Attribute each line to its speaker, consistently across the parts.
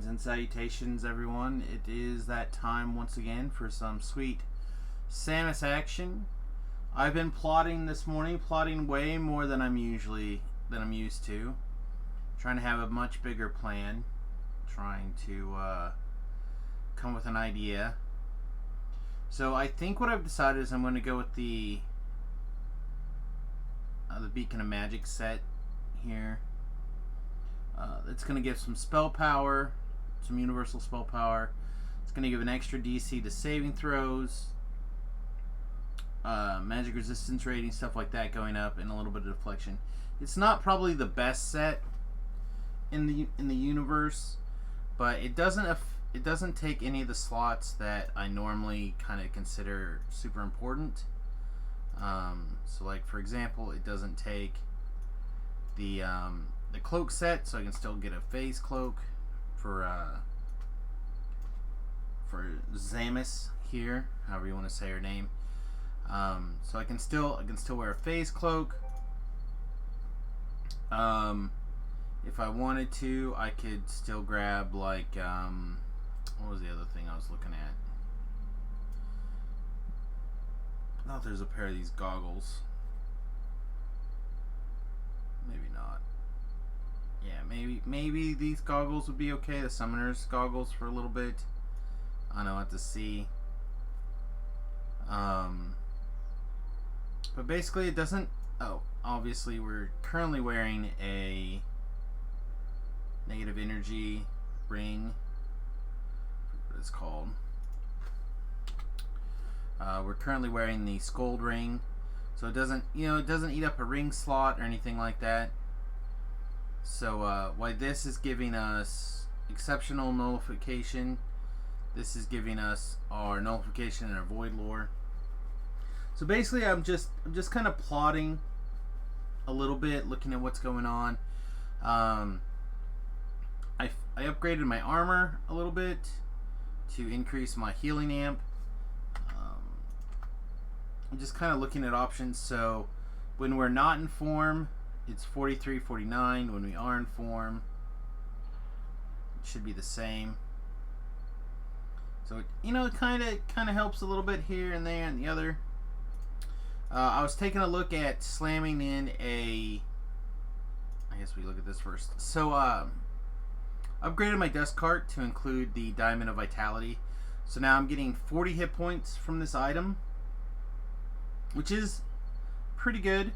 Speaker 1: Greetings and salutations, everyone. It is that time once again for some sweet Samius action. I've been plotting this morning, plotting way more than I'm used to. Trying to have a much bigger plan. Trying to come with an idea. So I think what I've decided is I'm going to go with the Beacon of Magic set here. It's going to give some spell power, some universal spell power. It's going to give an extra DC to saving throws, magic resistance rating, stuff like that going up, and a little bit of deflection. It's not probably the best set in the universe, but it doesn't take any of the slots that I normally kind of consider super important. So, like for example, it doesn't take the cloak set, so I can still get a phase cloak for Samius here, however you want to say her name. So I can still wear a phase cloak. If I wanted to, I could still grab like what was the other thing I was looking at? I thought there's a pair of these goggles. Maybe not. Yeah, maybe these goggles would be okay. The summoner's goggles for a little bit. I don't know, I have to see. But basically it doesn't... Oh, obviously we're currently wearing a negative energy ring. What it's called. We're currently wearing the Scold ring. So it doesn't eat up a ring slot or anything like that. So why this is giving us exceptional nullification, this is giving us our nullification and our void lore. So basically I'm just kind of plotting a little bit, looking at what's going on. I upgraded my armor a little bit to increase my healing amp. I'm just kind of looking at options. So when we're not in form, it's 43, 49. When we are in form, it should be the same. So it kind of helps a little bit here and there and the other. I was taking a look at slamming in a... I guess we look at this first. So upgraded my dust cart to include the Diamond of Vitality. So now I'm getting 40 hit points from this item, which is pretty good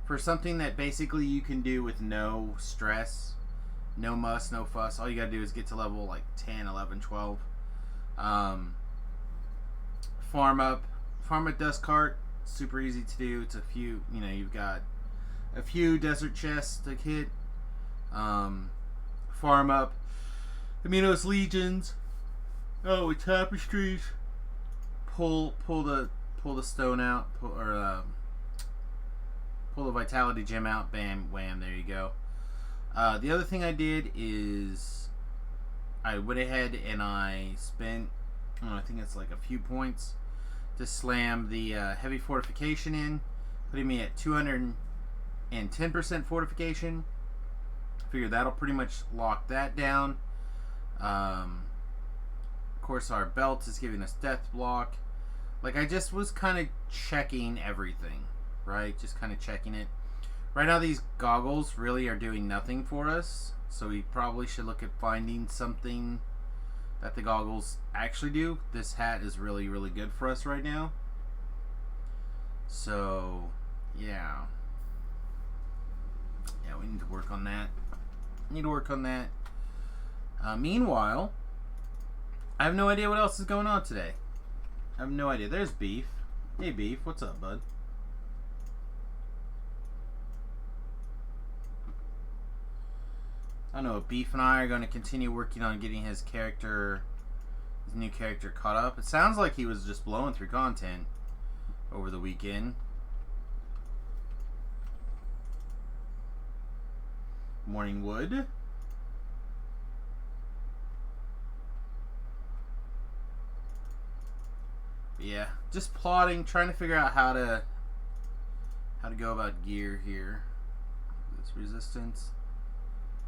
Speaker 1: for something that basically you can do with no stress, no muss, no fuss. All you gotta do is get to level like 10, 11, 12. Farm a dust cart, super easy to do. It's a few, you've got a few desert chests to hit. Farm up Aminos Legions. Oh, with tapestries. Pull the stone out, pull the vitality gem out, bam, wham, there you go. The other thing I did is I went ahead and I spent, I think it's like a few points to slam the heavy fortification in, putting me at 210% fortification. Figure that'll pretty much lock that down. Of course, our belt is giving us death block. Like, I just was kind of checking everything, right? Just kind of checking it. Right now, these goggles really are doing nothing for us. So we probably should look at finding something that the goggles actually do. This hat is really, really good for us right now. So, yeah. Yeah, we need to work on that. Meanwhile, I have no idea what else is going on today. I have no idea. There's Beef. Hey, Beef. What's up, bud? I don't know. Beef and I are going to continue working on getting his new character caught up. It sounds like he was just blowing through content over the weekend. Morning Wood. Yeah, just plotting, trying to figure out how to go about gear here. This resistance,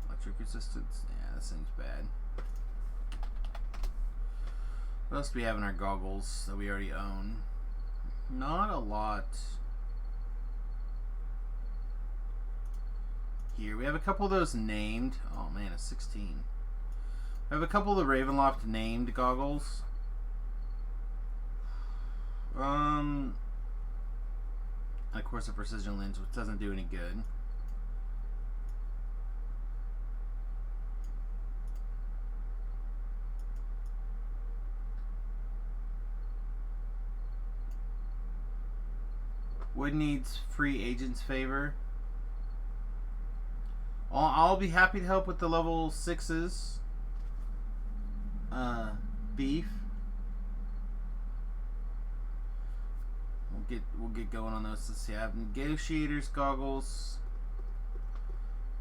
Speaker 1: electric resistance. Yeah, that seems bad. What else do we have in our goggles that we already own? Not a lot here. We have a couple of those named. Oh man, a 16. I have a couple of the Ravenloft named goggles. And of course a precision lens, which doesn't do any good. Wood needs free agent's favor. I'll be happy to help with the level 6s. Beef. We'll get going on those. Let's see. I have negotiator's goggles,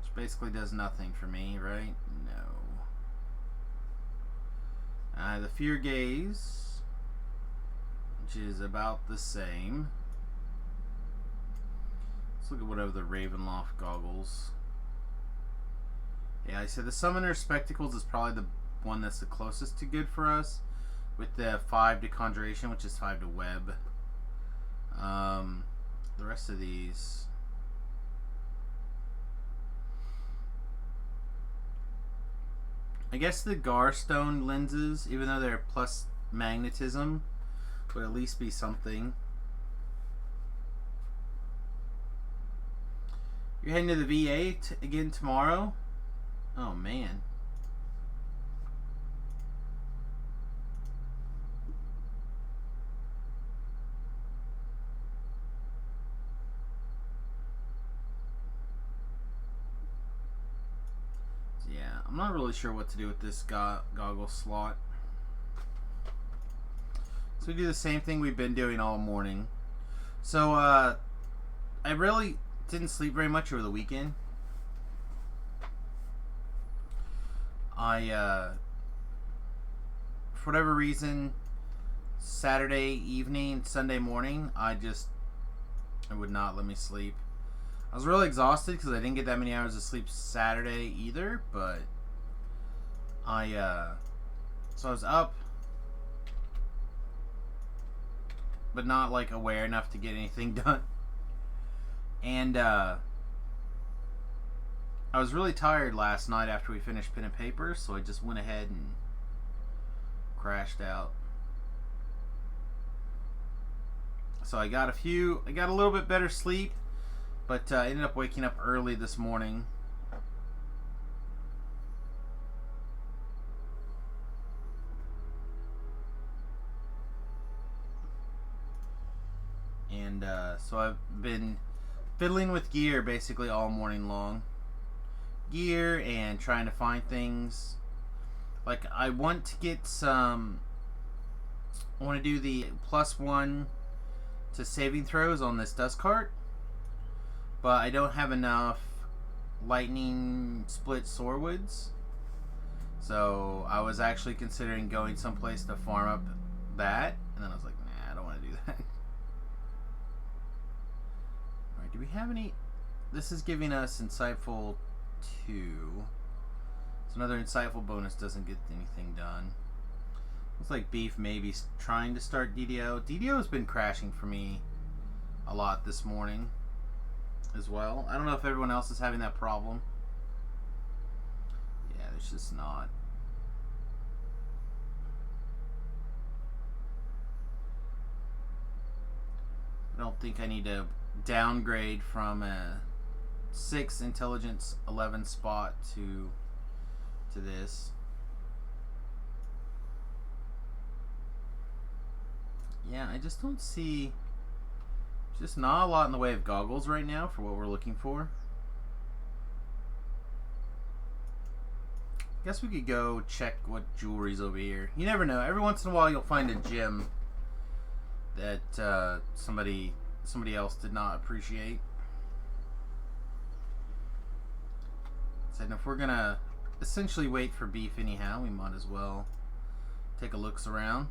Speaker 1: which basically does nothing for me, right? No. The fear gaze, which is about the same. Let's look at whatever the Ravenloft goggles. Yeah, I said the Summoner Spectacles is probably the one that's the closest to good for us, with the 5 to Conjuration, which is 5 to Web. The rest of these, I guess the Garstone lenses, even though they're plus magnetism, would at least be something. You're heading to the VA again tomorrow? Oh man. Yeah, I'm not really sure what to do with this goggle slot. So we do the same thing we've been doing all morning. So I really didn't sleep very much over the weekend. For whatever reason, Saturday evening, Sunday morning, it would not let me sleep. I was really exhausted because I didn't get that many hours of sleep Saturday either, but so I was up, but not like aware enough to get anything done. And I was really tired last night after we finished pen and paper, so I just went ahead and crashed out. So I got a little bit better sleep, but I ended up waking up early this morning. And so I've been fiddling with gear basically all morning long. Gear and trying to find things. Like I want to get some. I want to do the +1 to saving throws on this dust cart, but I don't have enough lightning split sorewoods. So I was actually considering going someplace to farm up that, and then I was like, nah, I don't want to do that. Alright, do we have any? This is giving us insightful 2. So another insightful bonus doesn't get anything done. Looks like Beef maybe trying to start DDO. DDO has been crashing for me a lot this morning as well. I don't know if everyone else is having that problem. Yeah, there's just not. I don't think I need to downgrade from a 6 intelligence 11 spot to this. Yeah, I just don't see. There's just not a lot in the way of goggles right now for what we're looking for. Guess we could go check what jewelry's over here. You never know. Every once in a while you'll find a gem that somebody else did not appreciate. So if we're gonna essentially wait for Beef anyhow, we might as well take a looks around.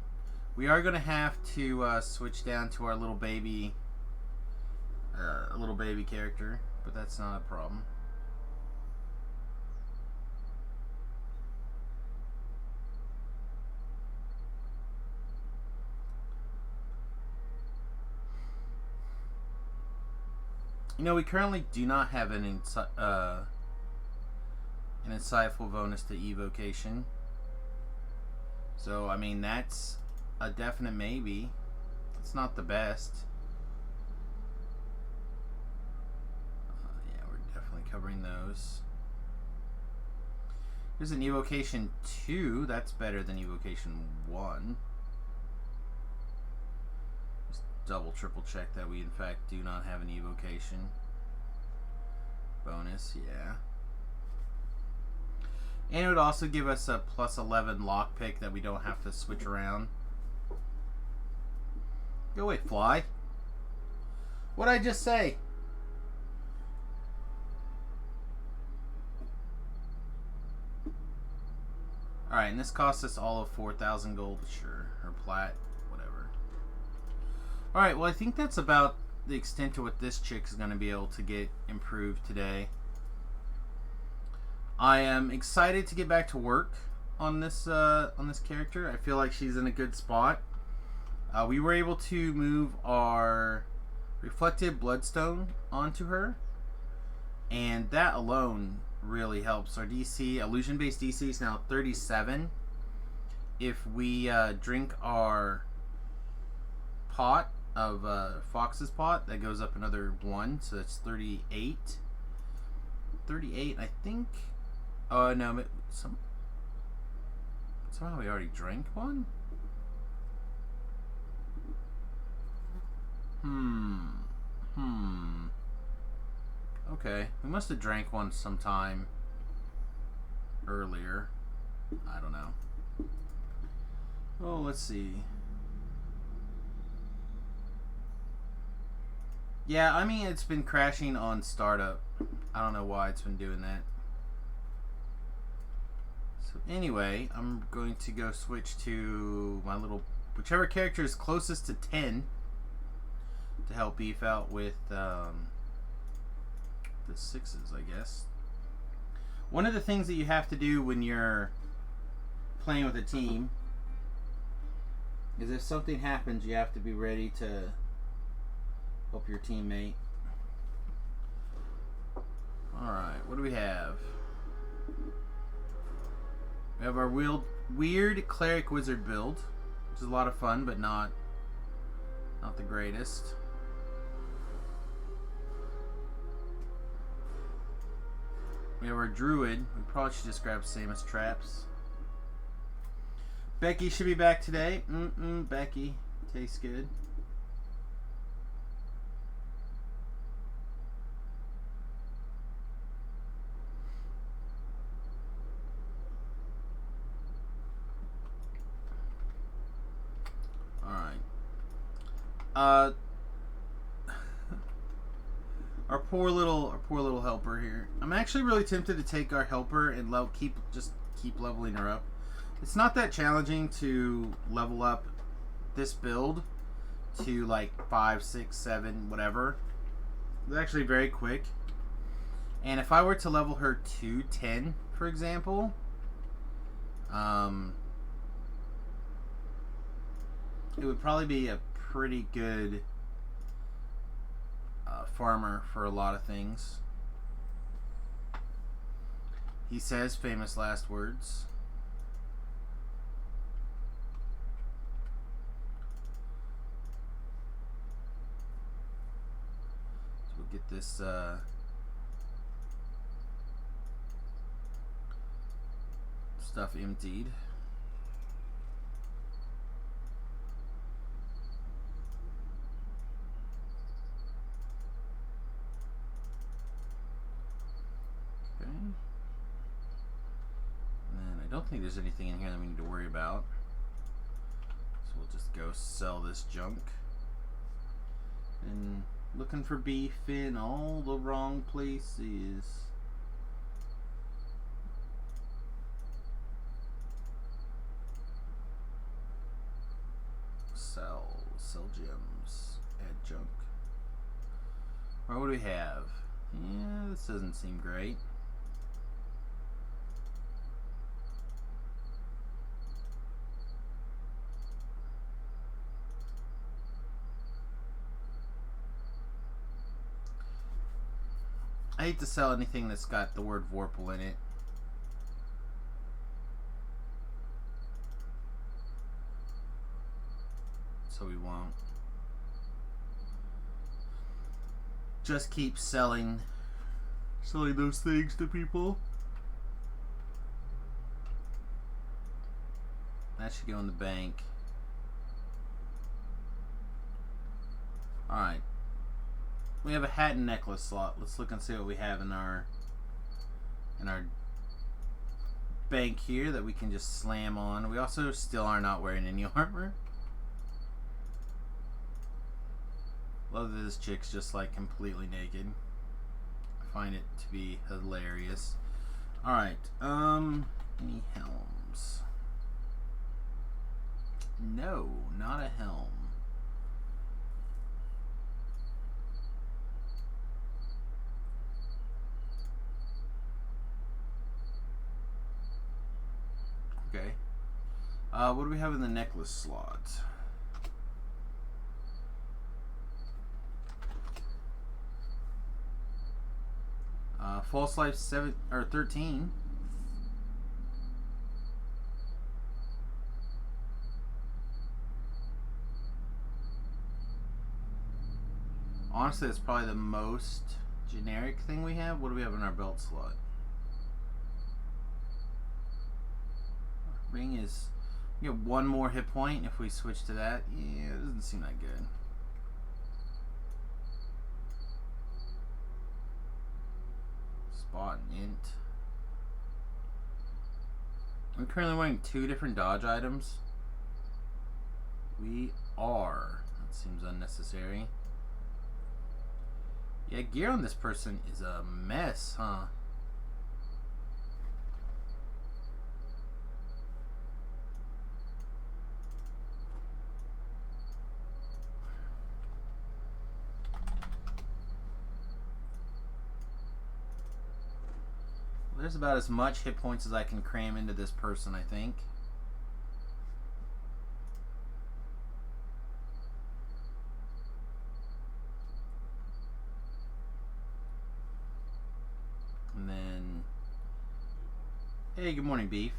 Speaker 1: We are gonna have to switch down to our little baby character, but that's not a problem. You know, we currently do not have an insightful bonus to evocation. So, I mean, that's a definite maybe. It's not the best. Yeah, we're definitely covering those. There's an evocation 2. That's better than evocation 1. Just double, triple check that we, in fact, do not have an evocation bonus. Yeah. And it would also give us a plus 11 lockpick that we don't have to switch around. Go away, fly. What'd I just say? Alright, and this costs us all of 4,000 gold, sure. Or plat, whatever. Alright, well I think that's about the extent to what this chick is going to be able to get improved today. I am excited to get back to work on this character. I feel like she's in a good spot. We were able to move our reflective bloodstone onto her, and that alone really helps. Our DC, illusion-based DC, is now 37. If we drink our pot of Fox's pot, that goes up another 1, so that's 38. 38, I think. Oh no, somehow we already drank one? Okay, we must have drank one sometime earlier. I don't know. Oh, let's see. Yeah, I mean, it's been crashing on startup. I don't know why it's been doing that. So anyway, I'm going to go switch to my little, whichever character is closest to 10 to help beef out with the 6s, I guess. One of the things that you have to do when you're playing with a team is if something happens, you have to be ready to help your teammate. Alright, what do we have? We have our weird cleric wizard build, which is a lot of fun, but not the greatest. We have our druid. We probably should just grab Samius traps. Becky should be back today. Becky. Tastes good. Alright. Our poor little helper here. I'm actually really tempted to take our helper and keep leveling her up. It's not that challenging to level up this build to like 5, 6, 7, whatever. It's actually very quick. And if I were to level her to 10, for example, it would probably be a pretty good farmer for a lot of things. He says famous last words. So we'll get this stuff emptied. I don't think there's anything in here that we need to worry about. So we'll just go sell this junk. And looking for beef in all the wrong places. Sell gems, add junk. Or what do we have? Yeah, this doesn't seem great. I hate to sell anything that's got the word Vorpal in it. So we won't. Just keep selling those things to people. That should go in the bank. Alright. We have a hat and necklace slot. Let's look and see what we have in our bank here that we can just slam on. We also still are not wearing any armor. Love that this chick's just like completely naked. I find it to be hilarious. Alright, any helms? No, not a helm. Okay. What do we have in the necklace slot? False Life 7 or 13. Honestly, it's probably the most generic thing we have. What do we have in our belt slot? Ring is... We get one more hit point if we switch to that. Yeah, it doesn't seem that good. Spot and int. I'm currently wearing 2 different dodge items. We are. That seems unnecessary. Yeah, gear on this person is a mess, huh? Well, there's about as much hit points as I can cram into this person, I think. And then... Hey, good morning, Beef.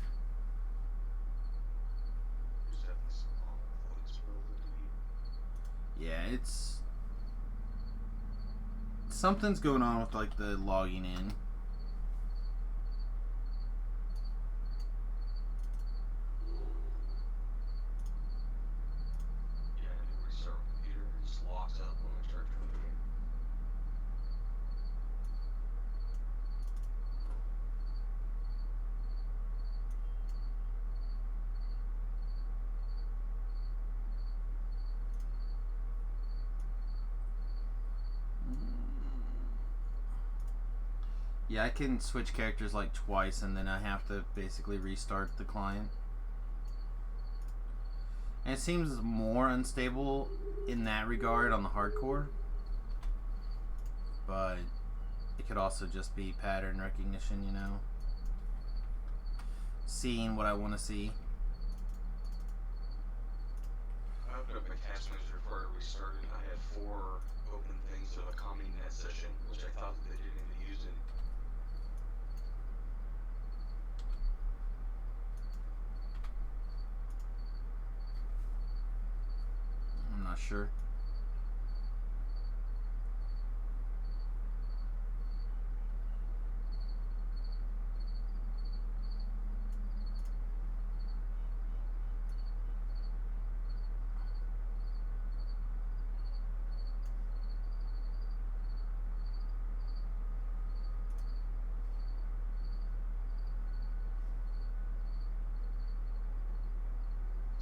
Speaker 1: Yeah, it's... Something's going on with, like, the logging in. Yeah, I can switch characters like twice and then I have to basically restart the client. And it seems more unstable in that regard on the hardcore. But it could also just be pattern recognition, you know. Seeing what I want to see.
Speaker 2: I opened up my task manager before I restarted. I had 4 open things of a calming net session, which I thought that they didn't even use it.
Speaker 1: I'm not sure.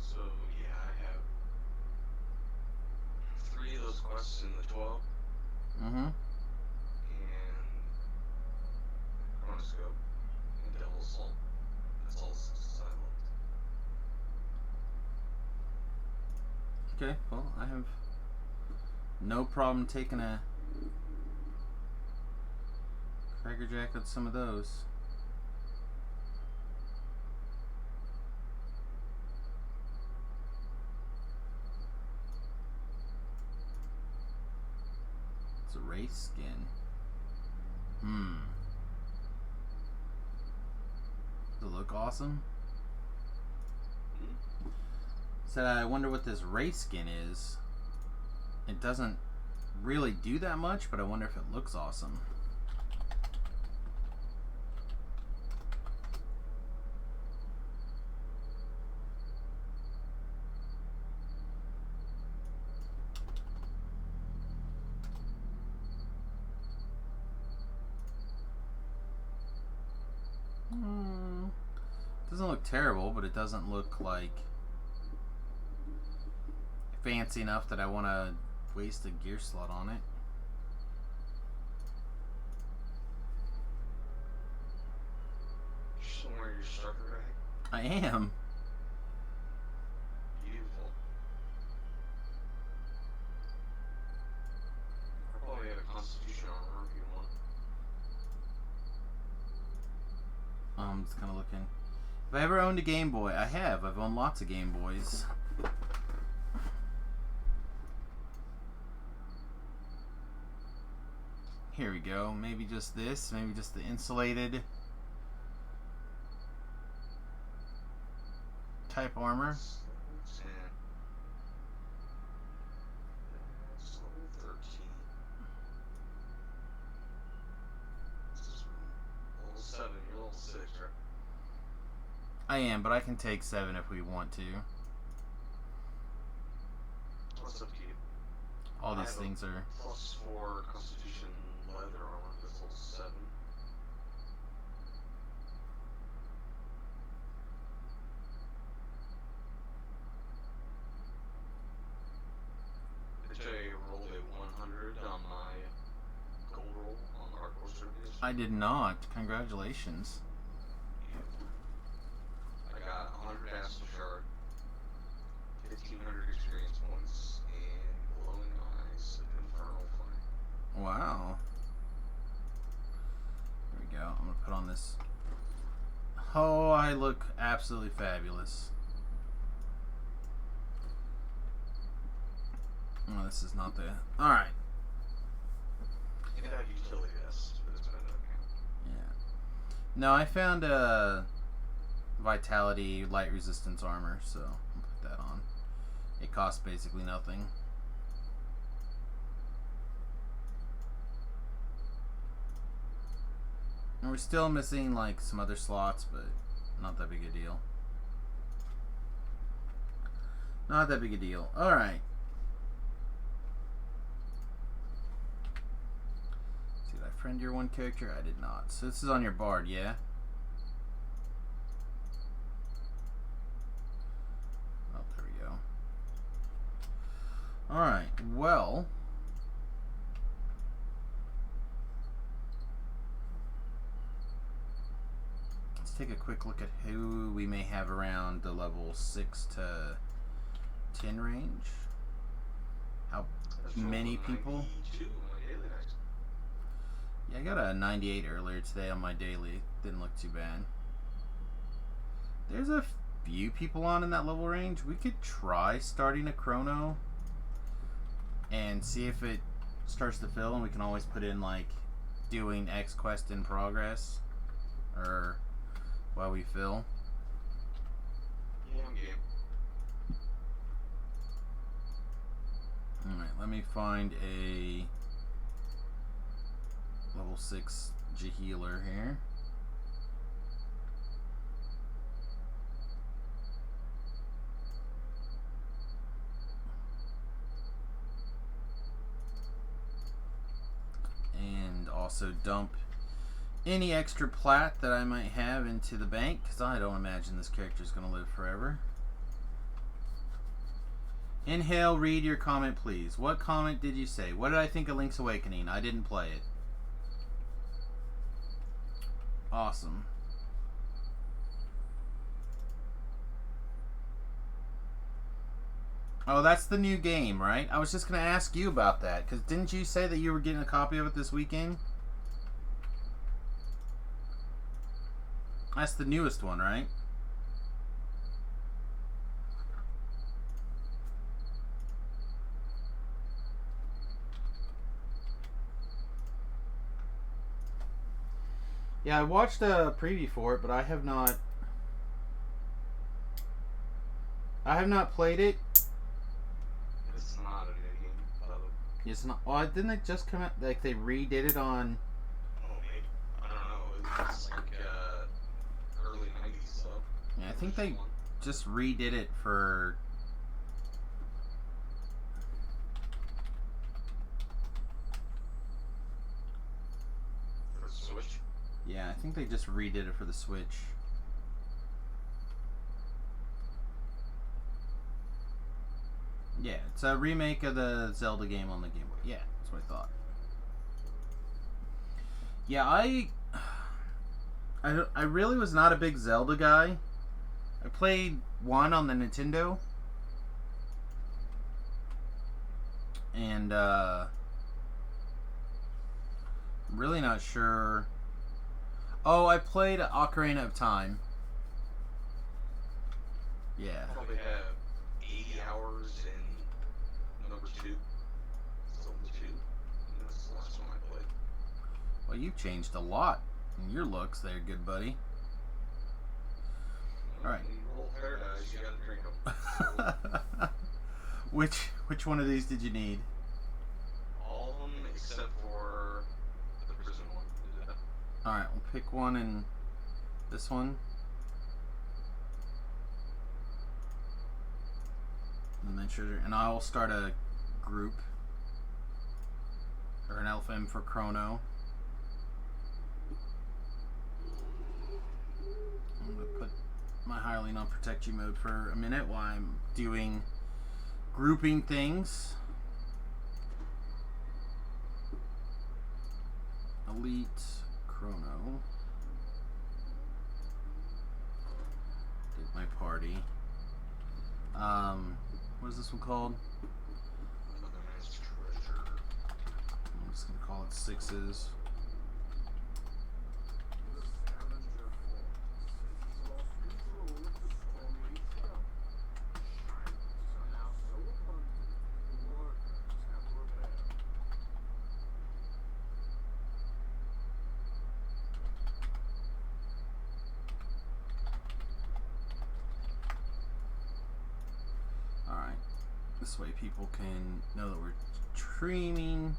Speaker 2: So yeah, I have 3 of those quests in the 12.
Speaker 1: Mm-hmm.
Speaker 2: And Chronoscope and Devil Assault. That's all silent.
Speaker 1: Okay, well, I have no problem taking a Cracker Jack with some of those. It's a race skin. Hmm. Does it look awesome? Said, I wonder what this race skin is. It doesn't really do that much, but I wonder if it looks awesome. Doesn't look terrible, but it doesn't look like fancy enough that I want to waste a gear slot on it.
Speaker 2: You're still wearing your starter rag?
Speaker 1: I am.
Speaker 2: Beautiful. I probably have a constitution armor if you want.
Speaker 1: I'm just kind of looking. Have I ever owned a Game Boy? I have. I've owned lots of Game Boys. Here we go. Maybe just this. Maybe just the insulated type armor.
Speaker 2: It's level 13. This is level 7. You're level 6, right?
Speaker 1: I am, but I can take 7 if we want to.
Speaker 2: What's up to you?
Speaker 1: All
Speaker 2: I
Speaker 1: these
Speaker 2: have
Speaker 1: things are...
Speaker 2: +4 constitution leather armor. That's level 7. I rolled a 100 on my gold roll on the hardcore service.
Speaker 1: I did not. Congratulations.
Speaker 2: I got 100 Astral Shard, 1,500 experience points, and glowing eyes of infernal flame.
Speaker 1: Wow. There we go. I'm going to put on this. Oh, I look absolutely fabulous. Oh, this is not the... Alright.
Speaker 2: It had utility vests, but it's better than count.
Speaker 1: Yeah. No, I found a Vitality light resistance armor, so I'll put that on. It costs basically nothing. And we're still missing like some other slots, but not that big a deal. Not that big a deal. Alright. Did I friend your one character? I did not. So this is on your bard, yeah? Oh, there we go. Alright, well... let's take a quick look at who we may have around the level 6 to 10 range. How many people?
Speaker 2: 92 on my daily next.
Speaker 1: Yeah, I got a 98 earlier today on my daily. Didn't look too bad. There's a few people on in that level range. We could try starting a chrono and see if it starts to fill, and we can always put in like doing X quest in progress or while we fill.
Speaker 2: Yeah, I'm game.
Speaker 1: Alright, let me find a level 6 healer here. And also dump any extra plat that I might have into the bank, because I don't imagine this character is going to live forever. Inhale, read your comment, please. What comment did you say? What did I think of Link's Awakening? I didn't play it. Awesome. Oh, that's the new game, right? I was just going to ask you about that, because didn't you say that you were getting a copy of it this weekend? That's the newest one, right? Yeah, I watched a preview for it, but I have not. I have not played it.
Speaker 2: It's not a new game, by the way.
Speaker 1: It's not. Well, didn't it just come out? Like they redid it on.
Speaker 2: Oh, maybe. I don't know. It's like early 90s, so.
Speaker 1: Yeah, I think they just redid it for.
Speaker 2: For the Switch.
Speaker 1: Yeah, I think they just redid it for the Switch. Yeah, it's a remake of the Zelda game on the Game Boy. Yeah, that's what I thought. Yeah, I really was not a big Zelda guy. I played one on the Nintendo. And I'm really not sure. Oh, I played Ocarina of Time. Yeah.
Speaker 2: Probably have 80 hours in number 2. Zelda 2. And that's the last one I played.
Speaker 1: Well, you've changed a lot in your looks there, good buddy. Alright.
Speaker 2: When you roll paradise, you gotta drink them.
Speaker 1: Which one of these did you need?
Speaker 2: All of them except for the prison one.
Speaker 1: Alright, we'll pick one and this one. And then sure, and I'll start a group. Or an LFM for Chrono. I'm gonna put my hireling on protect you mode for a minute while I'm doing grouping things. Elite Chrono. Did my party. What is this one called?
Speaker 2: Another man's treasure.
Speaker 1: I'm just gonna call it sixes. Alright. This way people can know that we're streaming.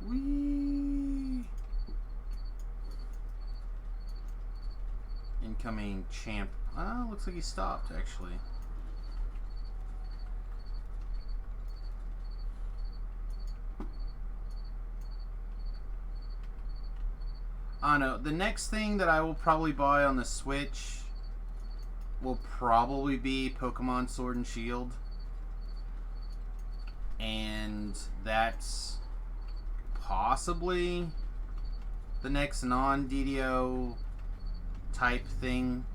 Speaker 1: Whee! Incoming champ. Ah, looks like he stopped actually. I don't know. The next thing that I will probably buy on the Switch will probably be Pokemon Sword and Shield. And that's possibly the next non-DDO type thing.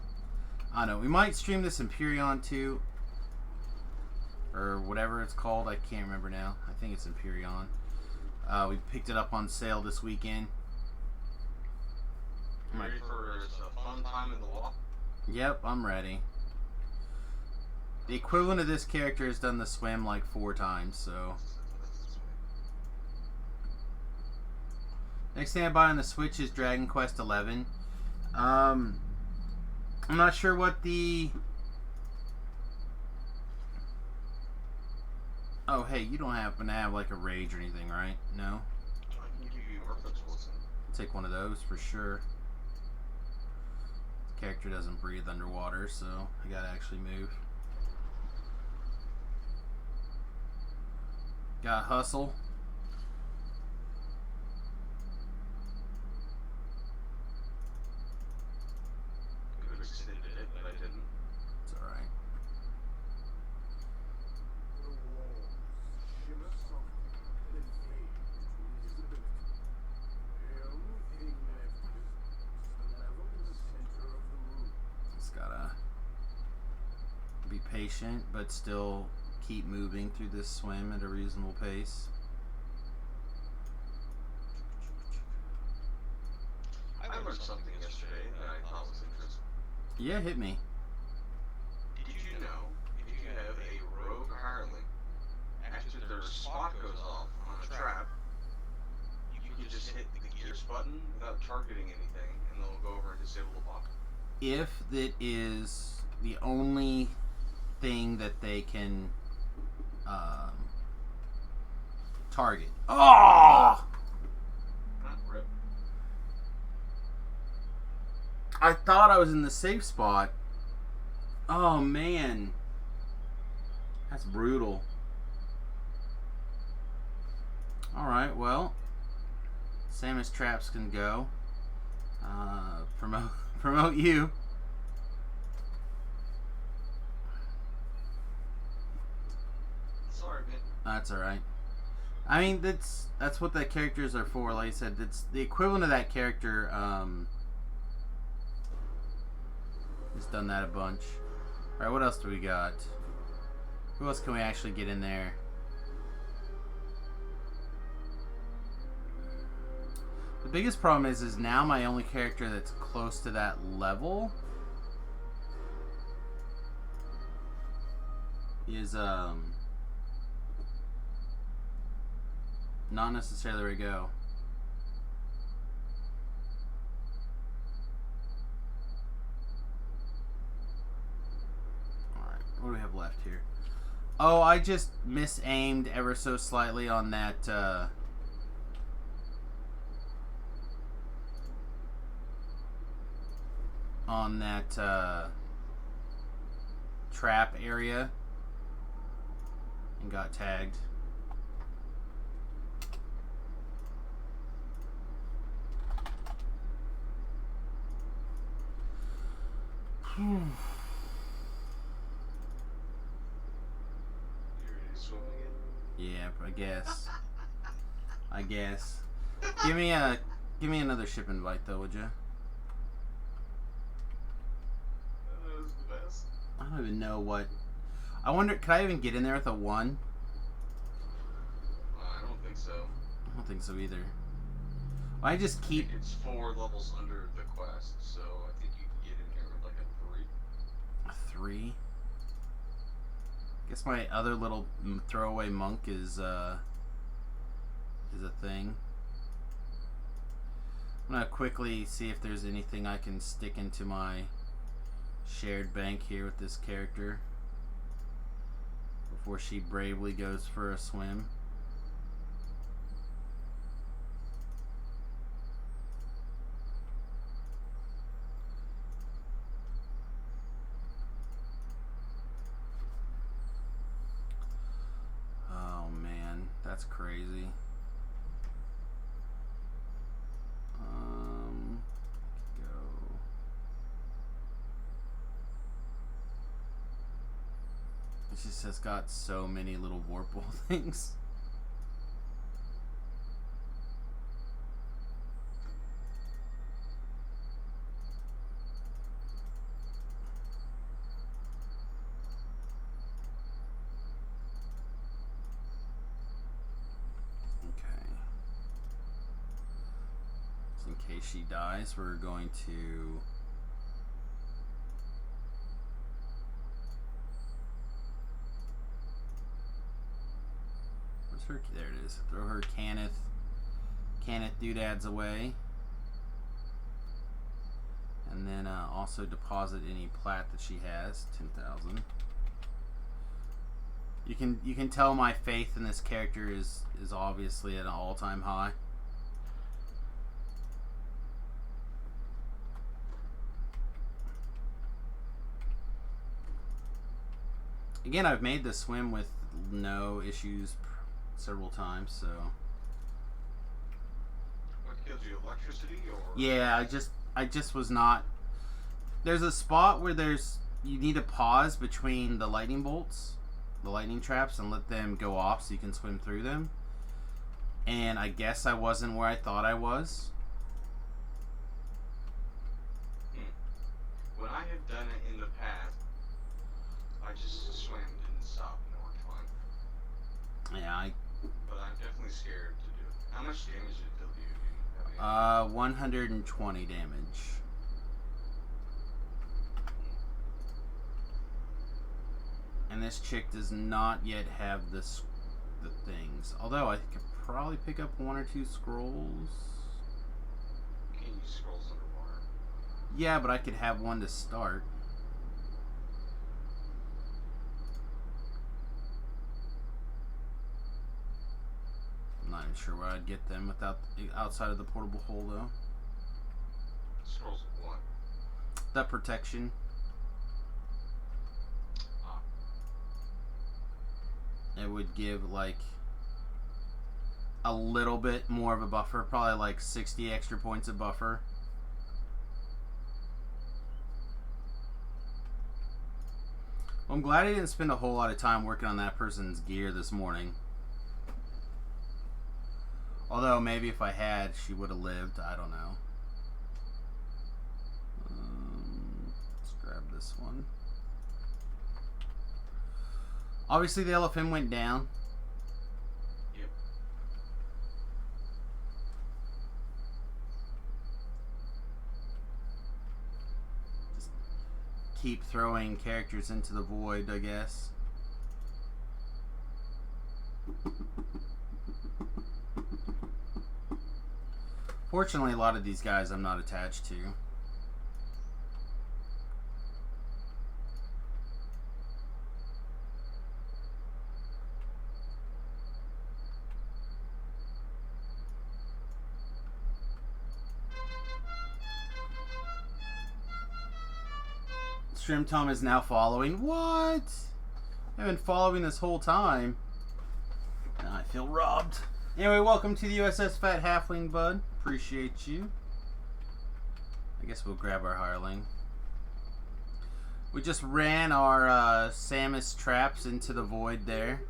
Speaker 1: I don't know. We might stream this Empyrean too. Or whatever it's called. I can't remember now. I think it's Empyrean. We picked it up on sale this weekend.
Speaker 2: Ready for a fun time in the wall?
Speaker 1: Yep, I'm ready. The equivalent of this character has done the swim like 4 times, so. Next thing I buy on the Switch is Dragon Quest XI. I'm not sure what the... Oh, hey, you don't happen to have like a rage or anything, right? No?
Speaker 2: I can give you Earth's Wilson.
Speaker 1: I'll take one of those for sure. The character doesn't breathe underwater, so I gotta actually move. Gotta hustle.
Speaker 2: Could have extended it, but I didn't.
Speaker 1: It's alright. Just gotta be patient, but still keep moving through this swim at a reasonable pace.
Speaker 2: I learned something yesterday that I thought was interesting.
Speaker 1: Yeah, hit me.
Speaker 2: Did you know if you have a rogue hireling, after spot goes off on a trap, you can just hit the gears button without targeting anything, and they'll go over and disable the block.
Speaker 1: If it is the only thing that they can target. Oh!
Speaker 2: Rip.
Speaker 1: I thought I was in the safe spot. Oh, man. That's brutal. Alright, well. Samius traps can go. Promote you.
Speaker 2: Sorry, man.
Speaker 1: That's alright. I mean, that's what the characters are for. Like I said, it's the equivalent of that character. He's done that a bunch. Alright, what else do we got? Who else can we actually get in there? The biggest problem is now my only character that's close to that level is not necessarily where to go. Alright, what do we have left here? Oh, I just misaimed ever so slightly on that trap area and got tagged.
Speaker 2: You ready to swim again?
Speaker 1: Yeah, I guess. Give me another ship invite though, would you?
Speaker 2: That was the best.
Speaker 1: I don't even know what. I wonder, could I even get in there with a 1?
Speaker 2: I don't think so.
Speaker 1: I don't think so either. I just
Speaker 2: I
Speaker 1: keep
Speaker 2: think it's 4 levels under the quest, so I think you can get in here with like a 3.
Speaker 1: a 3. Guess my other little throwaway monk is a thing. I'm gonna quickly see if there's anything I can stick into my shared bank here with this character before she bravely goes for a swim. Oh man, that's crazy. Go. It just has got so many little Vorpal things. Okay. So in case she dies, we're going to her, there it is. Throw her Cannith doodads away, and then also deposit any plat that she has. 10,000. You can tell my faith in this character is obviously at an all-time high. Again, I've made the swim with no issues several times, so.
Speaker 2: What kills you, electricity or?
Speaker 1: Yeah, I just was not. There's a spot where you need to pause between the lightning bolts, the lightning traps, and let them go off so you can swim through them. And I guess I wasn't where I thought I was.
Speaker 2: When I have done it in the past, I just swam, didn't stop, and it worked fine.
Speaker 1: Yeah,
Speaker 2: But I'm definitely scared to do it. How much damage did it deal to you? Do you have any
Speaker 1: 120 damage. And this chick does not yet have the the things. Although I could probably pick up 1 or 2 scrolls.
Speaker 2: Can you use scrolls underwater?
Speaker 1: Yeah, but I could have 1 to start. I'm not even sure where I'd get them without outside of the portable hole though.
Speaker 2: Scrolls of what?
Speaker 1: That protection. It would give like a little bit more of a buffer, probably like 60 extra points of buffer. Well, I'm glad I didn't spend a whole lot of time working on that person's gear this morning. Although maybe if I had, she would have lived. I don't know. Let's grab this one. Obviously, the elephant went down.
Speaker 2: Yep.
Speaker 1: Just keep throwing characters into the void, I guess. Fortunately, a lot of these guys I'm not attached to. Shrimp Tom is now following. What? I've been following this whole time. Now I feel robbed. Anyway, welcome to the USS Fat Halfling, bud. Appreciate you. I guess we'll grab our hireling. We just ran our Samius traps into the void there.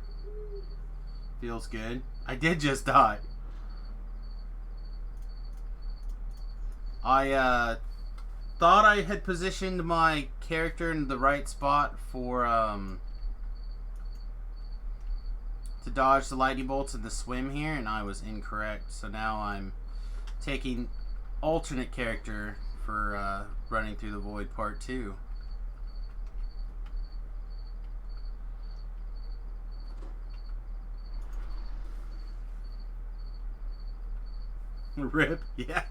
Speaker 1: Feels good. I did just die. I thought I had positioned my character in the right spot for to dodge the lightning bolts and the swim here, and I was incorrect. So now I'm taking alternate character for running through the void part 2. Rip, yeah.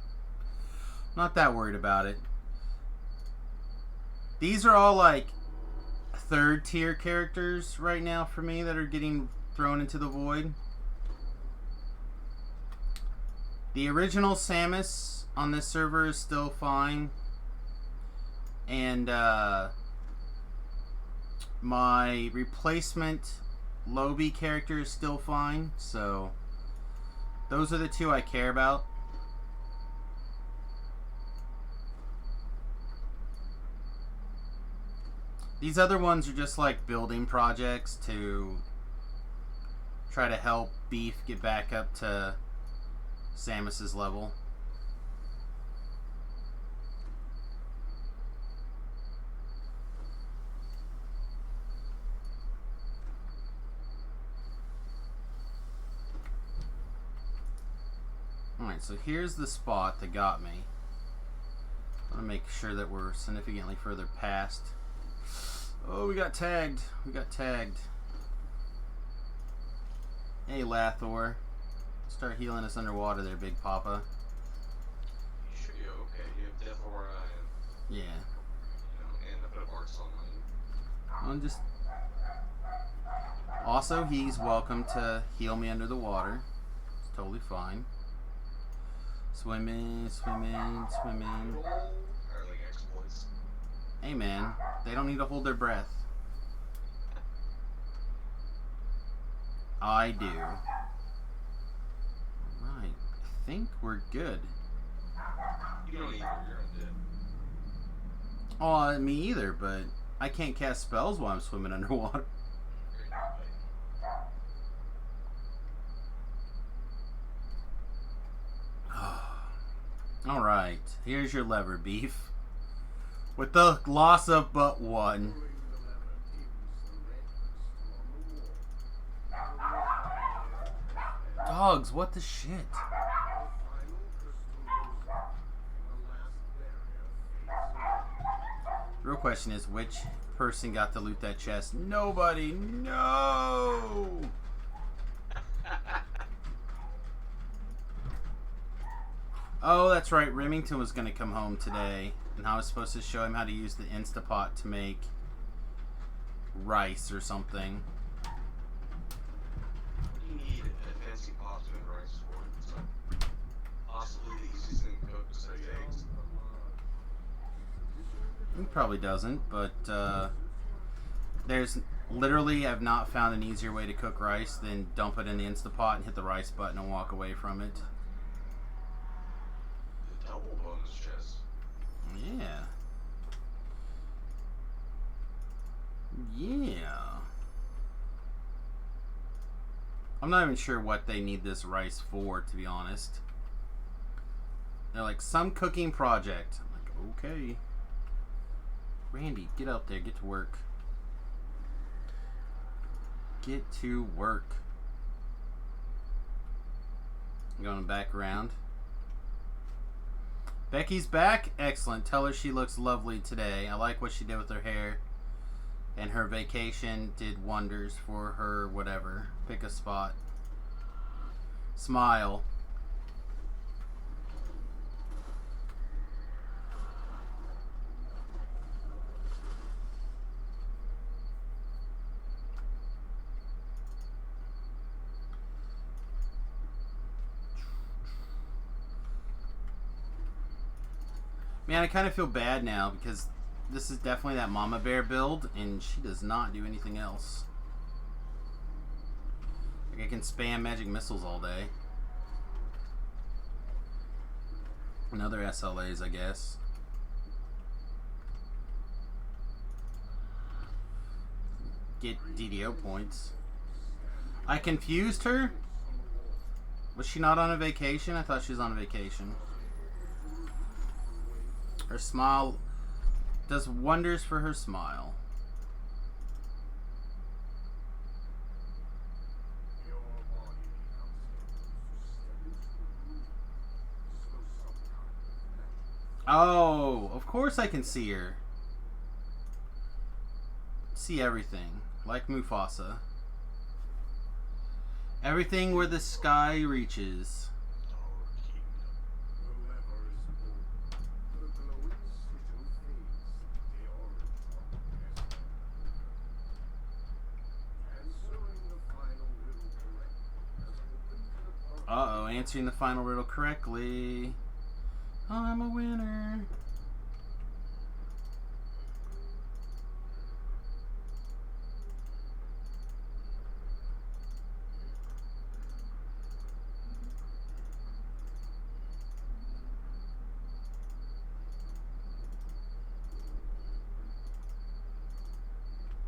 Speaker 1: Not that worried about it. These are all like 3rd tier characters right now for me that are getting thrown into the void. The original Samius on this server is still fine. And my replacement Lobby character is still fine. So those are the 2 I care about. These other ones are just like building projects to try to help Beef get back up to Samus's level. Alright, so here's the spot that got me. I want to make sure that we're significantly further past. Oh, we got tagged. We got tagged. Hey, Lathor. Start healing us underwater there, Big Papa.
Speaker 2: You should be okay. You have Death Aura and,
Speaker 1: Yeah.
Speaker 2: and a bit of Arc Song on you.
Speaker 1: I'm just... Also, he's welcome to heal me under the water. It's totally fine. Swimming, swimming, swimming.
Speaker 2: Hireling exploits.
Speaker 1: Hey, man. They don't need to hold their breath. I do. Alright. I think we're good.
Speaker 2: You don't need your undead.
Speaker 1: Oh, me either, but I can't cast spells while I'm swimming underwater. Alright, here's your lever, Beef. With the loss of but 1. Dogs, what the shit? Real question is, which person got to loot that chest? Nobody! No! Oh, that's right. Remington was going to come home today, and I was supposed to show him how to use the Instapot to make rice or something.
Speaker 2: What do you need a fancy pot to make rice for? It's like possibly the easiest thing to cook besides eggs.
Speaker 1: He probably doesn't, but there's literally, I've not found an easier way to cook rice than dump it in the Instapot and hit the rice button and walk away from it.
Speaker 2: The double bonus chest.
Speaker 1: Yeah. Yeah. I'm not even sure what they need this rice for, to be honest. They're like, some cooking project. I'm like, okay. Randy, get up there. Get to work. Get to work. Going back around. Becky's back. Excellent. Tell her she looks lovely today. I like what she did with her hair. And her vacation did wonders for her whatever. Pick a spot. Smile. Man, I kind of feel bad now because this is definitely that mama bear build, and she does not do anything else. Like, I can spam magic missiles all day. And other SLAs, I guess. Get DDO points. I confused her? Was she not on a vacation? I thought she was on a vacation. Her smile does wonders for her smile. Oh, of course I can see her. See everything. Like Mufasa. Everything where the sky reaches. Uh-oh, answering the final riddle correctly. I'm a winner.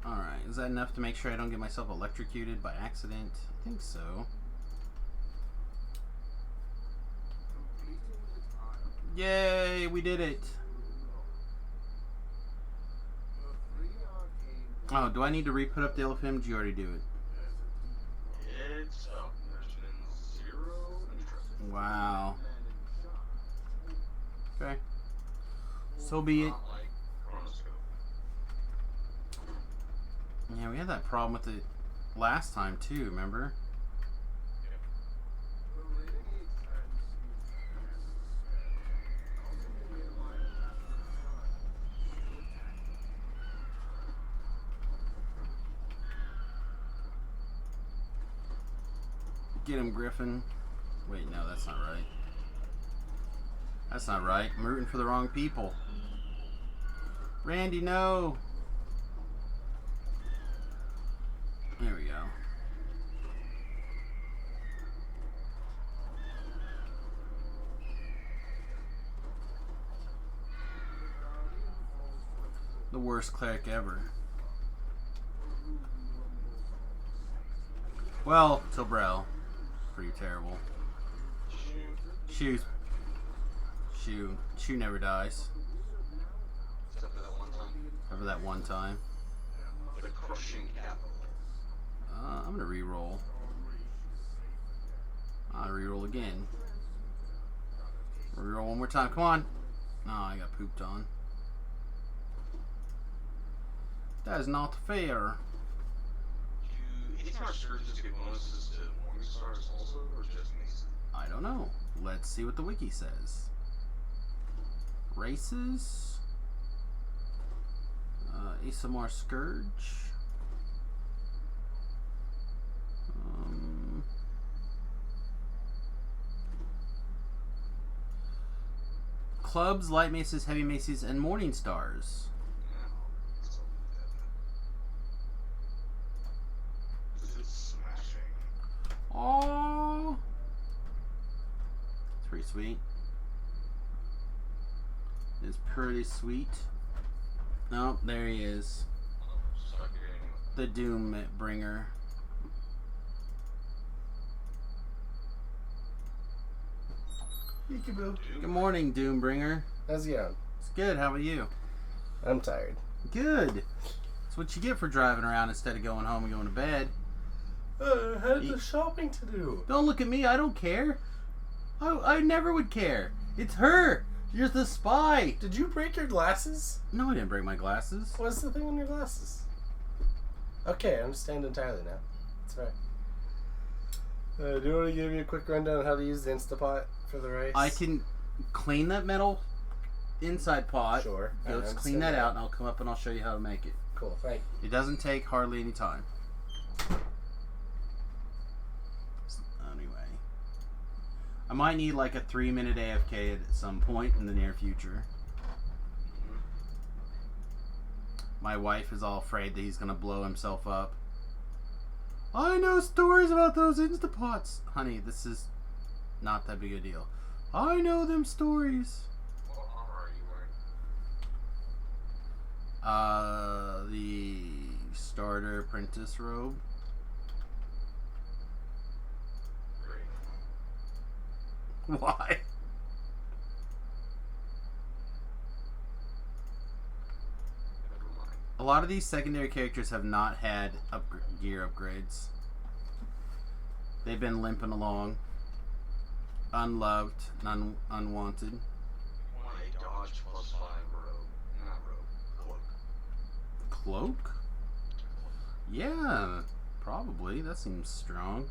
Speaker 1: Alright, is that enough to make sure I don't get myself electrocuted by accident? I think so. Yay, we did it. Oh, do I need to re-put up the LFM? Did you already do it?
Speaker 2: It's up. There's been 0 interest.
Speaker 1: Wow. Okay. So be it.
Speaker 2: Not like Chronoscope.
Speaker 1: Yeah, we had that problem with it last time too, remember? Get him, Griffin. Wait, no, that's not right. That's not right. I'm rooting for the wrong people. Randy, no! There we go. The worst cleric ever. Well, Tilbrell. Pretty terrible. Shoot. Shoe never dies.
Speaker 2: Except for that one time.
Speaker 1: Ever that one time.
Speaker 2: The crushing capital.
Speaker 1: I'm gonna re-roll. I'll re-roll again. Re-roll one more time. Come on. Oh, I got pooped on. That is not fair.
Speaker 2: Do 18-hour surges get bonuses to Morningstars also, or just Mason?
Speaker 1: I don't know. Let's see what the wiki says. Races. Asamar Scourge. Clubs, light maces, heavy maces, and morning stars. Oh, it's pretty sweet. It's pretty sweet. Oh, there he is. The Doom Bringer.
Speaker 3: Peekaboo.
Speaker 1: Good morning, Doom Bringer.
Speaker 3: How's it going?
Speaker 1: It's good. How about you?
Speaker 3: I'm tired.
Speaker 1: Good. That's what you get for driving around instead of going home and going to bed.
Speaker 3: I had the shopping to do.
Speaker 1: Don't look at me. I don't care. I never would care. It's her. You're the spy.
Speaker 3: Did you break your glasses?
Speaker 1: No, I didn't break my glasses.
Speaker 3: What's the thing on your glasses? Okay, I understand entirely now. It's fair. Do you want to give me a quick rundown on how to use the Instapot for the race?
Speaker 1: I can clean that metal inside pot.
Speaker 3: Sure.
Speaker 1: Go clean that out, and I'll come up and I'll show you how to make it.
Speaker 3: Cool, thank you.
Speaker 1: It doesn't take hardly any time. Anyway, I might need like a 3-minute AFK at some point in the near future. My wife is all afraid that he's gonna blow himself up. I know stories about those Instapots. Honey, this is not that big a deal. I know them stories.
Speaker 2: What armor are you wearing?
Speaker 1: The starter apprentice robe.
Speaker 2: Great.
Speaker 1: Why?
Speaker 2: Never mind.
Speaker 1: A lot of these secondary characters have not had gear upgrades. They've been limping along. Unloved, unwanted.
Speaker 2: You want a dodge +5 robe. Not robe. Cloak.
Speaker 1: Cloak? Yeah, probably. That seems strong.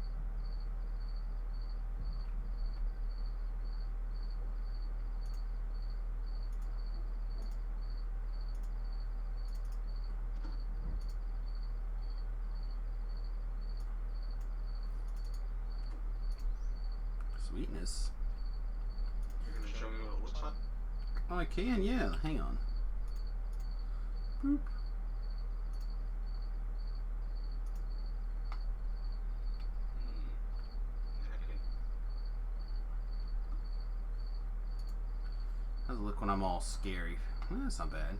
Speaker 1: Sweetness.
Speaker 2: You're gonna show me what it looks like?
Speaker 1: Oh, I can, yeah. Hang on. Boop. How's it look when I'm all scary? Well, that's not bad.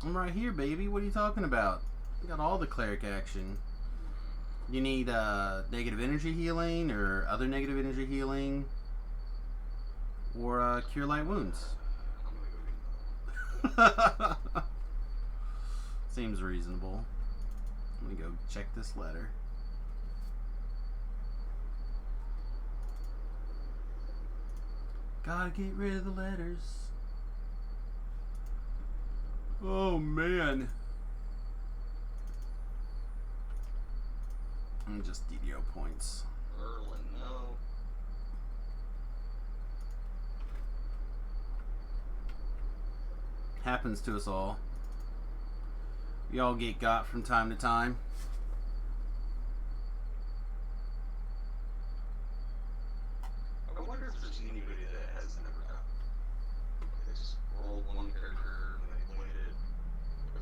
Speaker 1: I'm right here, baby. What are you talking about? I got all the cleric action. You need negative energy healing or other negative energy healing or cure light wounds.
Speaker 2: I'm gonna go get
Speaker 1: Seems reasonable. Let me go check this letter. Gotta get rid of the letters. Oh man. I'm just DDO points.
Speaker 2: Erlen, no.
Speaker 1: Happens to us all. We all get got from time to time.
Speaker 2: I wonder if there's anybody that has never got. They just rolled one character and they waited,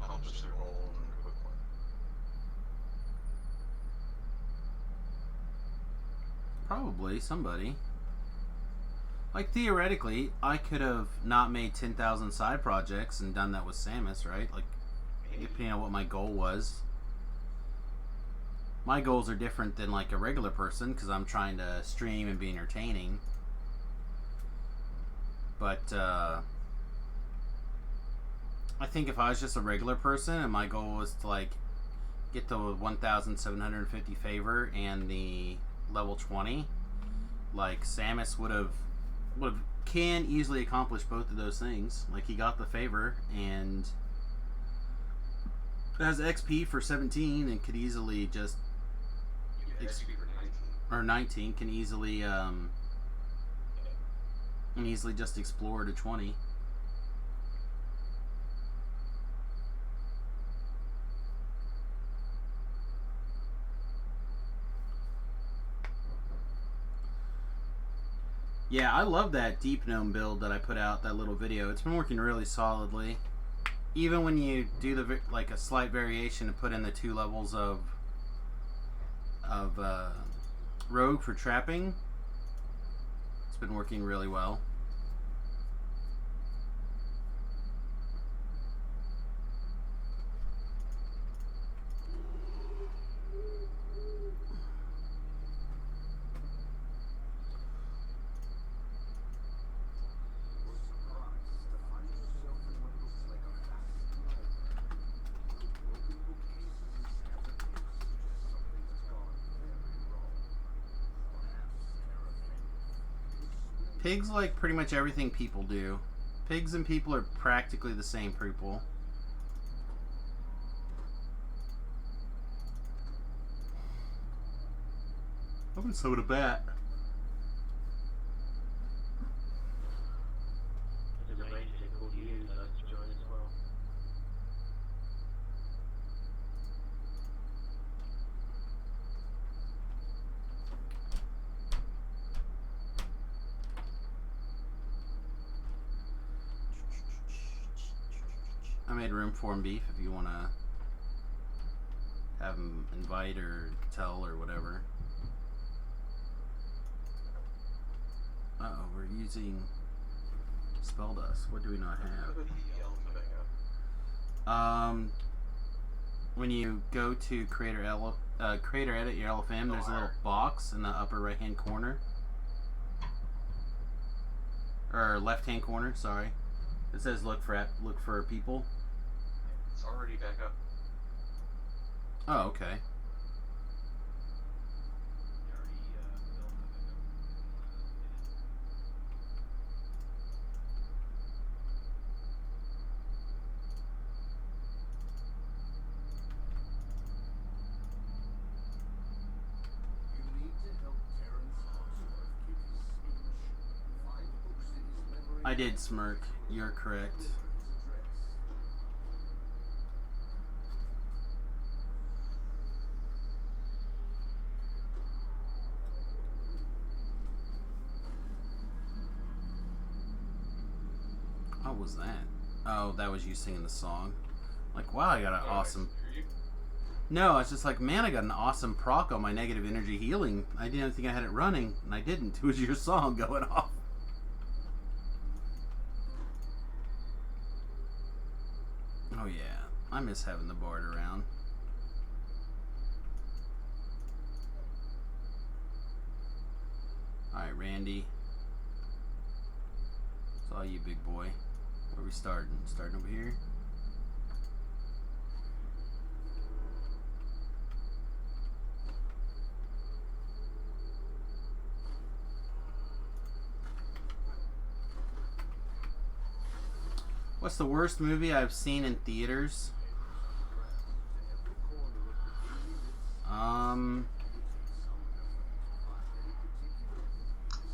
Speaker 2: accomplished their goal, and then quick one.
Speaker 1: Probably somebody. Like theoretically, I could have not made 10,000 side projects and done that with Samius, right? Like, depending on what my goal was. My goals are different than like a regular person because I'm trying to stream and be entertaining. But I think if I was just a regular person and my goal was to like get the 1,750 favor and the level 20, like Samius would have can easily accomplish both of those things. Like he got the favor and It has XP for 17 and could easily just
Speaker 2: You get XP for 19.
Speaker 1: or 19 can easily just explore to 20. Yeah, I love that Deep Gnome build that I put out, that little video. It's been working really solidly. Even when you do the like a slight variation to put in the 2 levels of rogue for trapping, it's been working really well. Pigs like pretty much everything people do. Pigs and people are practically the same people. Open soda bat.
Speaker 4: There's a ranger called you that I'd like to join as well.
Speaker 1: I made room for him, Beef, if you want to have him invite or tell or whatever. Uh-oh, we're using spell dust. What do we not have? When you go to create or edit your LFM, there's a little box in the upper right hand corner. Or left hand corner, sorry. It says look for people.
Speaker 2: It's already back up.
Speaker 1: Oh, okay. I did smirk. You're correct. What was that? Oh, that was you singing the song. Like, wow, I got an awesome... No, I was just like, man, I got an awesome proc on my negative energy healing. I didn't think I had it running, and I didn't. It was your song going off. Oh yeah, I miss having the bard around. Alright, Randy. It's all you, big boy. Where are we starting? Starting over here? What's the worst movie I've seen in theaters?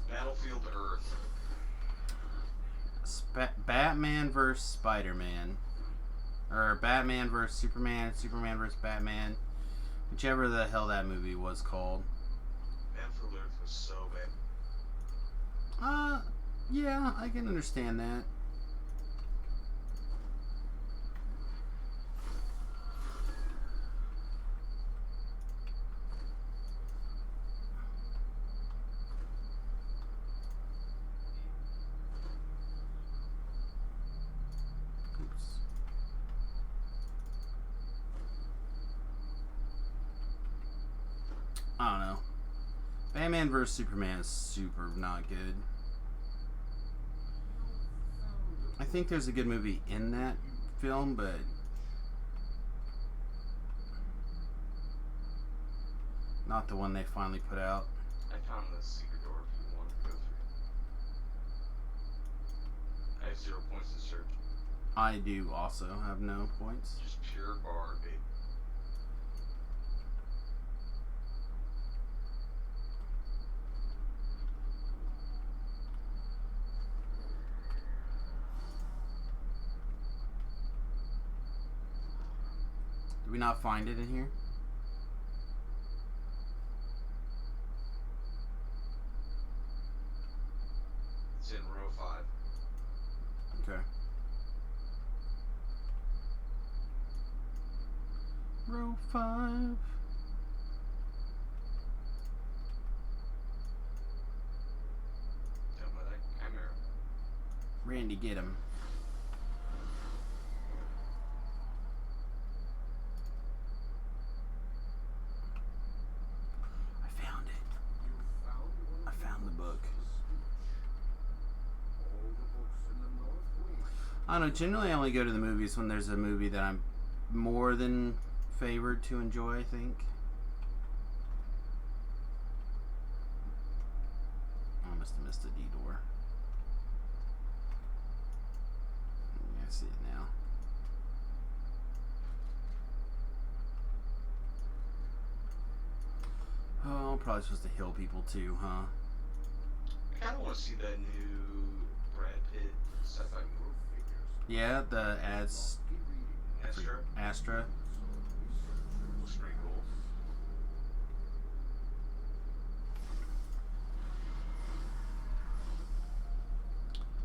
Speaker 2: Battlefield Earth.
Speaker 1: Batman vs. Spider-Man. Or Batman vs. Superman, Superman vs. Batman. Whichever the hell that movie was called.
Speaker 2: Battlefield Earth was so bad.
Speaker 1: Yeah, I can understand that. I don't know. Batman vs. Superman is super not good. I think there's a good movie in that film, but not the one they finally put out.
Speaker 2: I found the secret door if you want to go through. I have 0 points to search.
Speaker 1: I do also have no points.
Speaker 2: Just pure bard, baby.
Speaker 1: Did we not find it in here?
Speaker 2: It's in row 5.
Speaker 1: Okay. Row 5.
Speaker 2: Down by that camera.
Speaker 1: Randy, get him. I found it. I found the book. I don't know, generally I only go to the movies when there's a movie that I'm more than favored to enjoy, I think. I must have missed a detour. Yeah, I see it now. Oh, I'm probably supposed to heal people too, huh?
Speaker 2: I kind of want to see that new Brad Pitt sci-fi movie.
Speaker 1: Yeah, the
Speaker 2: Astra.
Speaker 1: Astra.
Speaker 2: Looks pretty cool.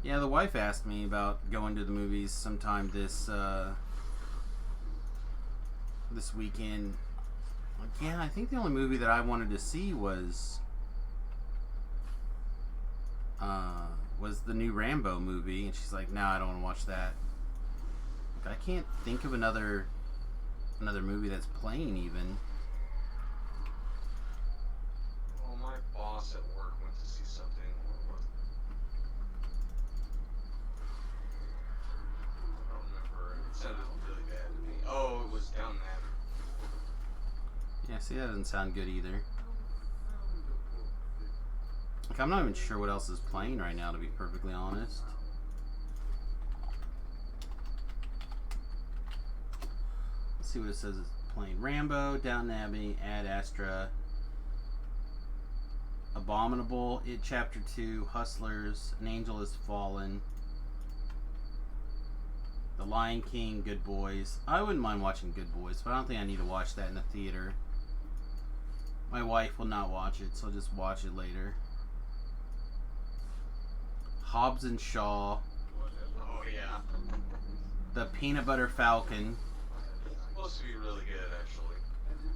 Speaker 1: Yeah, the wife asked me about going to the movies sometime this weekend. Like, yeah, I think the only movie that I wanted to see was the new Rambo movie, and she's like, "No, I don't want to watch that." Like, I can't think of another movie that's playing even.
Speaker 2: Well, my boss at work went to see something. I don't remember. It sounded really bad to me. Oh, it was Down Abbey.
Speaker 1: Yeah, see, that doesn't sound good either. Like, I'm not even sure what else is playing right now, to be perfectly honest. Let's see what it says it's playing. Rambo, Downton Abbey, Ad Astra, Abominable, It Chapter 2, Hustlers, An Angel Has Fallen, The Lion King, Good Boys. I wouldn't mind watching Good Boys, but I don't think I need to watch that in the theater. My wife will not watch it, so I'll just watch it later. Hobbs and Shaw,
Speaker 2: Oh, yeah.
Speaker 1: The Peanut Butter Falcon,
Speaker 2: It's supposed to be really good, actually.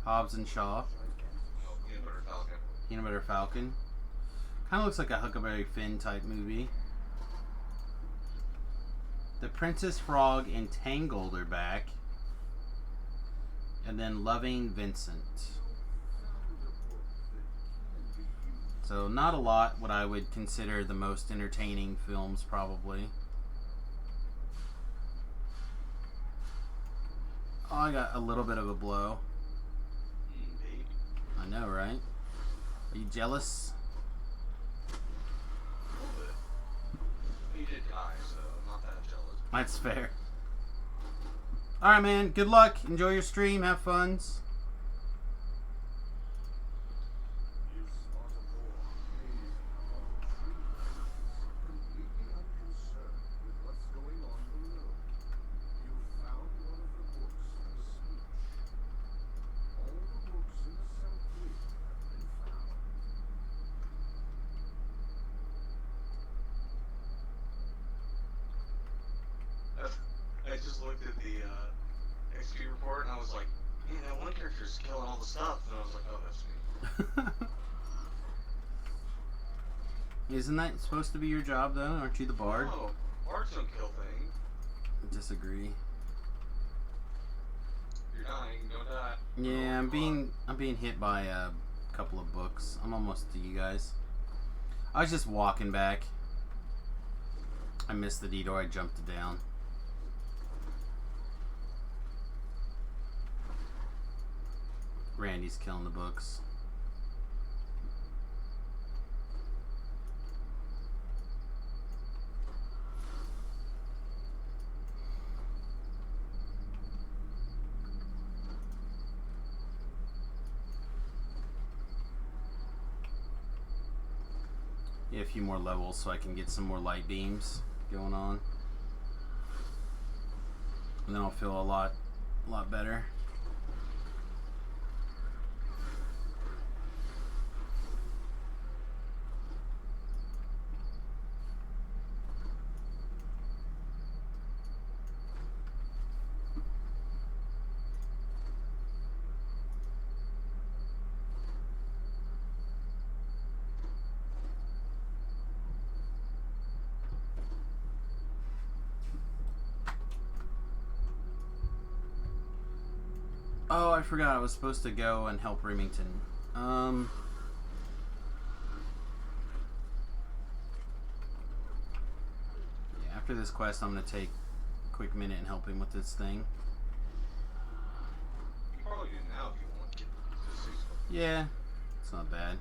Speaker 1: Hobbs and Shaw,
Speaker 2: Oh, Peanut Butter Falcon.
Speaker 1: Peanut Butter Falcon. Kind of looks like a Huckleberry Finn type movie. The Princess Frog and Tangled are back. And then Loving Vincent. So not a lot what I would consider the most entertaining films, probably. Oh, I got a little bit of a blow.
Speaker 2: Baby.
Speaker 1: I know, right? Are you jealous?
Speaker 2: A little bit. He did die, so I'm not that jealous.
Speaker 1: That's fair. Alright, man. Good luck. Enjoy your stream. Have fun.
Speaker 2: I just looked at the XP report and I was like, man, that one character's killing all the stuff. And I was like, oh, that's me.
Speaker 1: Isn't that supposed to be your job, though? Aren't you the bard?
Speaker 2: Oh, bards don't kill things.
Speaker 1: I disagree.
Speaker 2: You're dying, don't die.
Speaker 1: Yeah, I'm being hit by a couple of books. I'm almost to you guys. I was just walking back. I missed the detour. I jumped it down. Randy's killing the books. Yeah, a few more levels so I can get some more light beams going on. And then I'll feel a lot better. Oh, I forgot I was supposed to go and help Remington. Yeah, after this quest, I'm gonna take a quick minute and help him with this thing.
Speaker 2: You can probably do it now if you want to get to see stuff.
Speaker 1: Yeah, it's not bad.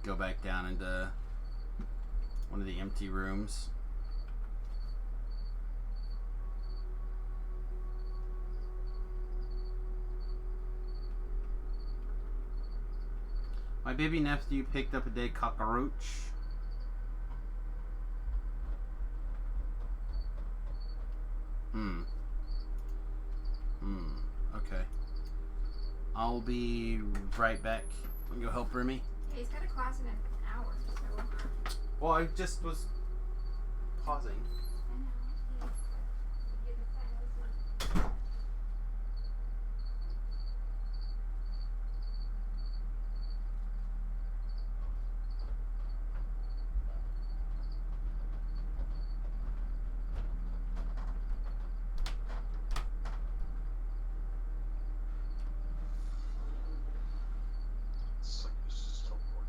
Speaker 1: Go back down into one of the empty rooms. My baby nephew picked up a dead cockroach. Okay. I'll be right back. I'm gonna go help Remy.
Speaker 5: Yeah, he's got a class in an hour, so.
Speaker 1: Well, I just was pausing.
Speaker 5: I know. He's getting silent.
Speaker 2: It's like this is teleport.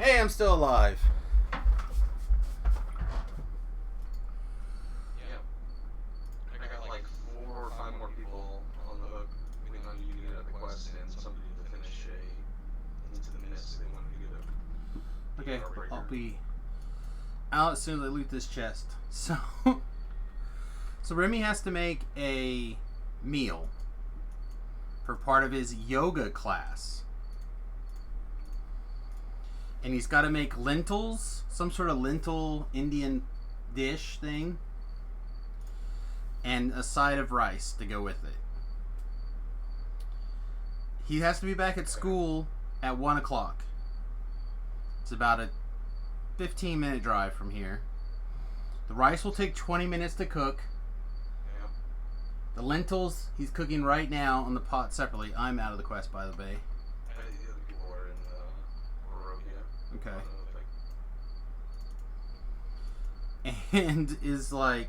Speaker 1: Hey, I'm still alive.
Speaker 2: Yeah. I got like 4 or 5 more people on the hook waiting on you to get the quest and somebody to finish a Into the Mist. They wanted to get a
Speaker 1: Okay,
Speaker 2: Heartbreaker.
Speaker 1: I'll be out as soon as I loot this chest. So, Remy has to make a meal for part of his yoga class. And he's got to make lentils, some sort of lentil Indian dish thing, and a side of rice to go with it. He has to be back at school at 1 o'clock. It's about a 15-minute drive from here. The rice will take 20 minutes to cook.
Speaker 2: Yeah.
Speaker 1: The lentils he's cooking right now on the pot separately. I'm out of the quest, by the way.
Speaker 2: The other people are in Barovia.
Speaker 1: Okay.
Speaker 2: Like,
Speaker 1: And is like,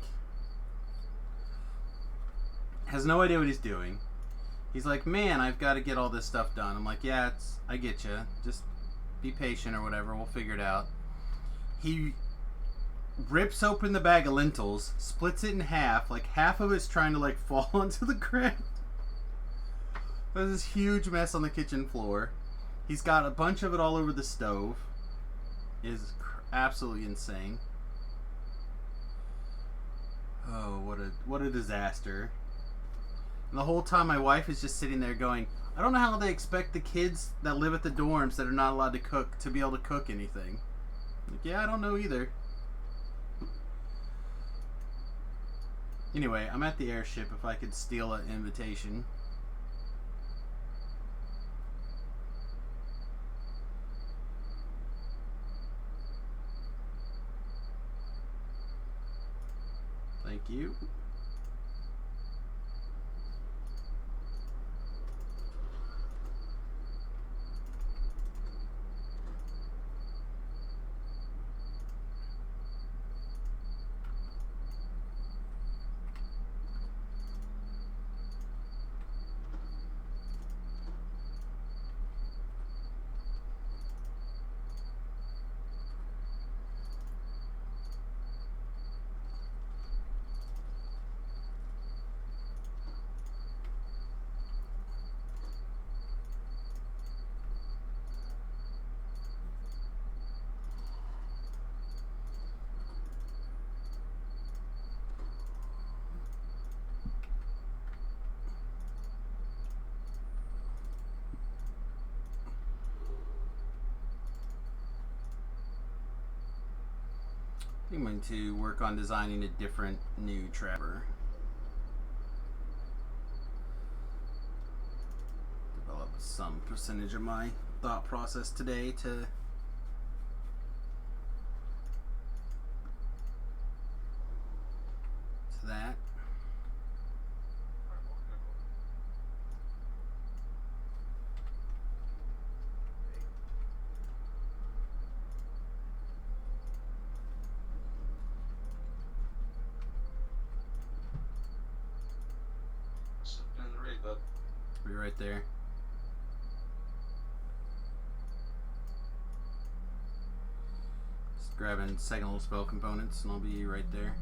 Speaker 1: has no idea what he's doing. He's like, man, I've got to get all this stuff done. I'm like, yeah, I get you. Just be patient or whatever. We'll figure it out. He rips open the bag of lentils, splits it in half. Like half of it's trying to like fall onto the ground. There's this huge mess on the kitchen floor. He's got a bunch of it all over the stove. It is absolutely insane. Oh, what a disaster. And the whole time my wife is just sitting there going, I don't know how they expect the kids that live at the dorms that are not allowed to cook to be able to cook anything. Like, yeah, I don't know either. Anyway, I'm at the airship if I could steal an invitation. Thank you. I'm going to work on designing a different new trapper. Develop some percentage of my thought process today to that. Be right there. Just grabbing second level spell components and I'll be right there.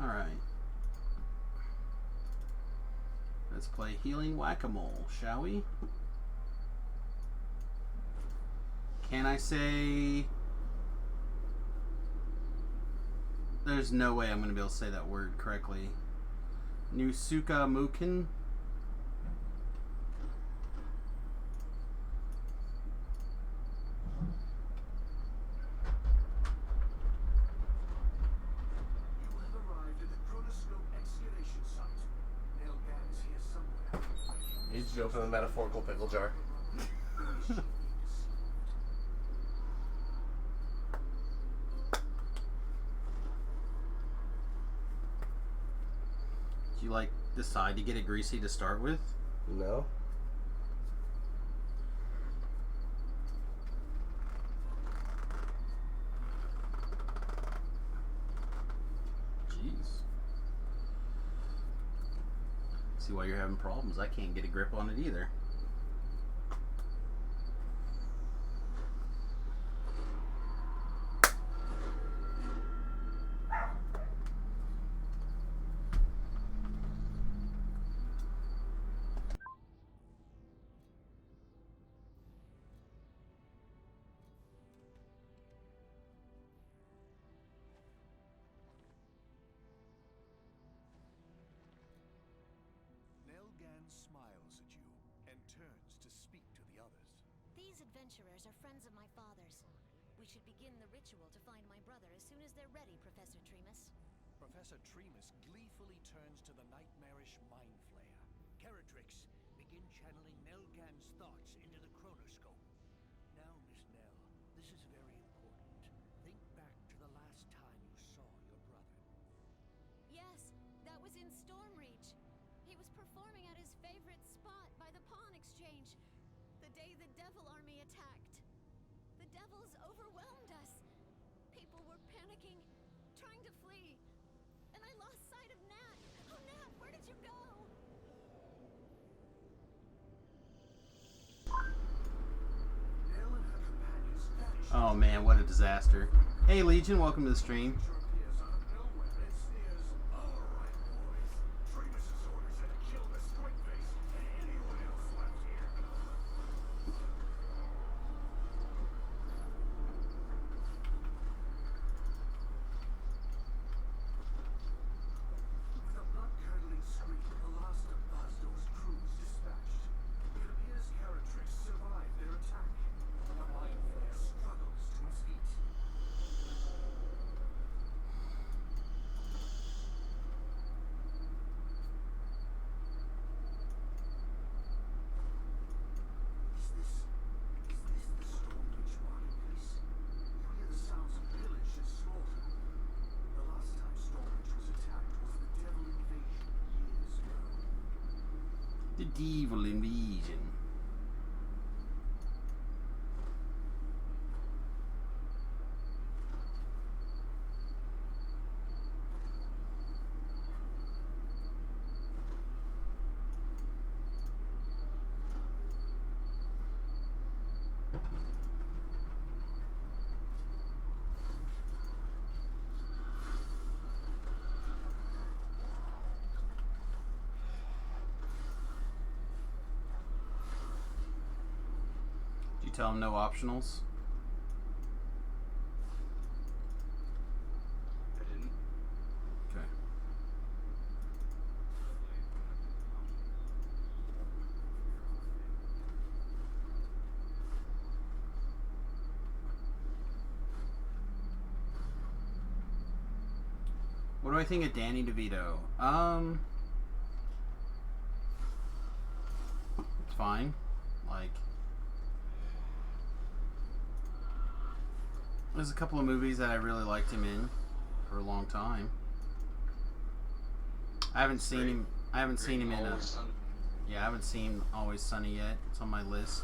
Speaker 1: Alright. Let's play Healing Whack-A-Mole, shall we? Can I say... There's no way I'm going to be able to say that word correctly. Nusuka Mukin?
Speaker 3: Did you open the metaphorical pickle jar?
Speaker 1: Do you like decide to get it greasy to start with?
Speaker 3: No.
Speaker 1: See why you're having problems. I can't get a grip on it either.
Speaker 6: Nelgan smiles at you and turns to speak to the others.
Speaker 7: These adventurers are friends of my father's. We should begin the ritual to find my brother as soon as they're ready, Professor Tremus.
Speaker 6: Professor Tremus gleefully turns to the nightmarish Mind Flayer. Caratrix, begin channeling Nelgan's thoughts into the chronoscope. Now, Miss Nell, this is very important. Think back to the last time you saw your brother.
Speaker 7: Yes, that was in Stormreach. He was performing at his favorite spot by the pawn exchange. The day the Devil Army attacked. The Devils overwhelmed us. People were panicking, trying to flee. And I lost sight of Nat. Oh, Nat, where did you go?
Speaker 6: Nell and her companions vanish.
Speaker 1: Oh man, what a disaster. Hey Legion, welcome to the stream.
Speaker 6: Appears out of nowhere and sneers, "All right, boys. Tremus's orders are to kill the Squidface and anyone else left here." With a blood-curdling scream, the last of Basdo's crew is dispatched. It appears Caratrix survived their attack. The Mind Flayer struggles to his feet. Is this the Stormreach marketplace? You hear the sounds of pillage and slaughter. The last time Stormreach was attacked was the Devil Invasion years ago.
Speaker 1: The Devil Invasion. Did you tell him no optionals?
Speaker 2: I didn't.
Speaker 1: Okay. What do I think of Danny DeVito? It's fine. Like, there's a couple of movies that I really liked him in for a long time. I haven't seen him. I haven't seen him in a.
Speaker 2: Always Sunny.
Speaker 1: Yeah, I haven't seen Always Sunny yet. It's on my list.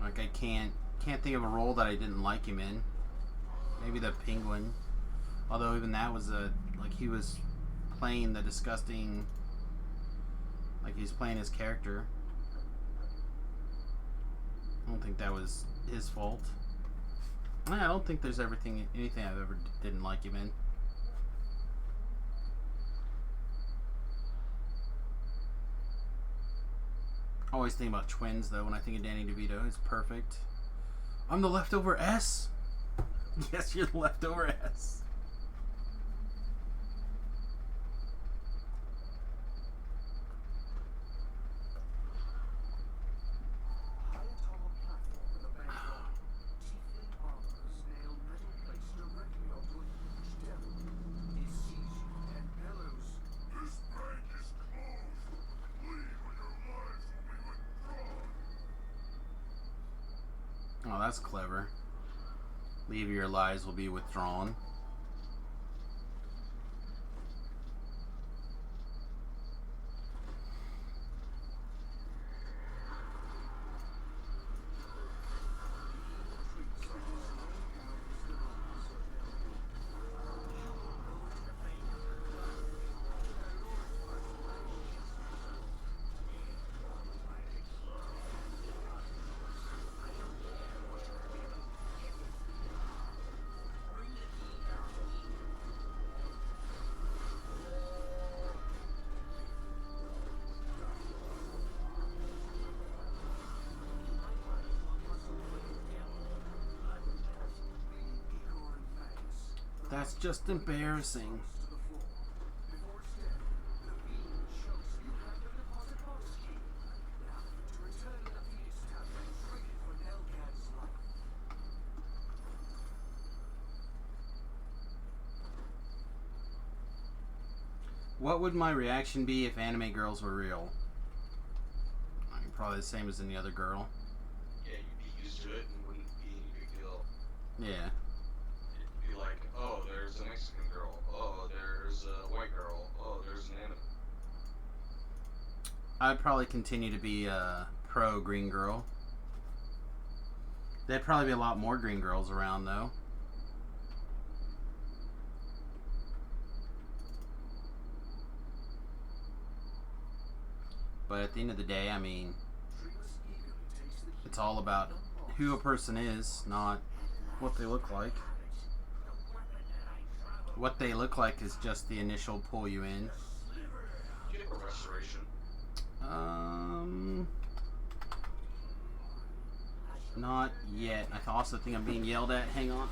Speaker 1: Like I can't think of a role that I didn't like him in. Maybe the Penguin, although even that was like he was playing the disgusting. Like he's playing his character. I don't think that was his fault. I don't think there's anything I've ever didn't like him in. I always think about twins though when I think of Danny DeVito. It's perfect. I'm the leftover S. Yes, you're the leftover S.
Speaker 6: High atop a platform in the bank hall, tiefling armorers nail metal plates directly onto a huge devil. He sees you and bellows, "This bank is closed! Leave or your lives will be withdrawn!"
Speaker 1: Oh, that's clever. Leave your lives will be withdrawn. That's just embarrassing. What would my reaction be if anime girls were real? I mean, probably the same as any other girl.
Speaker 2: Yeah, you'd be used to it and wouldn't be any big deal.
Speaker 1: Yeah.
Speaker 2: It'd be like, oh, there's a Mexican girl. Oh, there's a white girl. Oh, there's an anime.
Speaker 1: I'd probably continue to be a pro green girl. There'd probably be a lot more green girls around, though. But at the end of the day, I mean, it's all about who a person is, not what they look like. What they look like is just the initial pull you in.
Speaker 2: Do you have a restoration?
Speaker 1: Not yet. I also think I'm being yelled at. Hang on.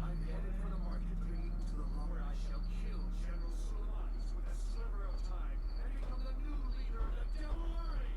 Speaker 6: I'm headed for the market green to the lumber. I shall kill General Sulaimani with a sliver of time and become the new leader of the Devil Army.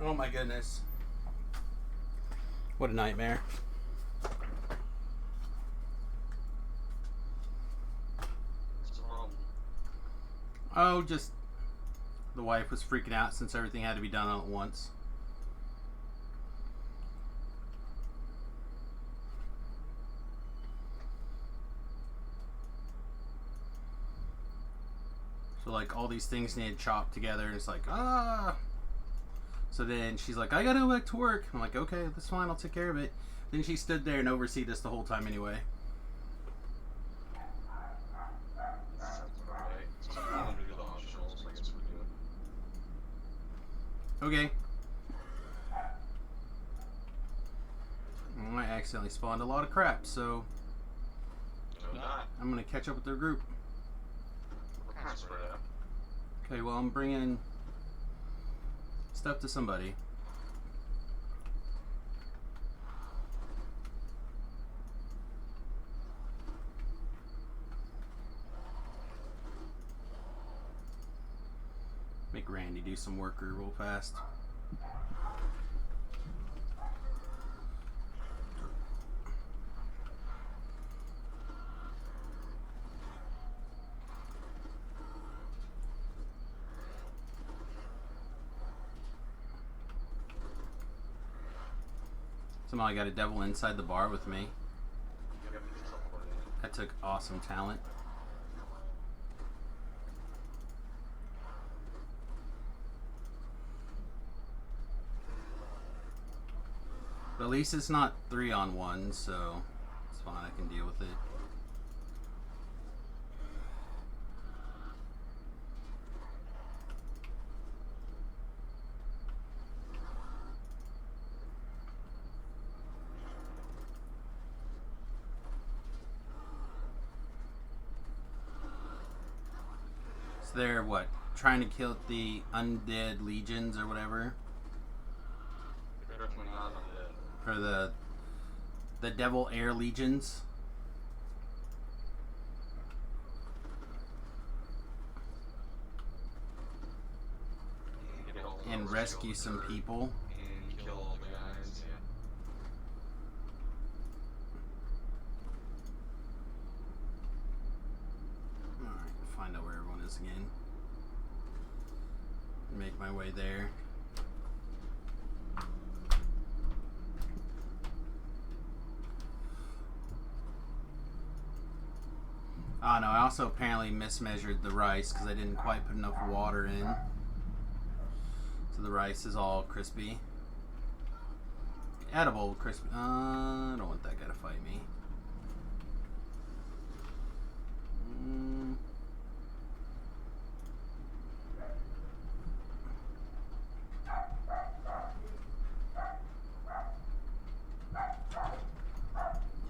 Speaker 1: Oh my goodness. What a nightmare.
Speaker 2: What's the problem?
Speaker 1: Oh, just the wife was freaking out since everything had to be done all at once. So like all these things need chopped together, and it's like, ah. So then she's like, I gotta go back to work. I'm like, okay, that's fine, I'll take care of it. Then she stood there and oversee this the whole time anyway.
Speaker 2: Right. So I'm gonna do the optionals, I guess we do it.
Speaker 1: Okay. I accidentally spawned a lot of crap, so
Speaker 2: No, not.
Speaker 1: I'm gonna catch up with their group.
Speaker 2: We're kind of spread out.
Speaker 1: Okay, well, I'm bringing stuff to somebody. Make Randy do some work real fast. Somehow I got a devil inside the bar with me.
Speaker 2: Yep, it's teleported in.
Speaker 1: That took awesome talent. But at least it's not 3-on-1, so it's fine, I can deal with it. So they're what? Trying to kill the undead legions or whatever?
Speaker 2: They're definitely not undead.
Speaker 1: Or the devil air legions?
Speaker 2: Get all the
Speaker 1: And
Speaker 2: levels,
Speaker 1: rescue
Speaker 2: kill the
Speaker 1: some
Speaker 2: dirt,
Speaker 1: people.
Speaker 2: And kill all the guys, yeah.
Speaker 1: Alright, find out where everyone is again. Make my way there. Oh no, I also apparently mismeasured the rice because I didn't quite put enough water in. So the rice is all crispy. Edible crispy. I don't want that guy to fight me.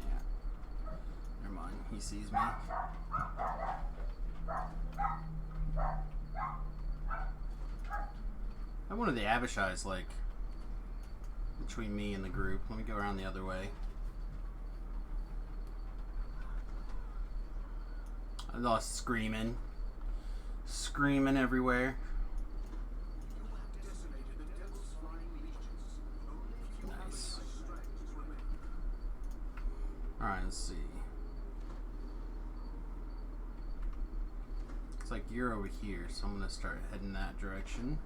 Speaker 1: Yeah. Never mind. He sees me. I wanted the Abishai's like between me and the group. Let me go around the other way. I lost screaming. Screaming everywhere. Nice. Alright, let's see. Looks like you're over here, so I'm gonna start heading that direction.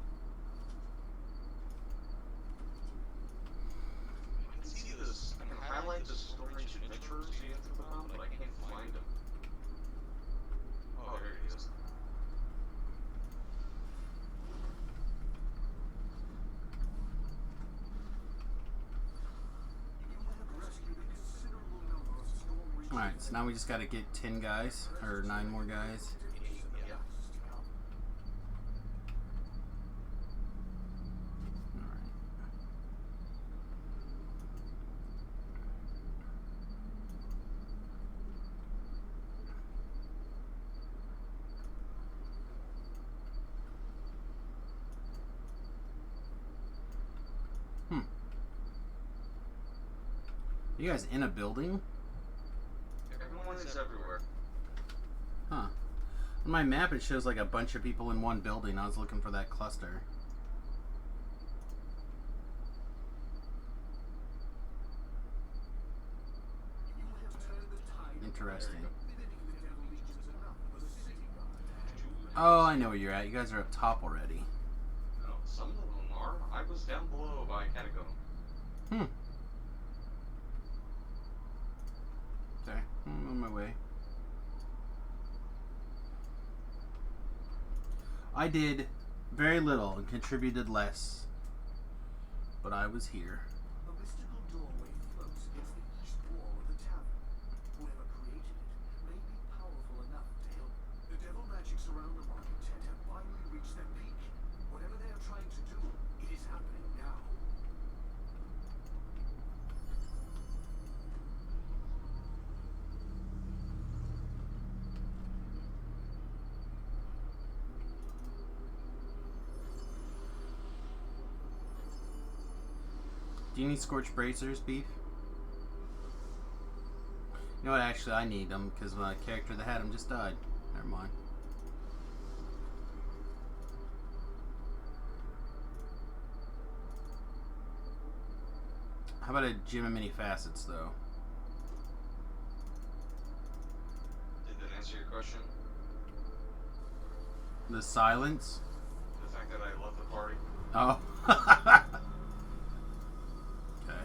Speaker 2: I can see this. I can highlight the storage pictures you have to put on, but I can't find them. Oh, there it is.
Speaker 1: Alright, so now we just gotta get 10 guys, or 9 more guys.
Speaker 2: Yeah.
Speaker 1: Alright. You guys in a building?
Speaker 2: Everyone is everywhere.
Speaker 1: Huh. On my map it shows like a bunch of people in one building. I was looking for that cluster. Interesting.
Speaker 6: Visiting the Devil Legion is enough for the city guard to handle the
Speaker 1: Oh, I know where you're at. You guys are up top already.
Speaker 2: No, some of them are. I was down below by Catacomb.
Speaker 1: Hmm. Okay, I'm on my way. I did very little and contributed less, but I was here.
Speaker 6: A mystical doorway floats against the east wall of the tavern. Whoever created it may be powerful enough to help. The devil magics around the market tent have finally reached their peak. Whatever they are trying to do, it is happening now.
Speaker 1: Do you need scorched bracers, Beef? You know what, actually I need them because my character that had them just died. Never mind. How about a gym of many facets, though?
Speaker 2: Did that answer your question?
Speaker 1: The silence?
Speaker 2: The fact that I left the party?
Speaker 1: Oh. Okay.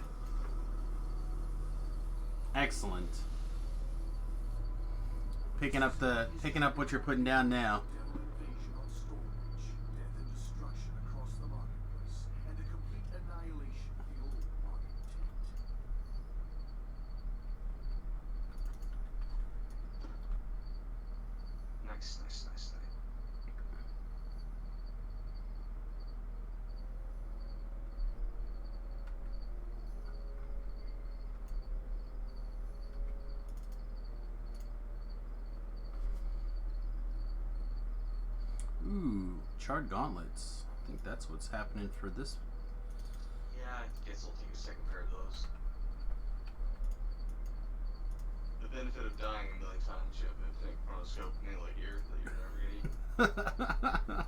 Speaker 1: Excellent. Picking up what you're putting down now.
Speaker 6: Devil invasion on Stormreach, death and destruction across the marketplace, and the complete annihilation of the old market tent.
Speaker 2: Nice, nice, nice, nice.
Speaker 1: Ooh, charred gauntlets. I think that's what's happening for this.
Speaker 2: Yeah, I guess I'll take a second pair of those. The benefit of dying a million times, you have infinite chronoscope melee here that you're never gonna eat.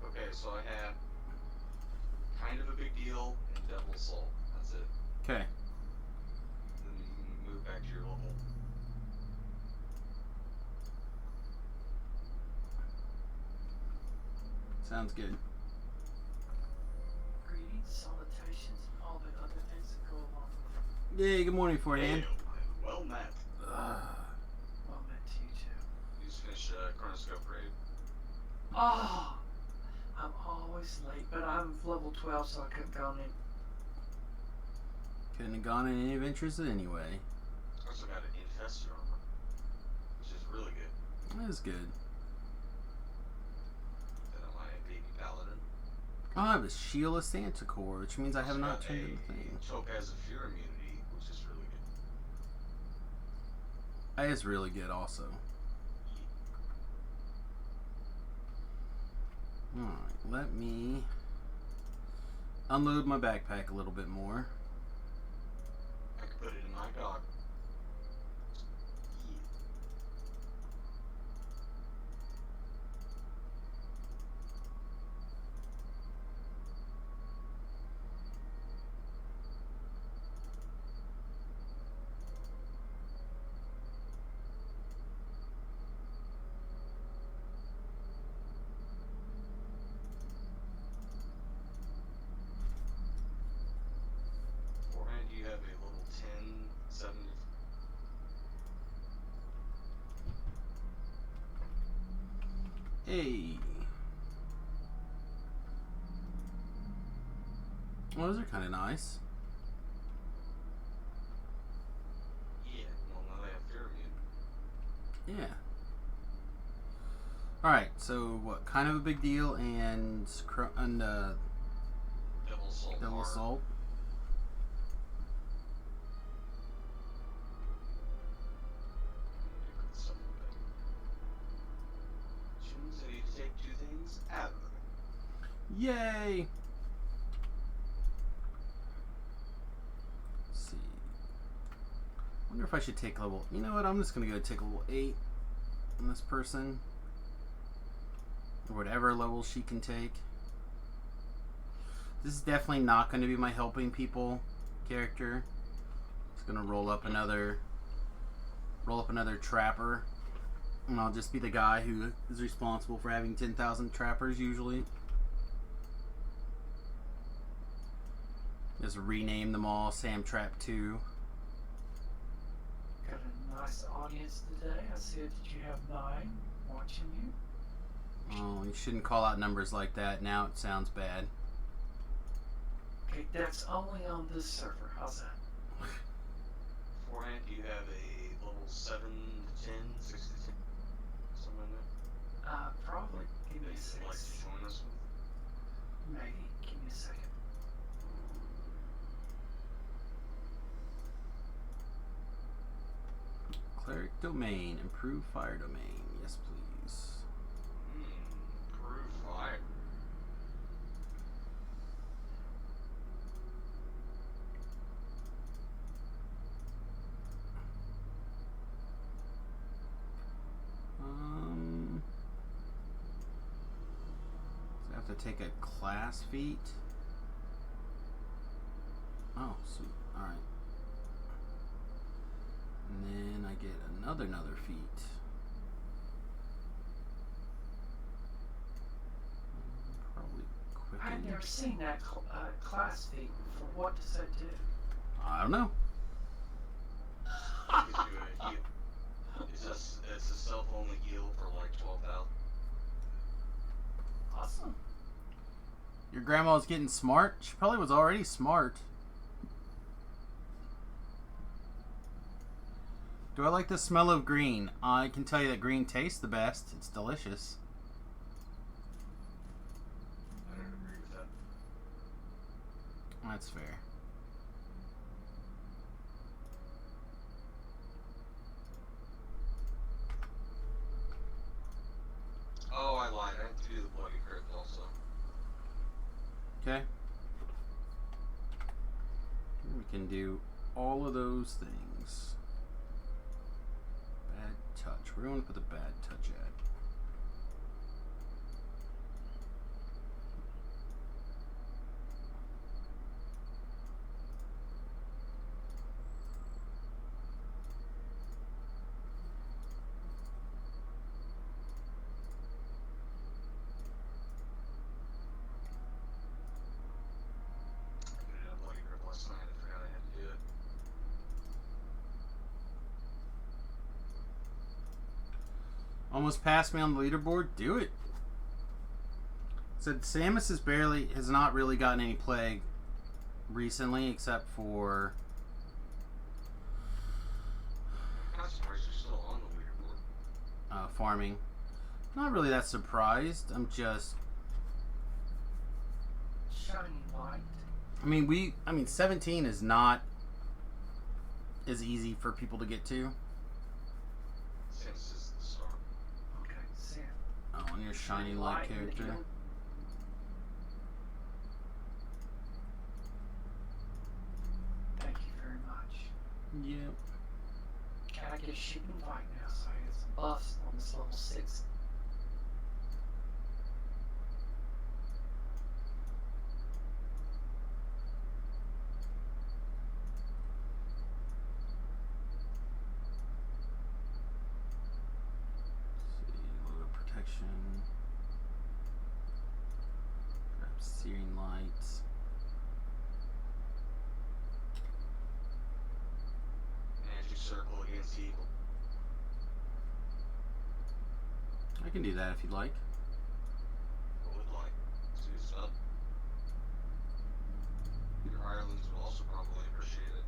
Speaker 2: Okay, so I have kind of a big deal in Devil Soul. That's it.
Speaker 1: Okay.
Speaker 2: Then you can move back to your level.
Speaker 1: Sounds good.
Speaker 4: Greetings, salutations, and all the other things that go along with it.
Speaker 1: Yay, good morning, Forehand.
Speaker 2: Hey, well met.
Speaker 4: Well, met to you too.
Speaker 2: You just finished chronoscope raid.
Speaker 4: Oh! I'm always late, but I'm level 12, so I couldn't go in.
Speaker 1: Couldn't have gone in any adventures anyway.
Speaker 2: I also got an infested armor, which is really good.
Speaker 1: That is good.
Speaker 2: Then my baby paladin.
Speaker 1: Oh, I have a Shield of Santacore, which means I have
Speaker 2: Also
Speaker 1: not
Speaker 2: got
Speaker 1: turned
Speaker 2: a
Speaker 1: in the thing.
Speaker 2: Topaz of Fear immunity, which is really good.
Speaker 1: That is really good also. Alright, let me unload my backpack a little bit more.
Speaker 2: I could put it in my dog. Beforehand, you have a little 1070.
Speaker 1: Hey. Well, those are kind of nice.
Speaker 2: Yeah, well, now they have Fear immunity.
Speaker 1: Yeah. Alright, so what? Kind of a big deal and
Speaker 2: Devil Soul.
Speaker 1: Devil
Speaker 2: Bar.
Speaker 1: Assault.
Speaker 2: Good stuff with that. Which means I need to take two things out of them.
Speaker 1: Yay! Let's see. Wonder if I should take level. You know what? I'm just gonna go take level 8 on this person. or whatever level she can take. This is definitely not going to be my helping people character. It's going to roll up another trapper, and I'll just be the guy who is responsible for having 10,000 trappers usually. Just rename them all Sam Trap 2.
Speaker 4: Got a nice audience today. I said that you have 9 watching you.
Speaker 1: Oh, you shouldn't call out numbers like that. Now it sounds bad.
Speaker 4: Okay, that's only on this server. How's that?
Speaker 2: Beforehand, do you have a level 7 to 10, 6 to 10? Something like that?
Speaker 4: Probably. Give me a
Speaker 2: That you'd like to
Speaker 4: 6.
Speaker 2: join us with?
Speaker 4: Maybe. Give me a second.
Speaker 1: Cleric domain, improve fire domain. Yes, please.
Speaker 2: Improve fire.
Speaker 1: So I have to take a class feat. Oh, sweet. All right. And then I get another feat. Probably quicken.
Speaker 4: I've never seen that class feat before. What does that do?
Speaker 1: I don't know.
Speaker 2: Gives you a heal. It's a self-only heal for like 12,000.
Speaker 4: Awesome.
Speaker 1: Your grandma's getting smart. She probably was already smart. Do I like the smell of green? I can tell you that green tastes the best. It's delicious.
Speaker 2: I don't agree with that.
Speaker 1: That's fair.
Speaker 2: Oh, I lied. I have to do the bloody crypt also.
Speaker 1: Okay. We can do all of those things. Bad touch. We're going to put the bad touch at.
Speaker 2: I did a bloody crypt last night. I forgot I had to do it.
Speaker 1: Almost passed me on the leaderboard. Do it. Said Samus has not really gotten any plague recently, except for
Speaker 2: I'm surprised you're still on the leaderboard.
Speaker 1: farming. Not really that surprised. I'm just.
Speaker 4: Shining light.
Speaker 1: I mean, 17 is not as easy for people to get to.
Speaker 2: Since it's the start.
Speaker 4: Okay, Sam.
Speaker 1: Oh, and your shining light
Speaker 4: in the
Speaker 1: character.
Speaker 4: guild. Thank you very much.
Speaker 1: Yep.
Speaker 4: Can I get a ship invite now so I get some buffs on this level 6?
Speaker 1: See, load of protection. Grab searing lights.
Speaker 2: Magic circle against evil.
Speaker 1: I can do that if you'd like.
Speaker 2: I would like to do stuff. Your Irelands would also probably appreciate it.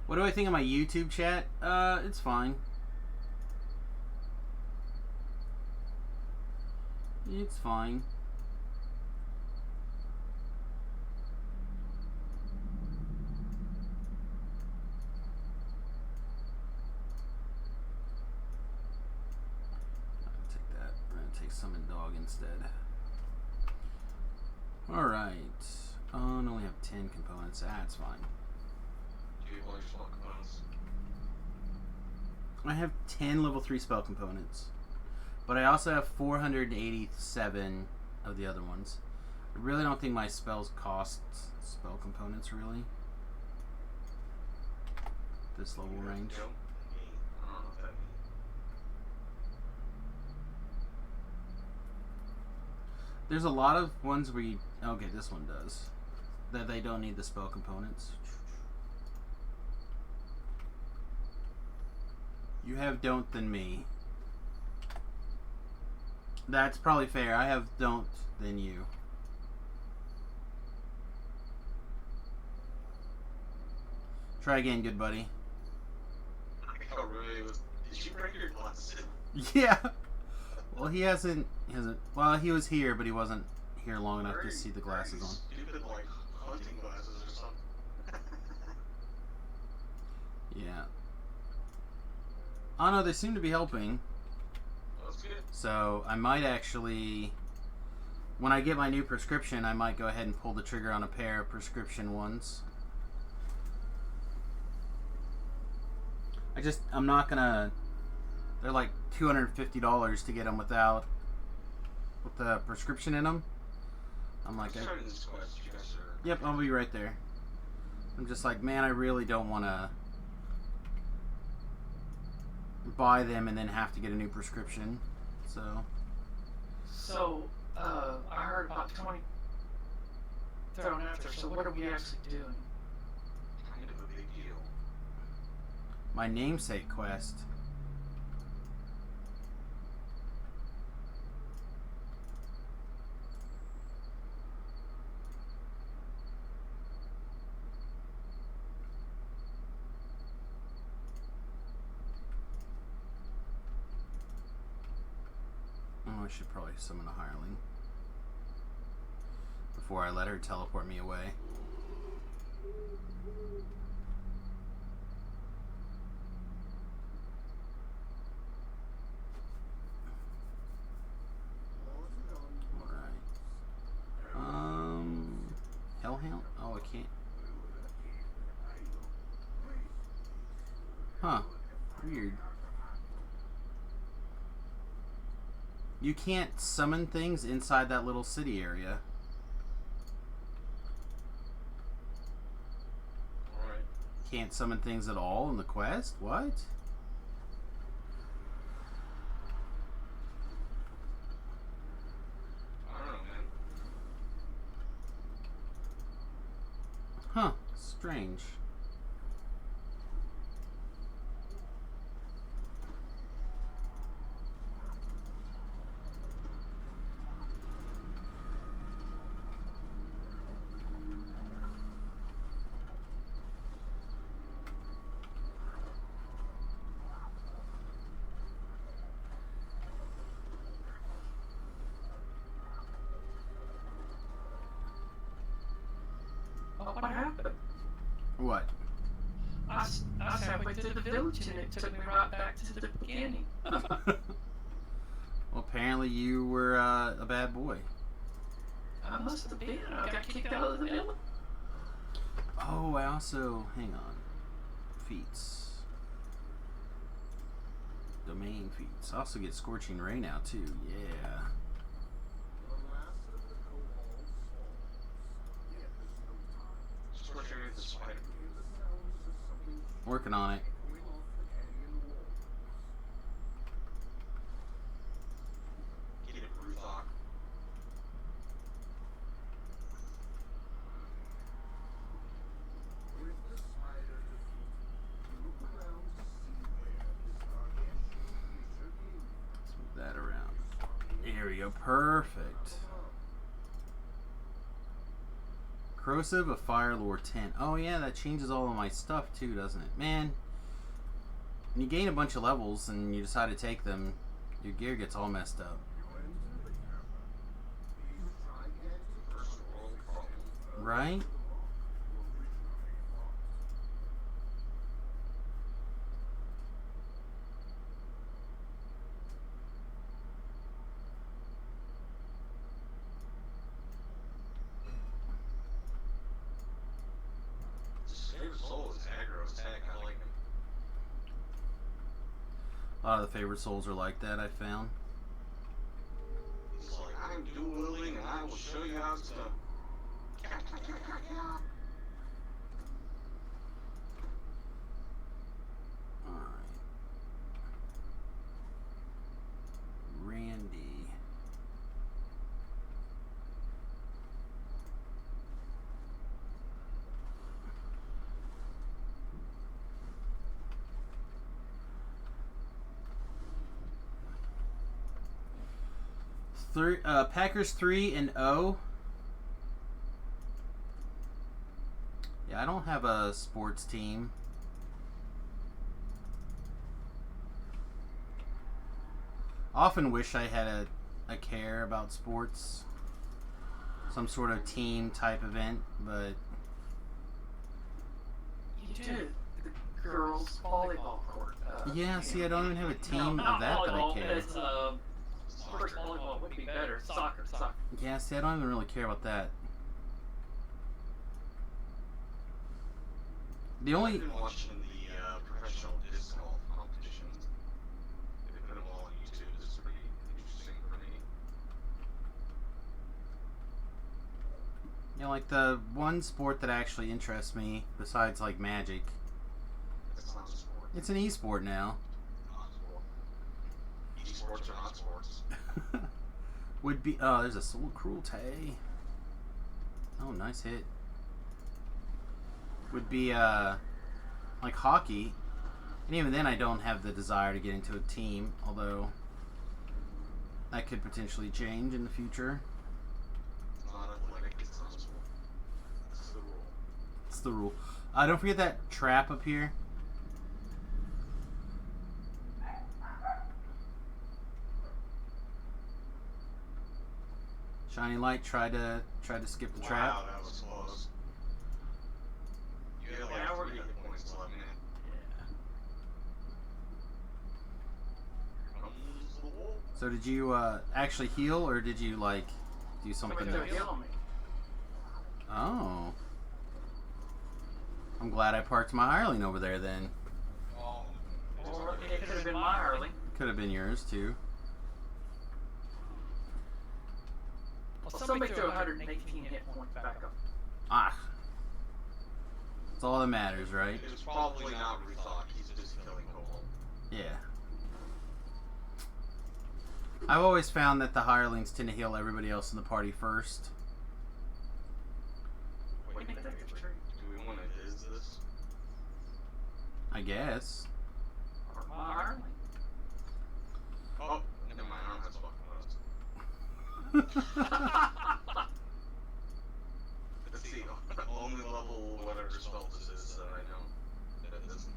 Speaker 1: What do I think of my YouTube chat? It's fine. It's fine. I'll take that. I'm gonna take summon dog instead. Alright. Oh, I only have 10 components. That's fine.
Speaker 2: Do you have all your small components?
Speaker 1: I have 10 level 3 spell components. But I also have 487 of the other ones. I really don't think my spells cost spell components, really. This level range.
Speaker 2: I don't know what that means.
Speaker 1: There's a lot of ones where you... Okay, this one does. That they don't need the spell components. You have don't than me. That's probably fair. I have don't than you. Try again, good buddy.
Speaker 2: Oh, really? Did you break your glasses?
Speaker 1: Yeah. Well, he hasn't. Well, he was here, but he wasn't here long enough to see the glasses on.
Speaker 2: Stupid, like, hunting glasses or something.
Speaker 1: Yeah. Oh no, they seem to be helping.
Speaker 2: That's good.
Speaker 1: So I might actually, when I get my new prescription, I might go ahead and pull the trigger on a pair of prescription ones. I'm not gonna. They're like $250 to get them with the prescription in them. I'm like,
Speaker 2: Starting this quest, you guys are...
Speaker 1: yep, I'll be right there. I'm just like, man, I really don't want to buy them and then have to get a new prescription.
Speaker 4: So, I heard about 20 thrown out there. So what are we actually doing?
Speaker 2: Kind of a big deal.
Speaker 1: My namesake quest. I should probably summon a hireling before I let her teleport me away. Alright. Hellhound? Oh, I can't. Huh. Weird. You can't summon things inside that little city area.
Speaker 2: Alright.
Speaker 1: Can't summon things at all in the quest? What?
Speaker 2: I don't know, man.
Speaker 1: Huh. Strange.
Speaker 4: What happened?
Speaker 1: What?
Speaker 4: I was halfway through the village and it took me right back to the beginning.
Speaker 1: Well, apparently you were a bad boy.
Speaker 4: I must have been. I got kicked out of the village.
Speaker 1: Oh, I also... Hang on. Feats. Domain feats. I also get Scorching Ray now, too. Yeah.
Speaker 2: Scorching Ray the spider.
Speaker 1: Working on it.
Speaker 2: Get it, Ruthok.
Speaker 1: Move that around. There we go. Perfect. Corrosive of Fire Lore 10. Oh yeah, that changes all of my stuff too, doesn't it? Man, when you gain a bunch of levels and you decide to take them, your gear gets all messed up.
Speaker 2: First world problem.
Speaker 1: Right?
Speaker 2: Save Soul is aggro attack. I like him.
Speaker 1: A lot of the favorite souls are like that, I found.
Speaker 2: He's like, I'm dual wielding and I will show you how it's done.
Speaker 1: Alright. Randy. Packers 3-0. Yeah, I don't have a sports team. Often wish I had a care about sports. Some sort of team type event, but
Speaker 4: You did the girls volleyball court.
Speaker 1: yeah, see, I don't even have a team
Speaker 4: not
Speaker 1: of that I
Speaker 4: volleyball,
Speaker 1: care.
Speaker 4: It's, first volleyball would be better. Soccer.
Speaker 1: Yeah, see, I don't even really care about that. The only
Speaker 2: I've been watching the professional disc golf competitions. They put them all on YouTube. It's pretty interesting for me.
Speaker 1: you know, like the one sport that actually interests me, besides like Magic,
Speaker 2: It's not a sport.
Speaker 1: it's an esport now.
Speaker 2: Not a sport. Esports are not sports.
Speaker 1: Would be there's a Soul Cruelty. Oh, nice hit. Would be like hockey, and even then I don't have the desire to get into a team, although that could potentially change in the future.
Speaker 2: It's not athletic. It's not a sport. That's the rule.
Speaker 1: It's the rule. Don't forget that trap up here. Shiny light tried to skip the trap.
Speaker 2: Wow, that was close. You had
Speaker 4: Yeah,
Speaker 2: like
Speaker 4: we're
Speaker 2: 3 hit points left, man. Here comes the wolf.
Speaker 1: So did you actually heal, or did you like do something
Speaker 4: Somebody
Speaker 1: else?
Speaker 4: took it on me.
Speaker 1: Oh. I'm glad I parked my hireling over there then.
Speaker 2: Oh,
Speaker 4: Or it could have been my Harley.
Speaker 1: Could have been yours too.
Speaker 4: Well, somebody threw 118 hit points back up.
Speaker 1: Ah. That's all that matters, right?
Speaker 2: it was probably not rethought. He's just killing Cobalt.
Speaker 1: Yeah. I've always found that the hirelings tend to heal everybody else in the party first.
Speaker 4: I
Speaker 2: Wait,
Speaker 4: think that's true.
Speaker 2: do we want to is this?
Speaker 1: I guess.
Speaker 4: Or my Harley.
Speaker 2: Oh, never mind. I don't have to fucking notes. Let's see. Only level whatever spell this is that I know. That doesn't.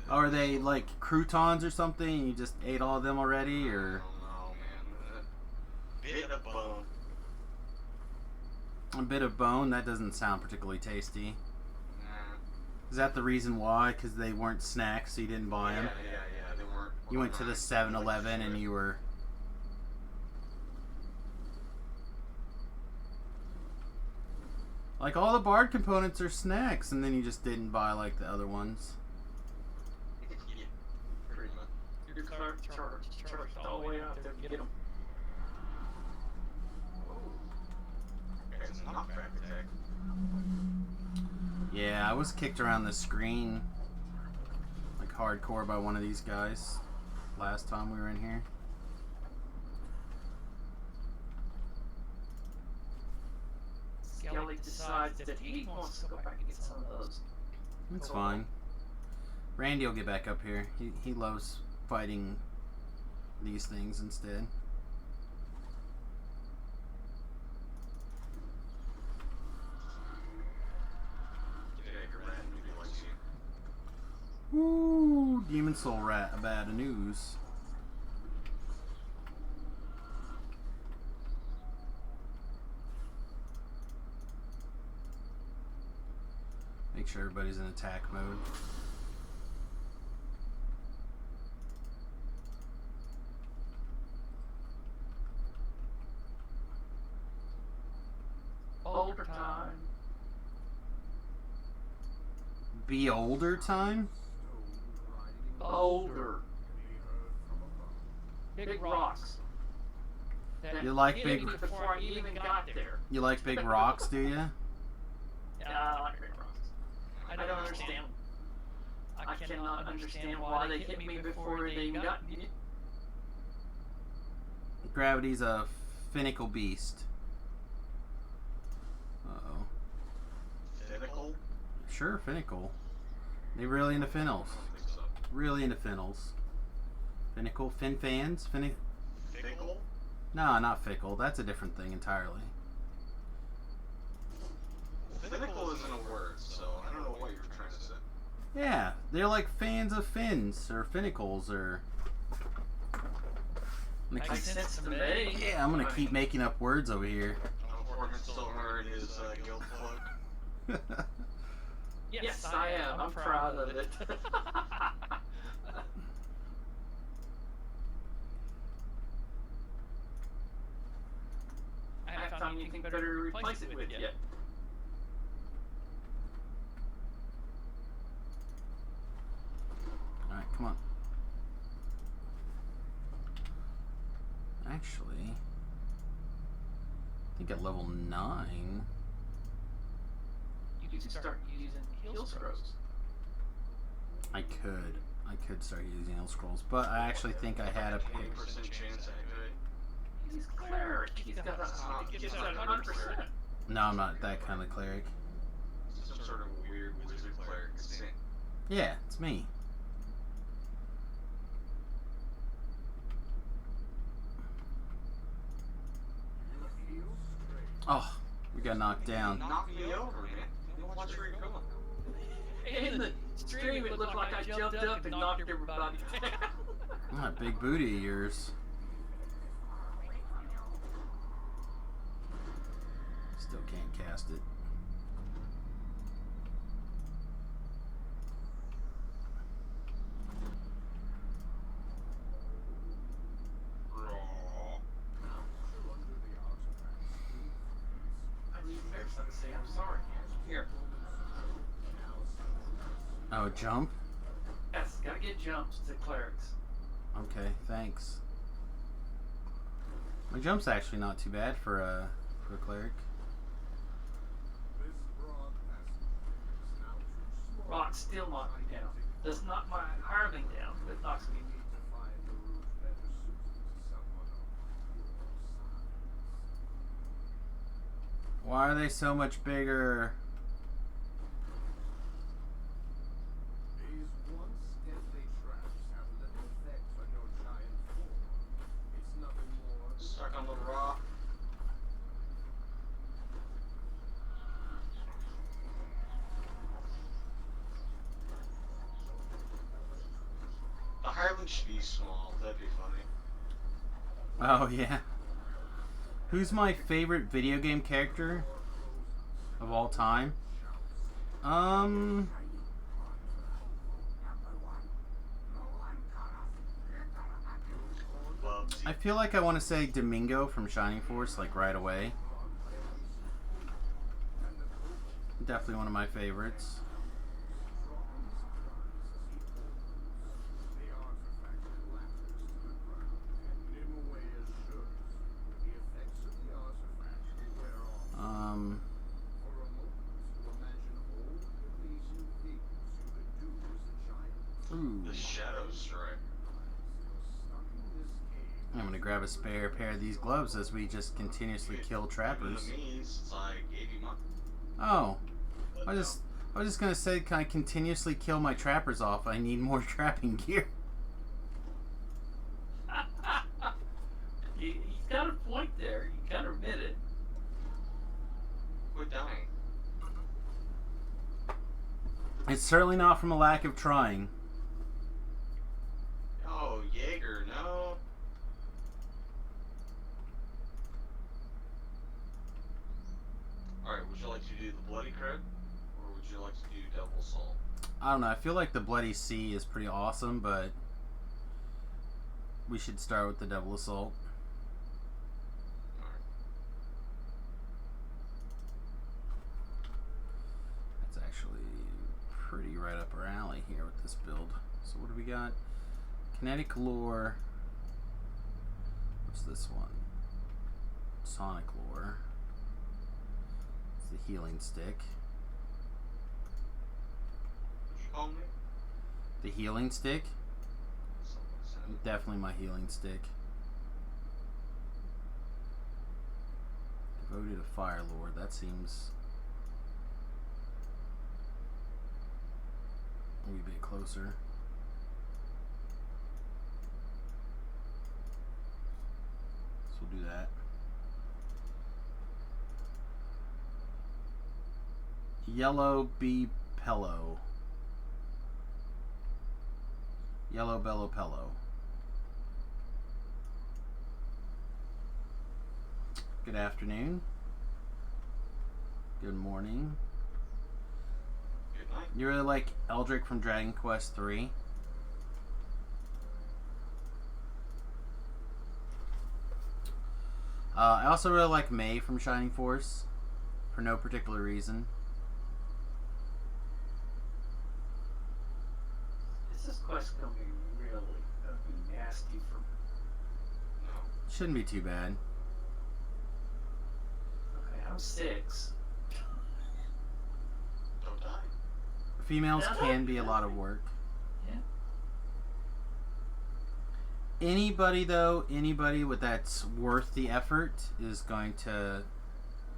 Speaker 1: Are they like croutons or something? You just ate all of them already,
Speaker 2: I
Speaker 1: or
Speaker 2: don't know, man. Bit of bone.
Speaker 1: a bit of bone? That doesn't sound particularly tasty.
Speaker 2: Nah.
Speaker 1: Is that the reason why? Because they weren't snacks, so you didn't buy them?
Speaker 2: Yeah. They weren't.
Speaker 1: You went to the 7-Eleven and you were... Like, all the Bard components are snacks, and then you just didn't buy, like, the other ones.
Speaker 2: Yeah, pretty much.
Speaker 4: Your car charged all the way out there to get them.
Speaker 2: It's not crack attack.
Speaker 1: Yeah, I was kicked around the screen, like, hardcore by one of these guys last time we were in here.
Speaker 4: Skelly decides that he wants to go back and get some of those.
Speaker 1: It's fine. Randy will get back up here. He loves fighting these things instead. Ooh, Demon Soul Rat, bad news. Make sure everybody's in attack mode.
Speaker 4: Older time.
Speaker 1: Be older time?
Speaker 4: Older. big rocks. That
Speaker 1: You like
Speaker 4: hit
Speaker 1: big-
Speaker 4: me before I even got there.
Speaker 1: You like big rocks, do you?
Speaker 4: Yeah, I like big rocks. I don't understand. I cannot understand why they hit me before they even got me.
Speaker 1: Gravity's a finical beast. Uh-oh.
Speaker 2: Finical?
Speaker 1: Sure, finical. They really into finnels.
Speaker 2: I don't think so.
Speaker 1: Really into finnels. Finical? Fin fans?
Speaker 2: Fickle?
Speaker 1: No, not fickle. That's a different thing entirely.
Speaker 2: Finical isn't a word, so I don't know what you were trying to say.
Speaker 1: Yeah, they're like fans of fins or finnacles or. I'm gonna
Speaker 4: Makes
Speaker 1: keep,
Speaker 4: sense to me.
Speaker 1: yeah, I'm gonna keep making up words over here.
Speaker 2: Foreman still wearing his guild plug.
Speaker 4: Yes, I am. I'm proud of it. I haven't found anything better to replace it with yet.
Speaker 1: Alright, come on. Actually, I think at level 9.
Speaker 4: You can start using heal scrolls.
Speaker 1: I could start using heal scrolls, but I actually think I had a
Speaker 2: 20% chance activate.
Speaker 4: He's cleric. He's got a 100%.
Speaker 1: No, I'm not that kind of cleric.
Speaker 2: Some sort of weird wizard cleric thing.
Speaker 1: Yeah, it's me. Oh, we got knocked down.
Speaker 2: Knock me over, man. You don't watch where you're going.
Speaker 4: In the stream, it looked like I jumped up and knocked everybody down.
Speaker 1: Oh, that big booty of yours. Still can't cast it.
Speaker 4: I need everything to say I'm sorry. Here.
Speaker 1: Oh, jump?
Speaker 4: Yes, gotta get jumps to clerics.
Speaker 1: Okay, thanks. My jump's actually not too bad for a cleric.
Speaker 4: Rock still knocks me down. Does knock my hireling down, but knocks me down.
Speaker 1: Why are they so much bigger?
Speaker 2: Stuck on the rock. The Highland should be small. That'd be funny.
Speaker 1: Oh, yeah. Who's my favorite video game character of all time?
Speaker 2: Bubsy.
Speaker 1: I feel like I want to say Domingo from Shining Force, like right away. Definitely one of my favorites. Ooh.
Speaker 2: The Shadow Strike.
Speaker 1: I'm gonna grab a spare pair of these gloves as we just continuously kill trappers.
Speaker 2: Even the means, it's like 80 months.
Speaker 1: Oh,
Speaker 2: But
Speaker 1: I was just gonna say, can I continuously kill my trappers off? I need more trapping gear.
Speaker 4: He's got a point there. You gotta admit it.
Speaker 2: Quit dying.
Speaker 1: It's certainly not from a lack of trying.
Speaker 2: Oh, Jaeger, no. Alright, would you like to do the Bloody Cred? Or would you like to do Double Assault?
Speaker 1: I don't know. I feel like the Bloody Sea is pretty awesome, but we should start with the Devil Assault.
Speaker 2: Alright.
Speaker 1: That's actually pretty right up our alley here with this build. So what do we got? Kinetic Lore. What's this one? Sonic lore. It's the healing stick.
Speaker 2: What you call me?
Speaker 1: The healing stick?
Speaker 2: Someone said.
Speaker 1: Definitely my healing stick. Devoted to Fire Lord. That seems a wee bit closer. So we'll do that. Yellow Bee Pello. Yellow Bello Pello. Good afternoon. Good morning.
Speaker 2: Good night.
Speaker 1: You really like Eldrick from Dragon Quest III? I also really like May from Shining Force, for no particular reason.
Speaker 4: This quest gonna be nasty for.
Speaker 2: No.
Speaker 1: Shouldn't be too bad.
Speaker 4: Okay, I'm 6.
Speaker 2: Don't die.
Speaker 1: Females can be a lot of work.
Speaker 4: Yeah.
Speaker 1: Anybody with that's worth the effort is going to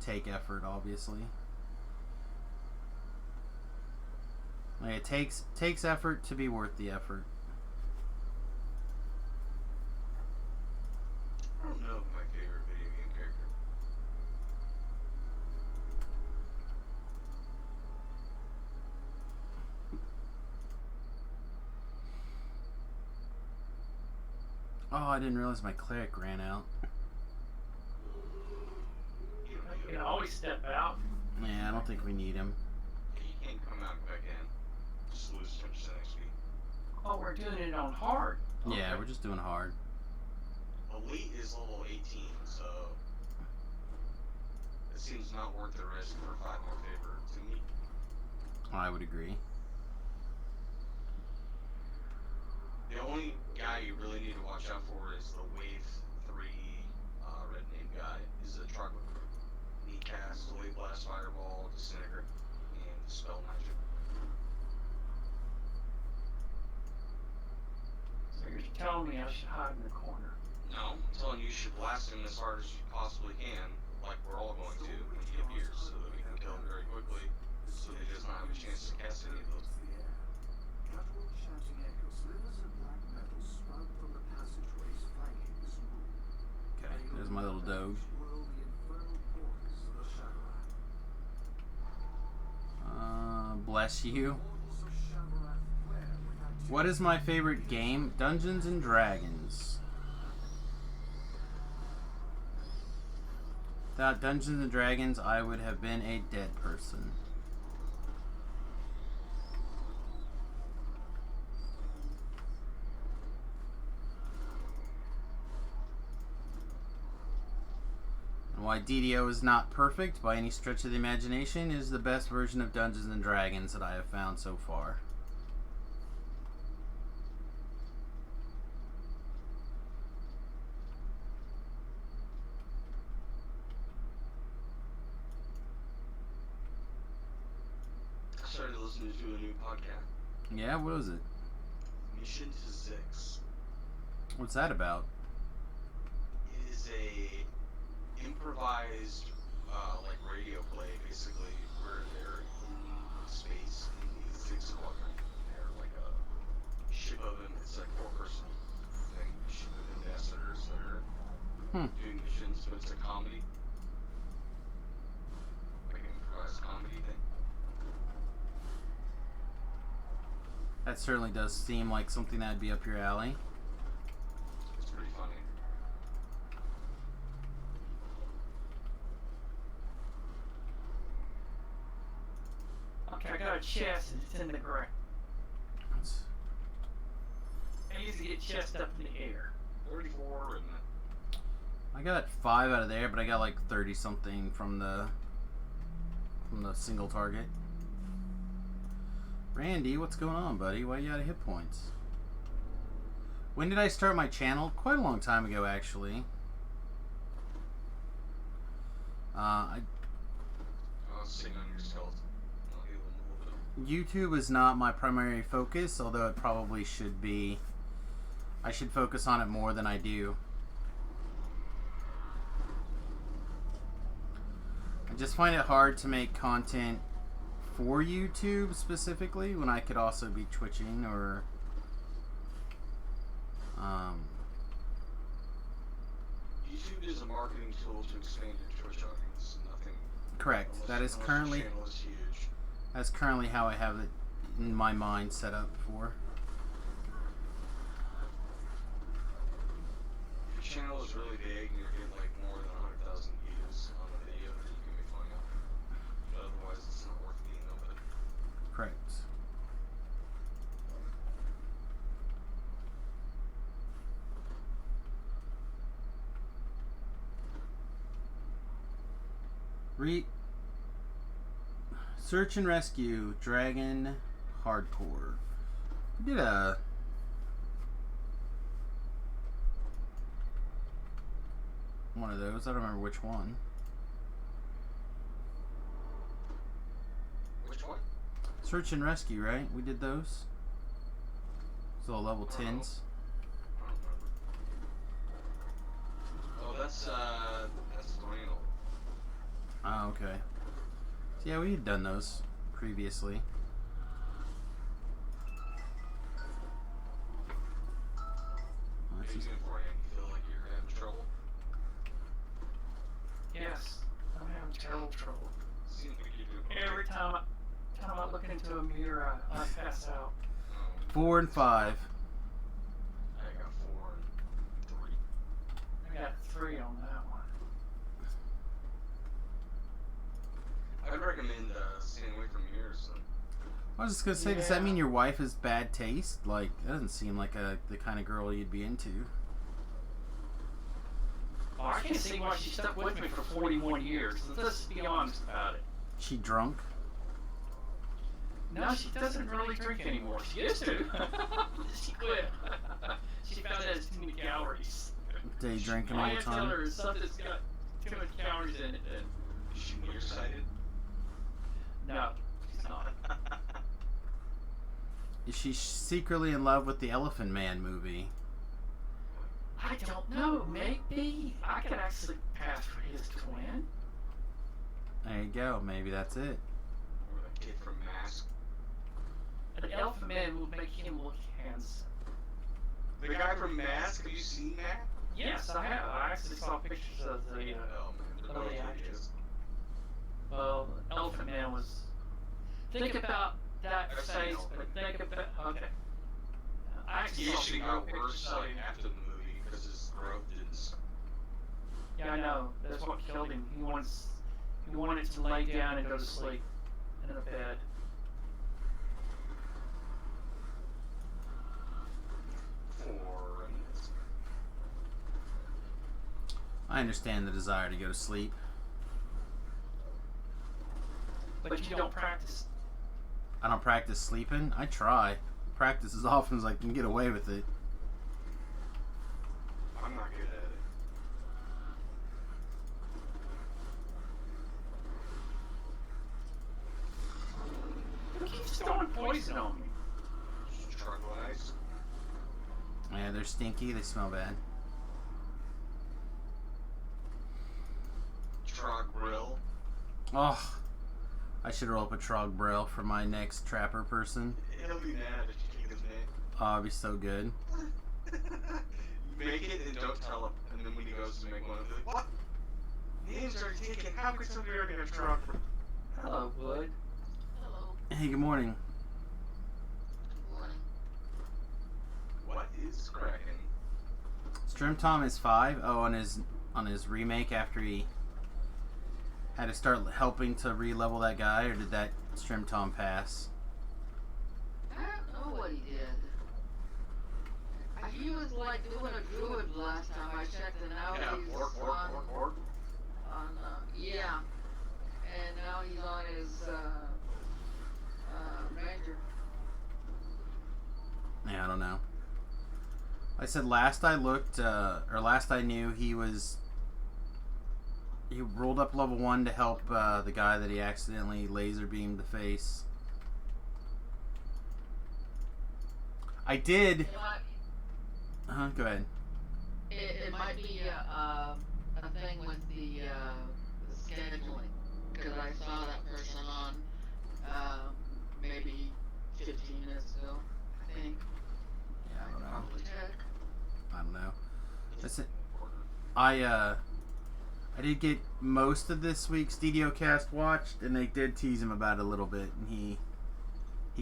Speaker 1: take effort, obviously. Like it takes effort to be worth the effort.
Speaker 2: I don't know my favorite video game character.
Speaker 1: Oh, I didn't realize my cleric ran out.
Speaker 4: You can always step out.
Speaker 1: Yeah, I don't think we need him.
Speaker 2: Yeah, you can't come out back in. Just lose 10% XP.
Speaker 4: Oh, we're doing it on hard.
Speaker 1: Yeah,
Speaker 4: Okay.
Speaker 1: we're just doing hard.
Speaker 2: Elite is level 18, so it seems not worth the risk for 5 more favor to me.
Speaker 1: I would agree.
Speaker 2: The only guy you really need to watch out for is the Wave 3 red name guy. He's a truck. He casts Wave Blast, Fireball, Disintegrate, and Spell Magic.
Speaker 4: So you're telling me I should hide in the corner.
Speaker 2: No, I'm telling you, you should blast him as hard as you possibly can, like we're all going to when he appears, so that we can kill him very quickly, so he does not have a chance to cast any of those.
Speaker 1: Okay, there's my little doge. Bless you. What is my favorite game? Dungeons and Dragons. Without Dungeons and Dragons, I would have been a dead person. And why DDO is not perfect by any stretch of the imagination is the best version of Dungeons and Dragons that I have found so far.
Speaker 2: I started listening to a new podcast,
Speaker 1: Yeah, what is it?
Speaker 2: Mission to Zix.
Speaker 1: What's that about?
Speaker 2: It is a improvised, like radio play, basically, where they're in space in the Zix Quadrant. They're like a ship of them. It's like 4-person thing. Ship of ambassadors that are doing missions, but it's a comedy, like an improvised comedy thing.
Speaker 1: That certainly does seem like something that'd be up your alley.
Speaker 2: It's pretty funny.
Speaker 4: Okay, I got a chest and it's in the ground.
Speaker 1: That's-
Speaker 4: I usually get chest up in the air.
Speaker 2: 34 and
Speaker 1: I got 5 out of there, but I got like 30 something from the single target. Randy, what's going on, buddy? Why you out of hit points? When did I start my channel? Quite a long time ago, actually.
Speaker 2: Sitting on your skeleton. I'll heal him a little bit.
Speaker 1: YouTube is not my primary focus, although it probably should be. I should focus on it more than I do. I just find it hard to make content for YouTube specifically when I could also be twitching or
Speaker 2: YouTube is a marketing tool to expand your Twitch audience. Nothing.
Speaker 1: correct. That is
Speaker 2: unless
Speaker 1: currently
Speaker 2: your channel is huge.
Speaker 1: that's currently how I have it in my mind set up for.
Speaker 2: If your channel is really big and you're getting like more than 100,000 views on a video, then you can make money off it. But otherwise, it's not worth being open.
Speaker 1: Correct. Search and rescue dragon hardcore. We did a one of those. I don't remember which one.
Speaker 2: Which one?
Speaker 1: Search and rescue, right? We did those. So level 10s.
Speaker 2: I don't remember. Oh, that's Daniel.
Speaker 1: Oh, okay. So yeah, we had done those previously.
Speaker 2: How you doing for you? You feel like you're having trouble?
Speaker 4: Yes, I'm having terrible trouble.
Speaker 2: Seems like you're doing okay.
Speaker 4: Every time I look into a mirror, I pass out.
Speaker 1: 4 and 5.
Speaker 2: I got 4 and 3.
Speaker 4: I got 3 on that one.
Speaker 2: I'd recommend staying away from mirrors.
Speaker 1: I was just gonna say, does that mean your wife has bad taste? Like, that doesn't seem like the kind of girl you'd be into.
Speaker 4: Oh, I can't see why she stuck with me for 41 years. Let's be honest about it.
Speaker 1: She drunk?
Speaker 4: No, she doesn't really drink anymore. She used to. She quit. She found that it's too many calories.
Speaker 1: Day drinking all
Speaker 4: I
Speaker 1: the
Speaker 4: had to tell
Speaker 1: time?
Speaker 4: her something's got too much calories in it. And
Speaker 2: Is she nearsighted?
Speaker 4: no, she's not.
Speaker 1: Is she secretly in love with the Elephant Man movie?
Speaker 4: I don't know. Maybe I could actually pass for his twin.
Speaker 1: There you go. Maybe that's it.
Speaker 2: Or that kid from Mask?
Speaker 4: An elephant man will make him look handsome.
Speaker 2: The guy from Mask? Have you seen that?
Speaker 4: Yes, I have. I actually saw pictures of the.
Speaker 2: Oh man, they're
Speaker 4: Oh,
Speaker 2: both
Speaker 4: yeah.
Speaker 2: idiots.
Speaker 4: Well, Elephant Man was. Think about that
Speaker 2: I've seen
Speaker 4: face,
Speaker 2: Elephant
Speaker 4: but think about. Okay. I actually
Speaker 2: He
Speaker 4: saw
Speaker 2: actually
Speaker 4: some
Speaker 2: got
Speaker 4: pictures
Speaker 2: worse
Speaker 4: of
Speaker 2: like
Speaker 4: him.
Speaker 2: after the movie because his growth didn't stop.
Speaker 4: Yeah, I know. That's what killed him. He wanted to lay down and go to sleep in a bed.
Speaker 2: For
Speaker 1: I understand the desire to go to sleep.
Speaker 4: But you don't practice.
Speaker 1: I don't practice sleeping. I try. Practice as often as I can get away with it.
Speaker 2: I'm not good at it.
Speaker 4: Who keeps throwing poison on me?
Speaker 2: Just struggle ice.
Speaker 1: Yeah, they're stinky. They smell bad.
Speaker 2: Trog grill.
Speaker 1: Oh, I should roll up a Trog Braille for my next trapper person.
Speaker 2: He'll be mad if you take his name.
Speaker 1: Oh, it'd be so good.
Speaker 2: Make it and don't tell him. And then when he goes to make one, he'll be like, what? Names are taken. How could somebody already have Trog?
Speaker 4: Hello, Wood.
Speaker 7: Hello.
Speaker 1: Hey, good morning.
Speaker 7: Good morning.
Speaker 2: What is cracking?
Speaker 1: Strim Tom is 5. Oh, on his remake after he had to start helping to re-level that guy, or did that Strim Tom pass?
Speaker 8: I don't know what he did. He was like doing a druid last time I checked, and now
Speaker 2: Yeah,
Speaker 8: he's
Speaker 2: orc.
Speaker 8: on yeah, and now he's on his ranger.
Speaker 1: Yeah, I don't know. I said last I looked, or last I knew, he was he rolled up level 1 to help the guy that he accidentally laser beamed the face. I did. Go ahead.
Speaker 8: It might be a thing with the scheduling, because I saw that person on maybe 15 minutes ago, I think.
Speaker 1: Yeah, I don't know.
Speaker 8: Probably check.
Speaker 1: I don't know. Listen, I did get most of this week's DDO cast watched, and they did tease him about it a little bit, and he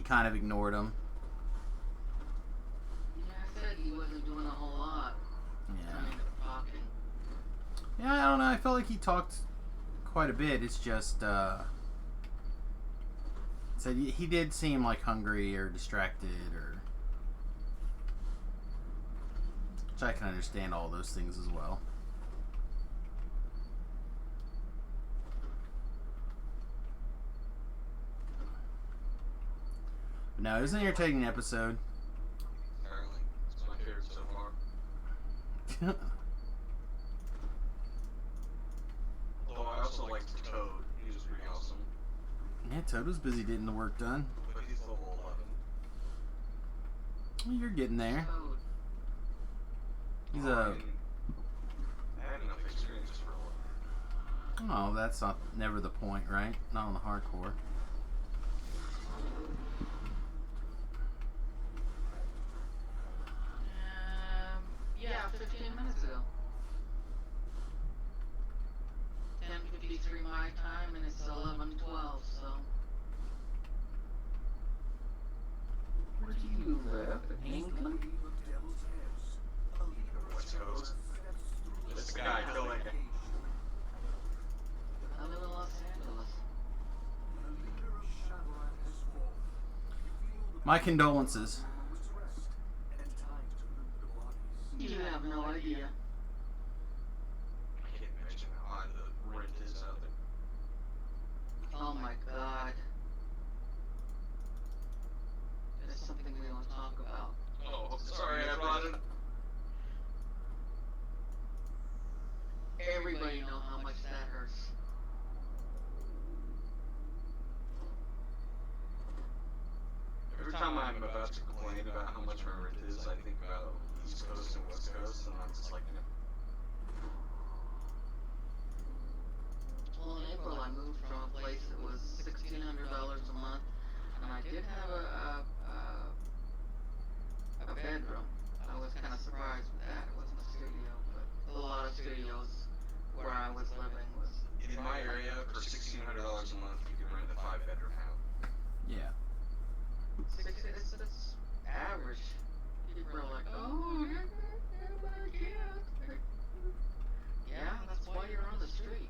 Speaker 1: kind of ignored them.
Speaker 8: Yeah, I said he wasn't doing a whole lot.
Speaker 1: Yeah.
Speaker 8: I mean, talking.
Speaker 1: Yeah, I don't know. I felt like he talked quite a bit. It's just, said he did seem like hungry or distracted, or which I can understand all those things as well. But no, it was an entertaining episode.
Speaker 2: Apparently, it's my favorite so far. Although I also liked Toad. He was pretty awesome.
Speaker 1: Yeah, Toad was busy getting the work done.
Speaker 2: But he's level 11.
Speaker 1: Well, you're getting there.
Speaker 8: Toad.
Speaker 1: He's
Speaker 2: I had enough experience for a while.
Speaker 1: Oh, that's not never the point, right? Not on the hardcore.
Speaker 8: Yeah, 15 minutes ago. 10:53 my time, and it's 11:12. So. Where do you live? In England?
Speaker 2: West Coast. This guy killing it.
Speaker 8: I live in Los Angeles.
Speaker 1: My condolences.
Speaker 8: You have no idea.
Speaker 2: I can't imagine how high the rent is out there.
Speaker 8: Oh my God. That's something we don't talk about.
Speaker 2: Oh, sorry, I brought it.
Speaker 8: Everybody know how much that hurts.
Speaker 2: Every time I'm about to complain about how much my rent is, I think about East Coast and West Coast, and I'm just like, no.
Speaker 8: Well, in April, I moved from a place that was $1,600 a month, and I did have a bedroom. I was kind of surprised with that. It wasn't a studio, but a lot of studios where I was living was.
Speaker 2: In my area, for $1,600 a month, you can rent a 5-bedroom house.
Speaker 1: Yeah.
Speaker 8: It's average. People are like, oh, I can't. Yeah, that's why you're on the street.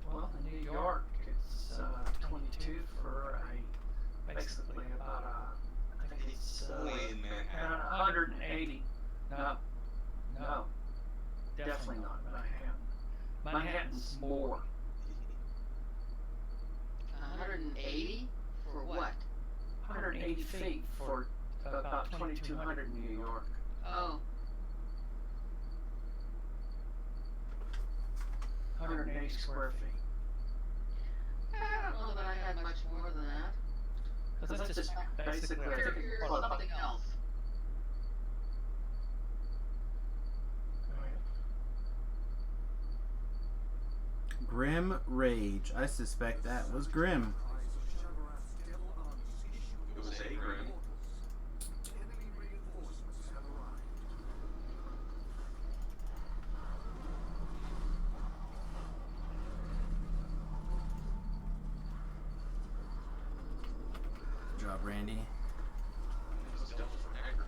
Speaker 4: Well, in New York, it's 22 for basically about I think it's
Speaker 2: Only in Manhattan.
Speaker 4: 180. No, definitely not Manhattan. Manhattan's more.
Speaker 8: 180 for what?
Speaker 4: 180 feet for about 2,200 in New York.
Speaker 8: Oh,
Speaker 4: 180 square feet.
Speaker 8: I don't know that I had much more than that.
Speaker 4: Because that's just basically I think
Speaker 8: Here's
Speaker 4: it's
Speaker 8: something else.
Speaker 1: Grim Rage. I suspect that was Grim.
Speaker 2: It was a grim.
Speaker 1: Good job, Randy.
Speaker 2: It was devil from Haggard.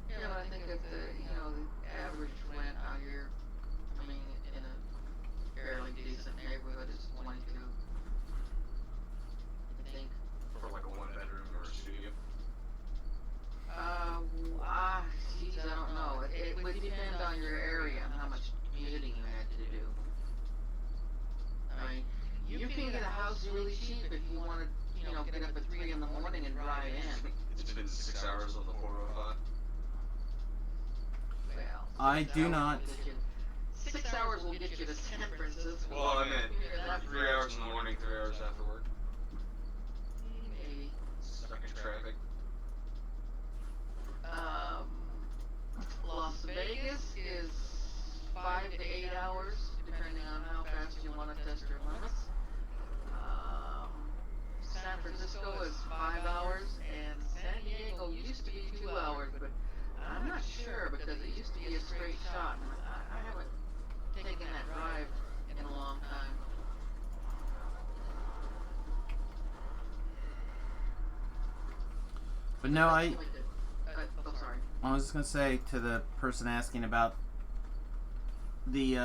Speaker 8: Yeah, but I think that the average rent out here, I mean, in a fairly decent neighborhood is 22. I think.
Speaker 2: For like a 1-bedroom or a studio.
Speaker 8: Geez, I don't know. It would depend on your area and how much commuting you had to do. I mean, you can get a house really cheap if you want to, get up at 3 in the morning and drive in.
Speaker 2: It's been 6 hours on the 405.
Speaker 8: Yeah.
Speaker 1: I do not.
Speaker 8: 6 hours will get you to San Francisco.
Speaker 2: Well, I meant
Speaker 8: That's
Speaker 2: 3 hours in the morning, 3 hours after work.
Speaker 8: maybe.
Speaker 2: Stuck in traffic.
Speaker 8: Las Vegas is 5 to 8 hours, depending on how fast you want to test your limits. San Francisco is 5 hours, and San Diego used to be 2 hours, but I'm not sure because it used to be a straight shot. And I haven't taken that drive in a long time.
Speaker 1: But no,
Speaker 8: Oh, sorry.
Speaker 1: I was just gonna say to the person asking about the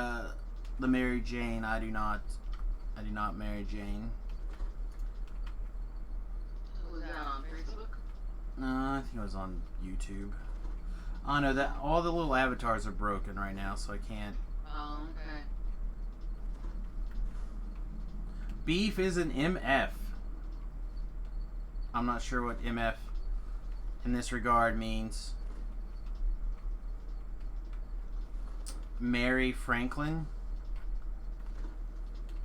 Speaker 1: Mary Jane. I do not Mary Jane.
Speaker 8: Was that on Facebook?
Speaker 1: No, I think it was on YouTube. I know that all the little avatars are broken right now, so I can't.
Speaker 8: Oh, okay.
Speaker 1: Beef is an MF. I'm not sure what MF in this regard means. Mary Franklin.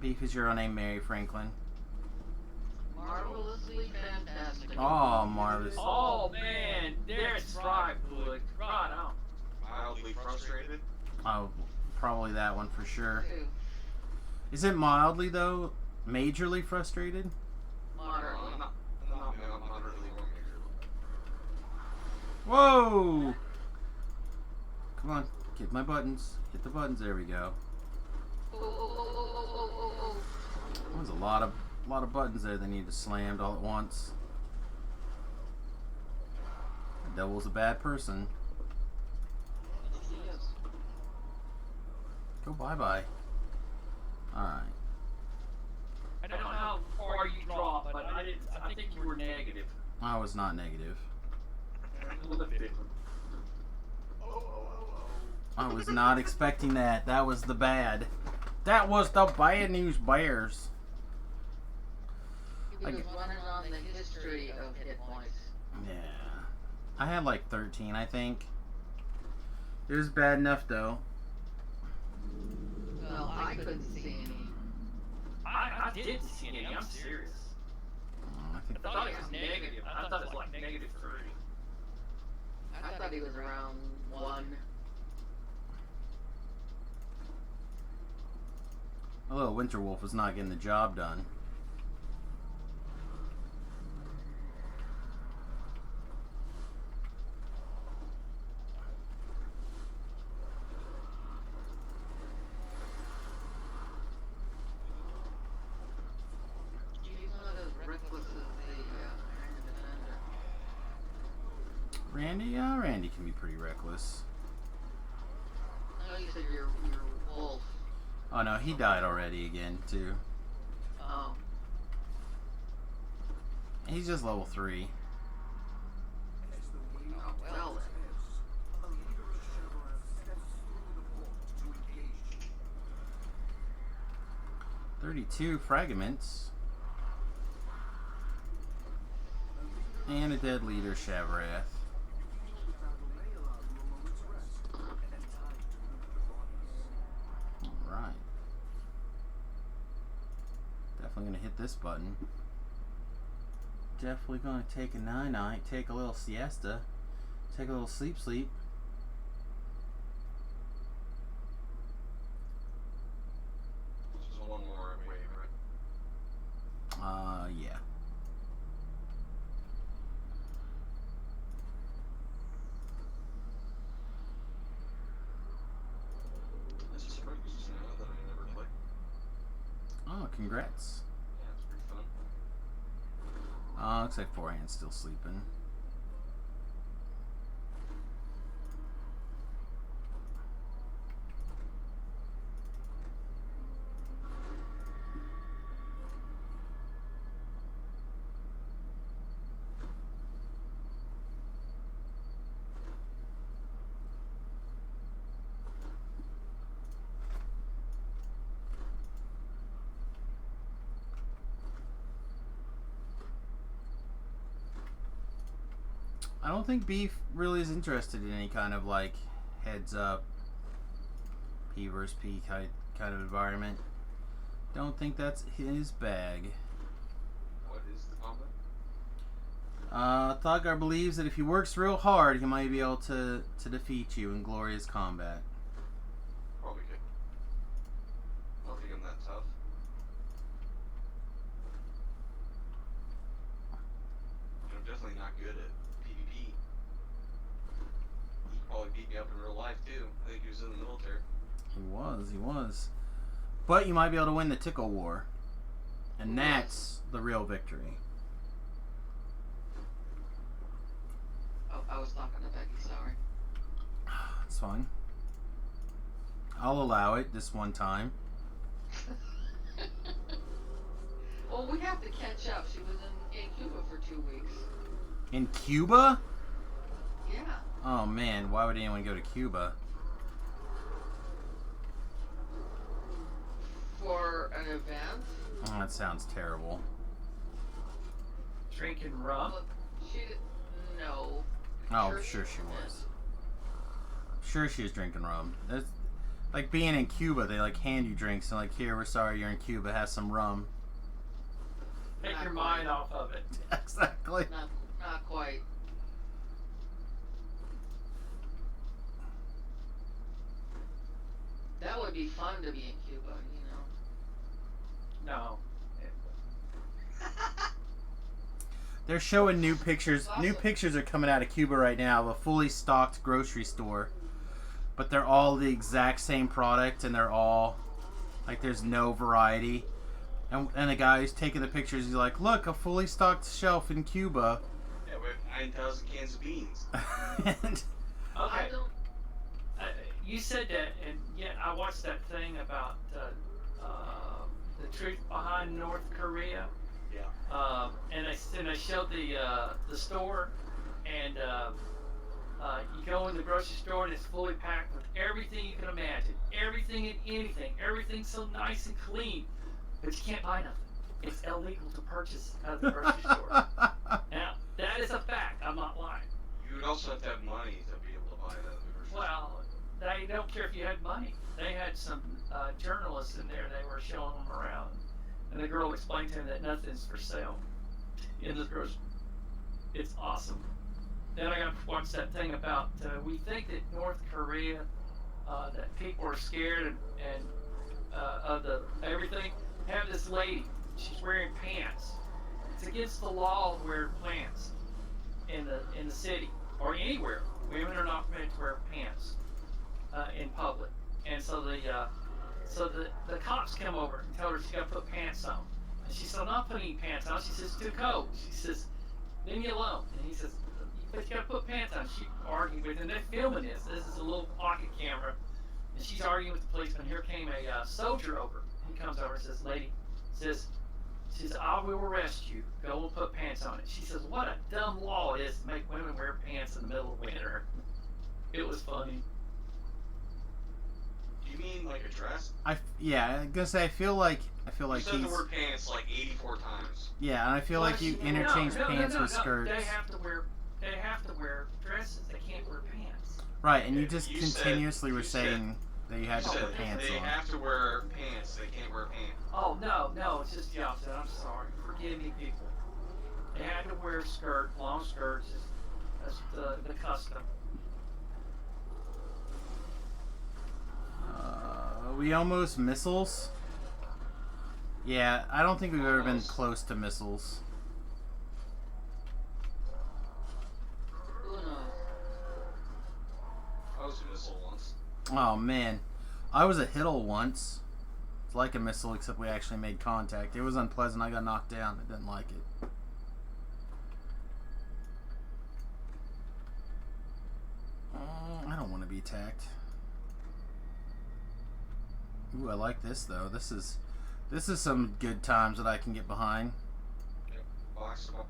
Speaker 1: Beef is your own name, Mary Franklin.
Speaker 8: Marvelously fantastic.
Speaker 1: Oh, marvelous.
Speaker 4: Oh man, there's right, Bud. Right on.
Speaker 2: Mildly frustrated.
Speaker 1: Oh, probably that one for sure.
Speaker 8: Two.
Speaker 1: Is it mildly though? Majorly frustrated?
Speaker 8: Moderately.
Speaker 2: Not moderately or majorly.
Speaker 1: Whoa! Come on, get my buttons. Get the buttons. There we go.
Speaker 8: Oh.
Speaker 1: There's a lot of buttons there that need to slammed all at once. The devil's a bad person.
Speaker 8: Yes.
Speaker 1: Go bye-bye. Alright.
Speaker 4: I don't know how far you dropped, but I think you were negative.
Speaker 1: I was not negative.
Speaker 4: A little bit.
Speaker 1: I was not expecting that. That was the bad. That was the bad news bears.
Speaker 8: He was running on the history of hit points.
Speaker 1: Yeah. I had like 13, I think. It was bad enough though.
Speaker 8: Well, I couldn't see any.
Speaker 4: I didn't see any. I'm serious.
Speaker 1: I think
Speaker 4: I thought it was negative. I thought it was like -3.
Speaker 8: I thought he was around 1.
Speaker 1: although Winter Wolf was not getting the job done.
Speaker 8: He's not as reckless as the Iron Defender.
Speaker 1: Randy? Yeah, Randy can be pretty reckless.
Speaker 8: I know you said you're wolf.
Speaker 1: Oh no, he died already again, too.
Speaker 8: Oh.
Speaker 1: He's just level 3.
Speaker 8: Well then.
Speaker 1: 32 fragments. And a dead leader, Shavrath. Alright. Definitely gonna hit this button. Definitely gonna take a night-night, take a little siesta, take a little sleep.
Speaker 2: This is one more wave, right?
Speaker 1: Yeah.
Speaker 2: This is pretty good now that I never played.
Speaker 1: Oh, congrats.
Speaker 2: Yeah, it's pretty fun.
Speaker 1: Looks like Forehand's still sleeping. I don't think Beef really is interested in any kind of like heads up P versus P kind of environment. Don't think that's his bag.
Speaker 2: What is the combat?
Speaker 1: Thuggar believes that if he works real hard, he might be able to defeat you in glorious combat.
Speaker 2: Probably could. I don't think I'm that tough. I'm definitely not good at PvP. He probably beat me up in real life too. I think he was in the military.
Speaker 1: He was. But you might be able to win the Tickle War. And that's the real victory.
Speaker 8: Oh, I was talking to Becky, sorry.
Speaker 1: It's fine. I'll allow it this one time.
Speaker 8: Well, we have to catch up. She was in Cuba for 2 weeks.
Speaker 1: In Cuba?
Speaker 8: Yeah.
Speaker 1: Oh man, why would anyone go to Cuba?
Speaker 8: For an event.
Speaker 1: Oh, that sounds terrible.
Speaker 4: Drinking rum.
Speaker 8: Well, she didn't know.
Speaker 1: Oh, sure she was. Sure she was drinking rum. That's like being in Cuba, they like hand you drinks and like, here, we're sorry you're in Cuba, have some rum.
Speaker 4: Take
Speaker 8: Not
Speaker 4: your
Speaker 8: quite.
Speaker 4: mind off of it.
Speaker 1: Exactly.
Speaker 8: Not quite. That would be fun to be in Cuba, you know.
Speaker 4: No.
Speaker 1: They're showing new pictures. New pictures are coming out of Cuba right now of a fully stocked grocery store. But they're all the exact same product and they're all like there's no variety. And the guy who's taking the pictures, he's like, look, a fully stocked shelf in Cuba.
Speaker 2: Yeah, we have 9,000 cans of beans.
Speaker 1: And
Speaker 8: I
Speaker 4: Okay.
Speaker 8: don't.
Speaker 4: You said that, and yet I watched that thing about the truth behind North Korea.
Speaker 2: Yeah.
Speaker 4: And they showed the store, and you go in the grocery store and it's fully packed with everything you can imagine, everything and anything, everything's so nice and clean, but you can't buy nothing. It's illegal to purchase out of the grocery store. Now that is a fact. I'm not lying.
Speaker 2: You would also have to have money to be able to buy that.
Speaker 4: Well, they don't care if you had money. They had some journalists in there. They were showing them around, and the girl explained to him that nothing's for sale in the grocery. It's awesome. Then I got to watch that thing about we think that North Korea, that people are scared and of the everything. Have this lady. She's wearing pants. It's against the law to wear pants in the city or anywhere. Women are not permitted to wear pants in public, and so the cops come over and tell her she's got to put pants on, and she said, "I'm not putting any pants on." She says, "It's too cold." She says, "Leave me alone." And he says, "But you got to put pants on." She argued with him. They're filming this. This is a little pocket camera, and she's arguing with the policeman. Here came a soldier over. He comes over and says, "Lady," says, "I will arrest you. Go and put pants on it." She says, "What a dumb law it is to make women wear pants in the middle of winter." It was funny.
Speaker 2: Do you mean like a dress?
Speaker 1: Yeah, I'm gonna say I feel like
Speaker 2: You said
Speaker 1: he's
Speaker 2: the word pants like 84 times.
Speaker 1: yeah, and I feel like you interchange pants with skirts.
Speaker 4: They have to wear dresses. They can't wear pants.
Speaker 1: Right, and you
Speaker 2: Yeah,
Speaker 1: just
Speaker 2: you said-
Speaker 1: continuously were
Speaker 2: you said-
Speaker 1: saying that you had to
Speaker 2: You
Speaker 1: put
Speaker 2: said
Speaker 1: pants
Speaker 2: they
Speaker 1: on.
Speaker 2: have to wear pants. They can't wear pants.
Speaker 4: Oh no, it's just the opposite. I'm sorry. Forgive me, people. They had to wear long skirts. That's the custom.
Speaker 1: We almost missiles. Yeah, I don't think we've ever been
Speaker 2: Almost.
Speaker 1: close to missiles.
Speaker 8: Who knows?
Speaker 2: I was a missile once.
Speaker 1: Oh man, I was a hiddle once. It's like a missile, except we actually made contact. It was unpleasant. I got knocked down. I didn't like it. I don't want to be attacked. Ooh, I like this though. This is some good times that I can get behind.
Speaker 2: Yep. Box them up.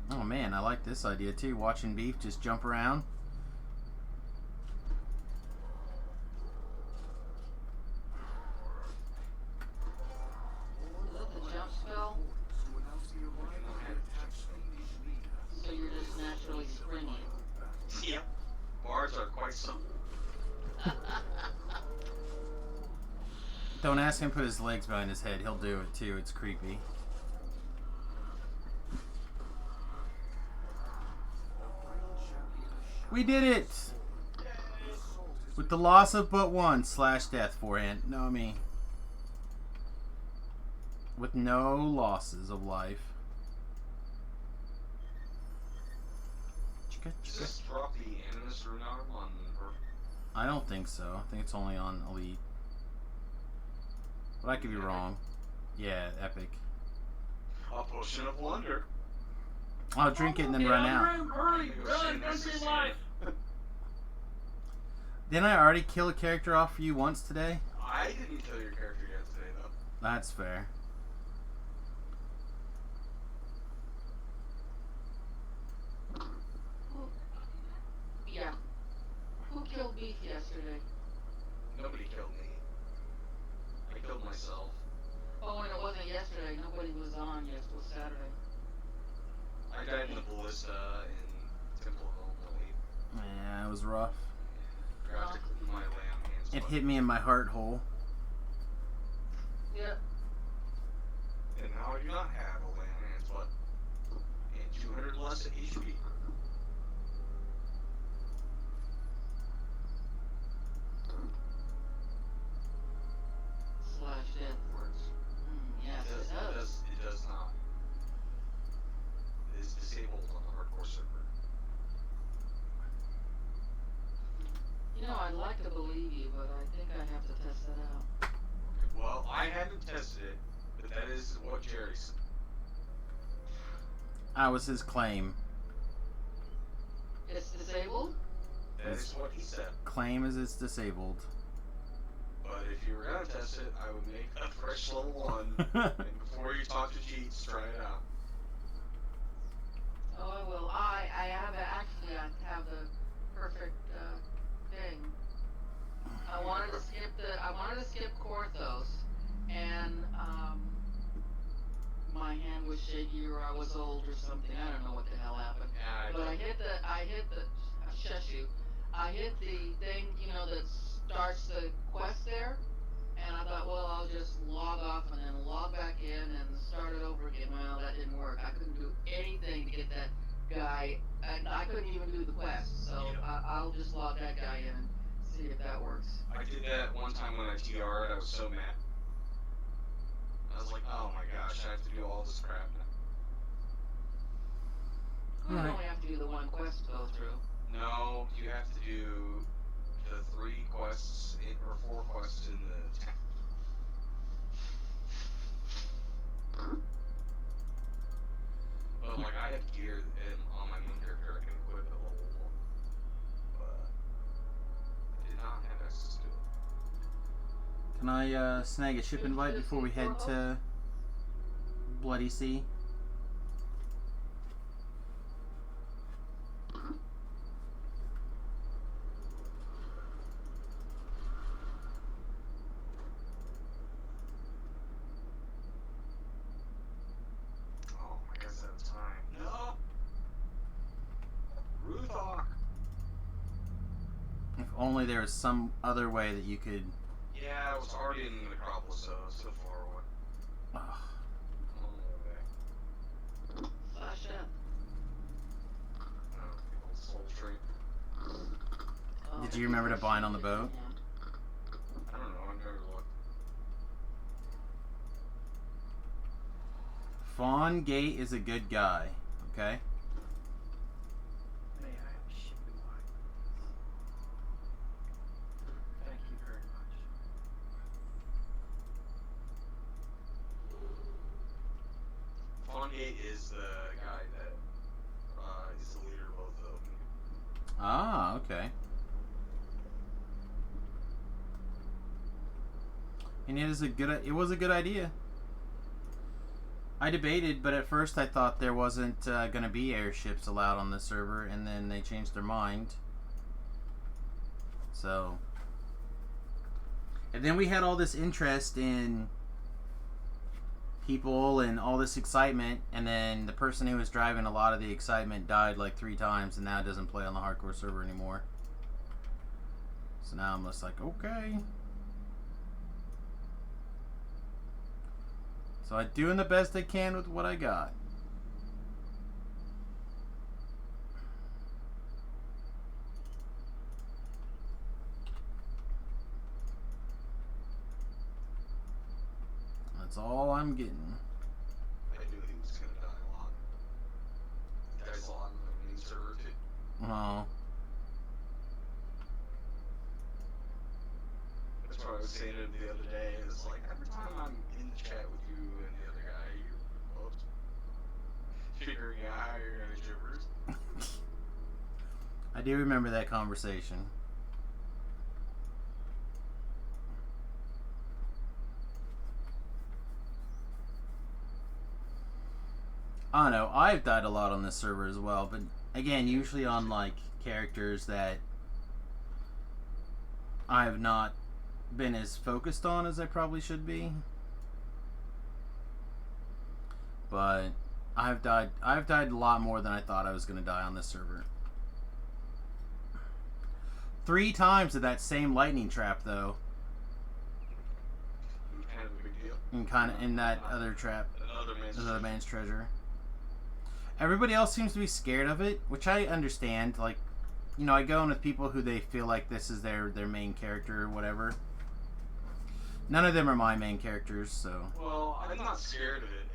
Speaker 1: Oh man, I like this idea too. Watching beef just jump around.
Speaker 8: Is that the jump spell? So you're just naturally springy.
Speaker 2: Yep. Bars are quite simple.
Speaker 1: Don't ask him to put his legs behind his head. He'll do it too. It's creepy. We did it! With the loss of but one / death forehand. No, I mean. With no losses of life.
Speaker 2: Does this drop the Animus rune arm on her?
Speaker 1: I don't think so. I think it's only on Elite. But I could be wrong. Yeah, Epic.
Speaker 2: A potion of wonder.
Speaker 1: I'll drink it and then run out.
Speaker 4: Hurry, run for your life.
Speaker 1: Didn't I already kill a character off for you once today?
Speaker 2: I didn't kill your character yet today, though.
Speaker 1: That's fair.
Speaker 8: Yeah. Who killed Beef yesterday?
Speaker 2: Nobody killed me. I killed myself.
Speaker 8: Oh, and it wasn't yesterday. Nobody was on. Yes, it was Saturday.
Speaker 2: I died in the ballista in Temple of Holy.
Speaker 1: Yeah, it was rough.
Speaker 2: Forgot to clean my lamb hands.
Speaker 1: It hit me in my heart hole.
Speaker 8: Yeah.
Speaker 2: And now I do not have a lamb hands, but and 200 less HP.
Speaker 8: / death words. Yes, it does.
Speaker 2: It does not. It is disabled on the hardcore server.
Speaker 8: You know, I'd like to believe you, but I think I have to test that out.
Speaker 2: Well, I haven't tested it, but that is what Jerry said.
Speaker 1: That was his claim.
Speaker 8: It's disabled?
Speaker 2: That is what he said.
Speaker 1: Claim is it's disabled.
Speaker 2: But if you were gonna test it, I would make a fresh level 1, and before you talk to cheats, try it out.
Speaker 8: Oh, I will. I actually have the perfect thing. I wanted to skip Korthos, and my hand was shaky or I was old or something. I don't know what the hell happened. But I hit the shush you. I hit the thing, you know, that starts the quest there, and I thought, well, I'll just log off and then log back in and start it over again. Well, that didn't work. I couldn't do anything to get that guy, and I couldn't even do the quest, so I'll just log that guy in and see if that works.
Speaker 2: I did that one time when I TR'd, I was so mad. I was like, oh my gosh, I have to do all this crap now.
Speaker 8: You only have to do the one quest to go through.
Speaker 2: No, you have to do the 3 quests, or 4 quests in the town. But like, I have gear on my main character, I can equip at level 1. But I did not have access to it.
Speaker 1: Can I snag a ship invite before we head to Bloody Sea?
Speaker 2: Oh, I guess that's time. No! Ruthok!
Speaker 1: If only there was some other way that you could...
Speaker 2: Yeah, I was already in the Necropolis, so it's so far away.
Speaker 1: Ugh.
Speaker 8: / death.
Speaker 2: Oh, the old soul tree.
Speaker 1: Did you remember to bind on the boat?
Speaker 2: I don't know, I've never looked.
Speaker 1: Fawn Gate is a good guy, okay?
Speaker 4: May I have a shipping line? Thank you very much.
Speaker 2: Fawngate is the guy that is the leader of both of them.
Speaker 1: Ah, okay. And it was a good idea. I debated, but at first I thought there wasn't going to be airships allowed on this server, and then they changed their mind. So, and then we had all this interest in people and all this excitement, and then the person who was driving a lot of the excitement died like 3 times, and now it doesn't play on the hardcore server anymore. So now I'm just like, okay. So I'm doing the best I can with what I got. That's all I'm getting.
Speaker 2: I knew he was gonna die a lot. He dies a lot in the main server too.
Speaker 1: Oh.
Speaker 2: That's what I was saying to him the other day. It's like every time I'm in the chat with you and the other guy, you're both figuring out how you're gonna gibberish.
Speaker 1: I do remember that conversation. I don't know. I've died a lot on this server as well, but again, usually on like characters that I have not been as focused on as I probably should be. But I've died a lot more than I thought I was going to die on this server. 3 times of that same lightning trap though.
Speaker 2: Kind of a big deal.
Speaker 1: And kind of in that other trap,
Speaker 2: Another
Speaker 1: man's treasure. Everybody else seems to be scared of it, which I understand. Like, you know, I go in with people who they feel like this is their main character or whatever. None of them are my main characters, so.
Speaker 2: Well, I'm not scared of it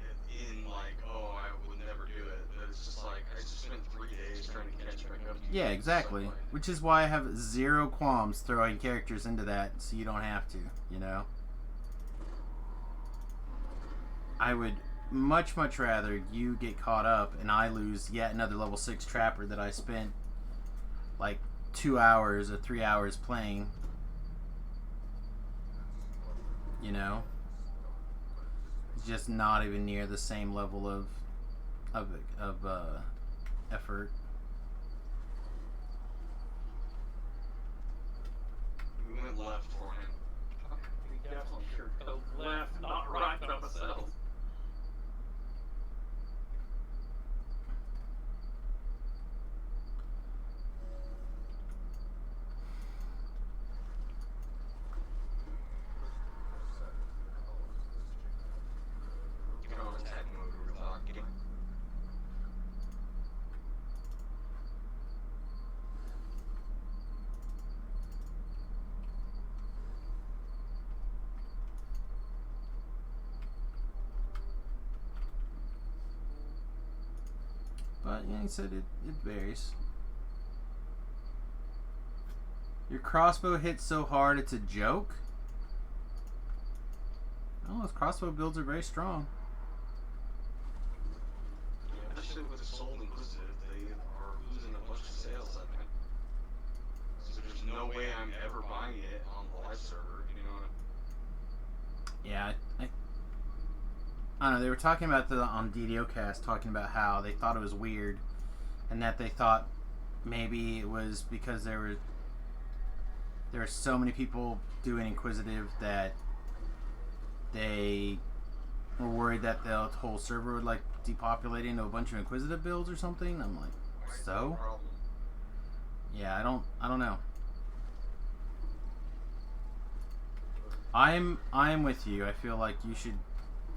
Speaker 2: in like, oh, I would never do it. But it's just like, I just spent 3 days trying to catch back up to you.
Speaker 1: Yeah, exactly. Which is why I have 0 qualms throwing characters into that, so you don't have to, you know? I would much rather you get caught up and I lose yet another level 6 trapper that I spent like 2 hours or 3 hours playing. You know? It's just not even near the same level of effort.
Speaker 2: We went left for him.
Speaker 4: We definitely should go left, not right, but ourselves.
Speaker 2: You can always attack mode without getting.
Speaker 1: But yeah, he said it varies. Your crossbow hits so hard it's a joke? Oh, those crossbow builds are very strong.
Speaker 2: Yeah, especially with the Soul Inquisitive, they are losing a bunch of sales at that. So there's no way I'm ever buying it on the live server, you know.
Speaker 1: Yeah, I don't know. They were talking about on DDOcast, talking about how they thought it was weird, and that they thought maybe it was because there were so many people doing Inquisitive that they were worried that the whole server would like depopulate into a bunch of Inquisitive builds or something. I'm like, so? Yeah, I don't know. I'm with you. I feel like you should,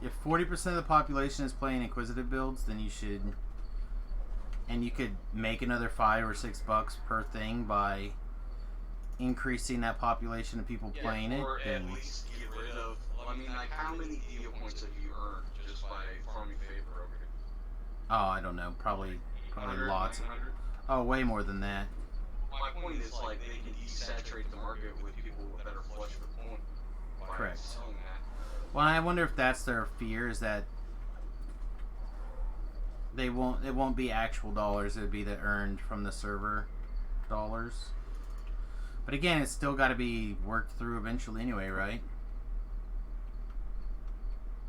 Speaker 1: if 40% of the population is playing Inquisitive builds, then you should, and you could make another $5 or $6 per thing by increasing that population of people playing it.
Speaker 2: Or
Speaker 1: Then,
Speaker 2: at least get rid of, I mean, like, how many deal points have you earned just by farming favor over here?
Speaker 1: oh, I don't know, probably
Speaker 2: 100,
Speaker 1: lots.
Speaker 2: 900?
Speaker 1: Oh, way more than that.
Speaker 2: My point is, like, they can desaturate the market with people that are flush with point by
Speaker 1: Correct.
Speaker 2: selling that.
Speaker 1: Well, I wonder if that's their fear, is that it won't be actual dollars, it would be the earned from the server dollars. But again, it's still got to be worked through eventually anyway, right?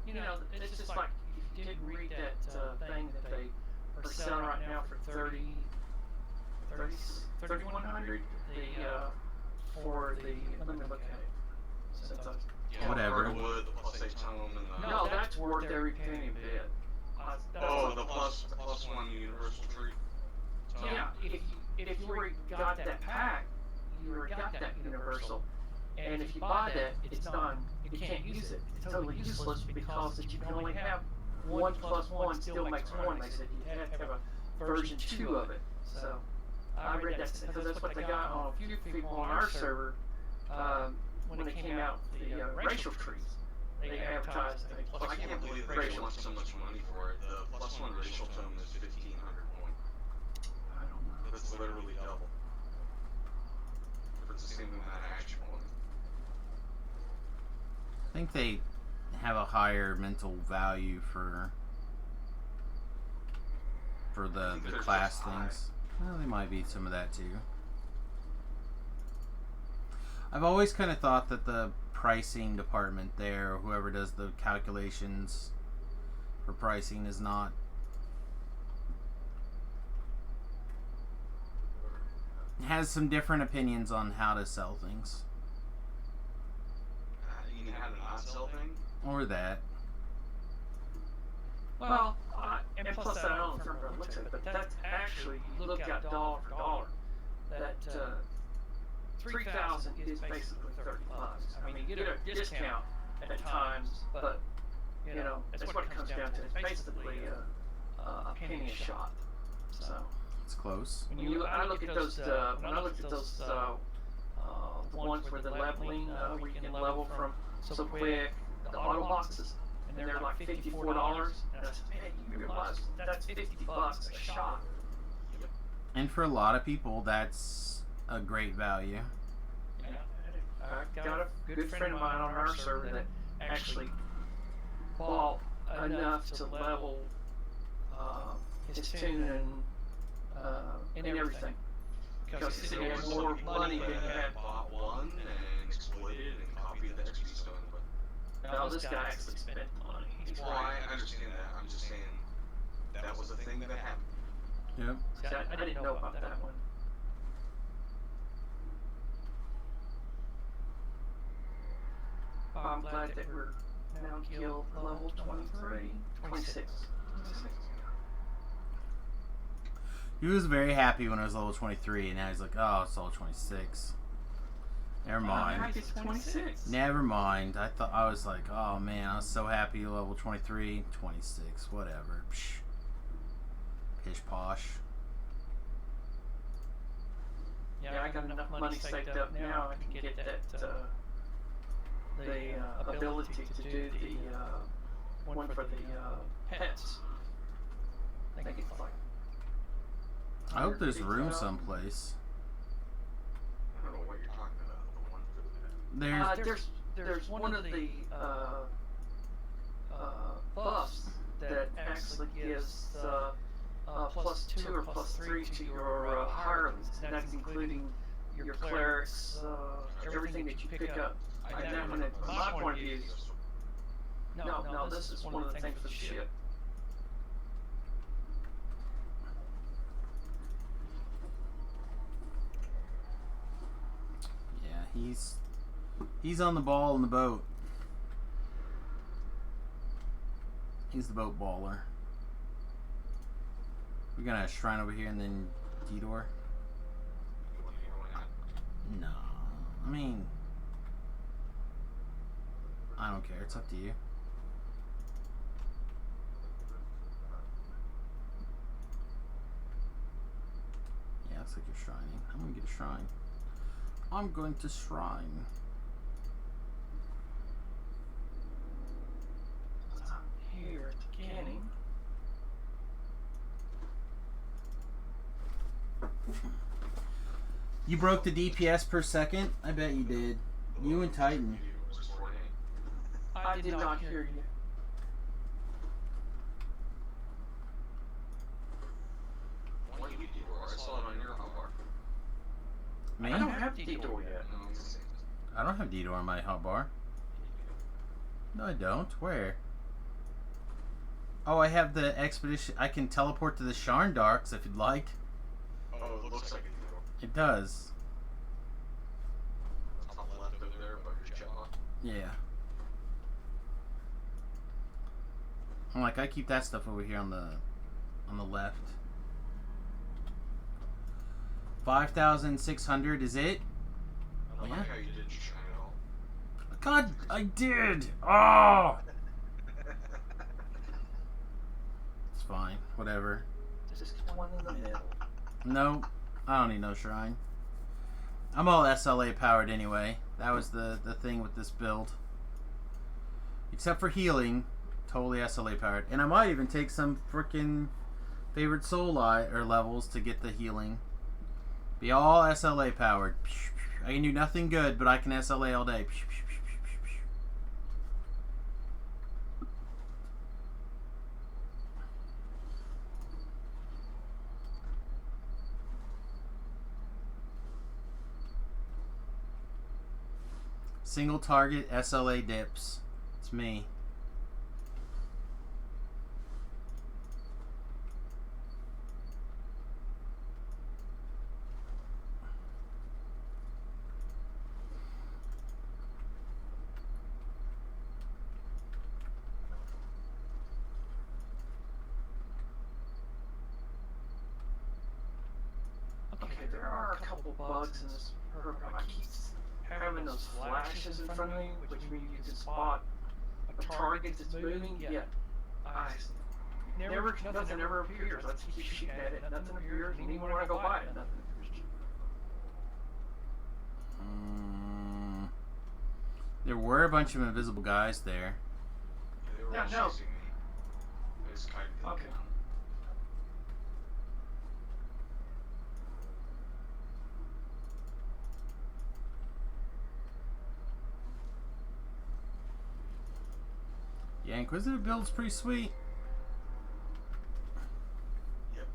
Speaker 4: You know, it's just like, if you didn't read that thing that they are selling right now for 3,100, for the, let me look at it. Since I-
Speaker 2: Yeah,
Speaker 1: Whatever.
Speaker 2: Hardwood, the plus 8 tone, and the...
Speaker 4: No, that's worth every penny bit.
Speaker 2: Oh, the plus 1 universal tree.
Speaker 4: Yeah, if you already got that pack, you already got that universal. And if you buy that, it's not, you can't use it. It's totally useless because that you can only have 1 plus 1 still makes 1. They said you have to have a version 2 of it. So I read that because that's what they got on a few people on our server when they came out the racial trees. They advertised the plus
Speaker 2: I can't believe they
Speaker 4: racial.
Speaker 2: want so much money for it. The +1 racial tome is 1,500 coin.
Speaker 4: I don't know.
Speaker 2: That's literally double. For the same amount of action point.
Speaker 1: I think they have a higher mental value for the
Speaker 2: think they're
Speaker 1: class
Speaker 2: just high.
Speaker 1: things. Well, they might be some of that too. I've always kind of thought that the pricing department there, or whoever does the calculations for pricing, is not has some different opinions on how to sell things.
Speaker 2: You mean how to not sell thing?
Speaker 1: Or that.
Speaker 4: Well, and plus I don't remember what it looks like, but that's actually, you look at dollar for dollar, that 3,000 is basically $30. I mean, you get a discount at times, but, you know, that's what it comes down to. It's basically a penny a shot. So,
Speaker 1: It's close.
Speaker 4: I look at those, when I looked at those ones where the leveling, where you can level from so quick, the auto boxes, and they're like $54. And I said, man, you realize that's $50 a shot.
Speaker 1: And for a lot of people, that's a great value.
Speaker 4: Yeah, I got a good friend of mine on our server that actually bought enough to level his tune and everything. Because he said he had more money than he had.
Speaker 2: Bought one and exploited and copied the XP stone. But
Speaker 4: No, this guy actually spent money. He's
Speaker 2: well, I understand that. I'm just saying that was a thing that happened.
Speaker 1: Yep.
Speaker 4: See, I didn't know about that one. I'm glad that we're now guild level 23, 26.
Speaker 1: He was very happy when I was level 23, and now he's like, oh, it's level 26. Never mind.
Speaker 4: I get 26.
Speaker 1: Never mind. I was like, oh man, I was so happy level 23, 26, whatever. Psh. Pish posh.
Speaker 4: Yeah, I got enough money saved up now. I can get that the ability to do the one for the pets. I think it's like.
Speaker 1: I hope there's room someplace.
Speaker 2: I don't know what you're talking about. The one for the
Speaker 1: There's
Speaker 4: There's one of the buffs that actually gives +2 or +3 to your hirelings, and that's including your clerics, everything that you pick up. And that one, from my point of view, no, this is one of the things for the ship.
Speaker 1: yeah, he's on the ball in the boat. He's the boat baller. We're gonna shrine over here and then Detour. No, I mean, I don't care. It's up to you. Yeah, looks like you're shrining. I'm gonna get a shrine. I'm going to shrine.
Speaker 4: Here at the beginning.
Speaker 1: You broke the DPS per second? I bet you did. You and Titan.
Speaker 4: I did not hear you.
Speaker 2: Why you Detour? I saw it on your hotbar.
Speaker 1: Me?
Speaker 4: I don't have Detour yet.
Speaker 2: No, it's the same.
Speaker 1: I don't have Detour on my hotbar. No, I don't. Where? Oh, I have the expedition. I can teleport to the Sharn Darks if you'd like.
Speaker 2: Oh, it looks like a Detour.
Speaker 1: It does.
Speaker 2: Top left over there above your jaw.
Speaker 1: Yeah. I'm like, I keep that stuff over here on the left. 5,600 is it?
Speaker 2: I
Speaker 1: Yeah.
Speaker 2: like how you didn't shine at all.
Speaker 1: God, I did. Oh. It's fine. Whatever.
Speaker 4: Just one in the middle.
Speaker 1: No, I don't need no shrine. I'm all SLA powered anyway. That was the thing with this build. Except for healing, totally SLA powered. And I might even take some freaking favorite soul or levels to get the healing. Be all SLA powered. I can do nothing good, but I can SLA all day. Single target SLA dips. It's me.
Speaker 4: Okay, there are a couple bugs in this program. I keep having those flashes in front of me, which means you can spot a target that's moving, yet nothing ever appears. I keep shooting at it, nothing appears, and even when I go by it, nothing appears.
Speaker 1: There were a bunch of invisible guys there.
Speaker 2: They were all
Speaker 4: No.
Speaker 2: chasing me. I just kind of
Speaker 4: Okay.
Speaker 1: Yeah, Inquisitive build's pretty sweet.
Speaker 2: Yep.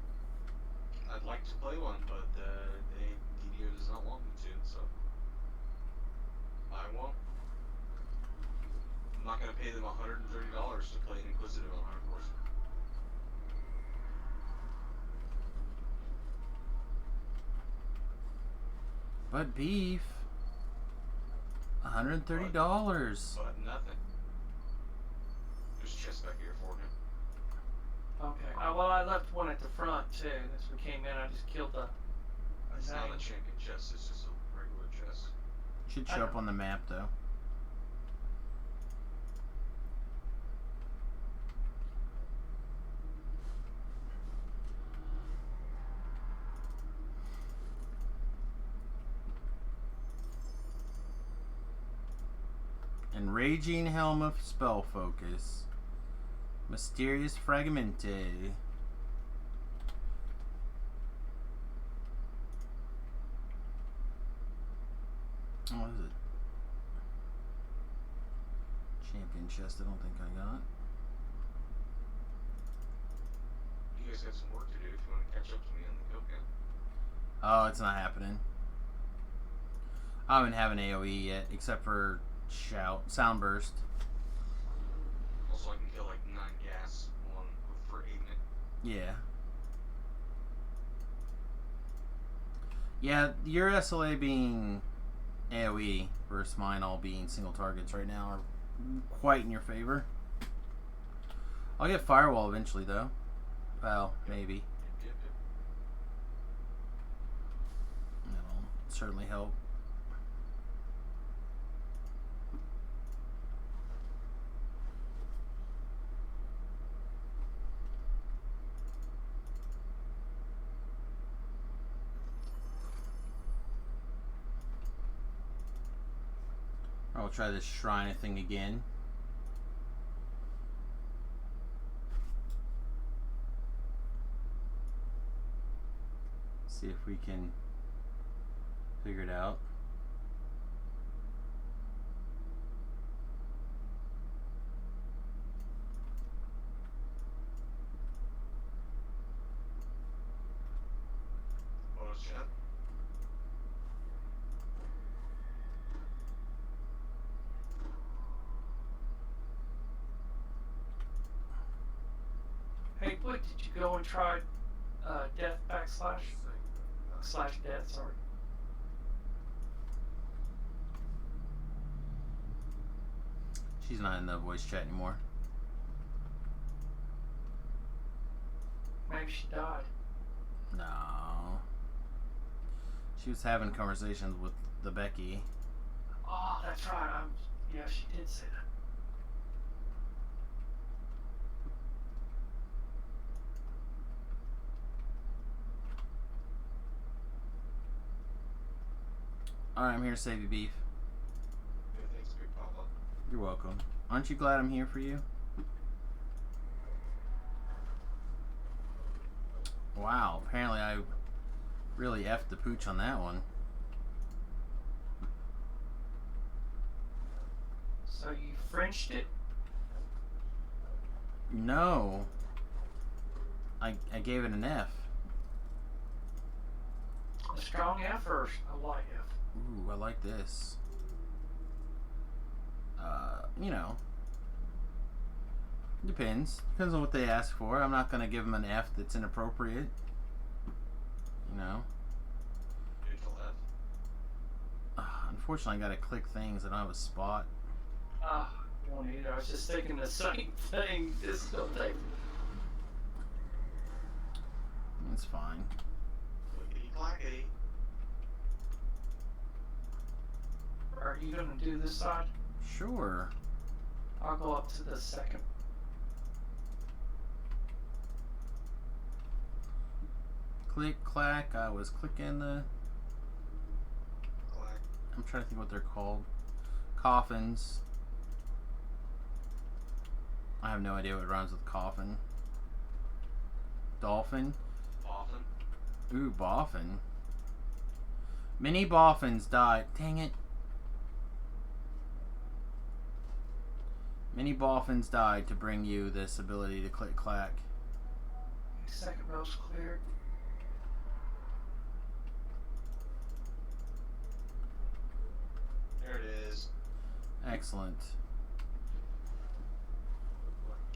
Speaker 2: I'd like to play one, but DDO does not want me to, so I won't. I'm not gonna pay them $130 to play an Inquisitive on Hard Force.
Speaker 1: But beef. $130.
Speaker 2: But nothing. There's chests back here for him.
Speaker 4: Okay. Well, I left one at the front too. As we came in, I just killed the.
Speaker 2: It's not a champion chest, it's just a regular chest.
Speaker 1: Should show up on the map though. Enraging Helm of Spell Focus. Mysterious Fragmente. Oh, what is it? Champion chest, I don't think I got.
Speaker 2: You guys have some work to do if you want to catch up to me on the Cocan.
Speaker 1: Oh, it's not happening. I haven't have an AoE yet, except for sound burst.
Speaker 2: Also, I can kill like 9 gas for 8 minutes.
Speaker 1: Yeah. Yeah, your SLA being AoE versus mine all being single targets right now are quite in your favor. I'll get Firewall eventually though. Well, maybe.
Speaker 2: Yep.
Speaker 1: That'll certainly help. I'll try this shrine thing again. See if we can figure it out.
Speaker 2: Bonus chat.
Speaker 4: Hey, Blake, did you go and try death slash death? Sorry.
Speaker 1: She's not in the voice chat anymore.
Speaker 4: Maybe she died.
Speaker 1: No. She was having conversations with the Becky.
Speaker 4: Oh, that's right. Yeah, she did say that.
Speaker 1: Alright, I'm here to save you, Beef.
Speaker 2: Yeah, thanks, Big Papa.
Speaker 1: You're welcome. Aren't you glad I'm here for you? Wow, apparently I really effed the pooch on that one.
Speaker 4: So you Frenched it?
Speaker 1: No. I gave it an F.
Speaker 4: A strong F or a light F?
Speaker 1: Ooh, I like this. You know. Depends. Depends on what they ask for. I'm not gonna give them an F that's inappropriate. You know.
Speaker 2: Neutral F.
Speaker 1: Unfortunately, I gotta click things. I don't have a spot.
Speaker 4: Ah, won't either. I was just thinking the same thing. This will take.
Speaker 1: It's fine.
Speaker 2: Clickety clackety.
Speaker 4: Are you gonna do this side?
Speaker 1: Sure.
Speaker 4: I'll go up to the second.
Speaker 1: Click, clack. I was clicking the.
Speaker 2: Clack.
Speaker 1: I'm trying to think what they're called. Coffins. I have no idea what rhymes with coffin. Dolphin.
Speaker 2: Often.
Speaker 1: Ooh, boffin. Many boffins died. Dang it. Many boffins died to bring you this ability to click clack.
Speaker 4: Second row's cleared.
Speaker 2: There it is.
Speaker 1: Excellent.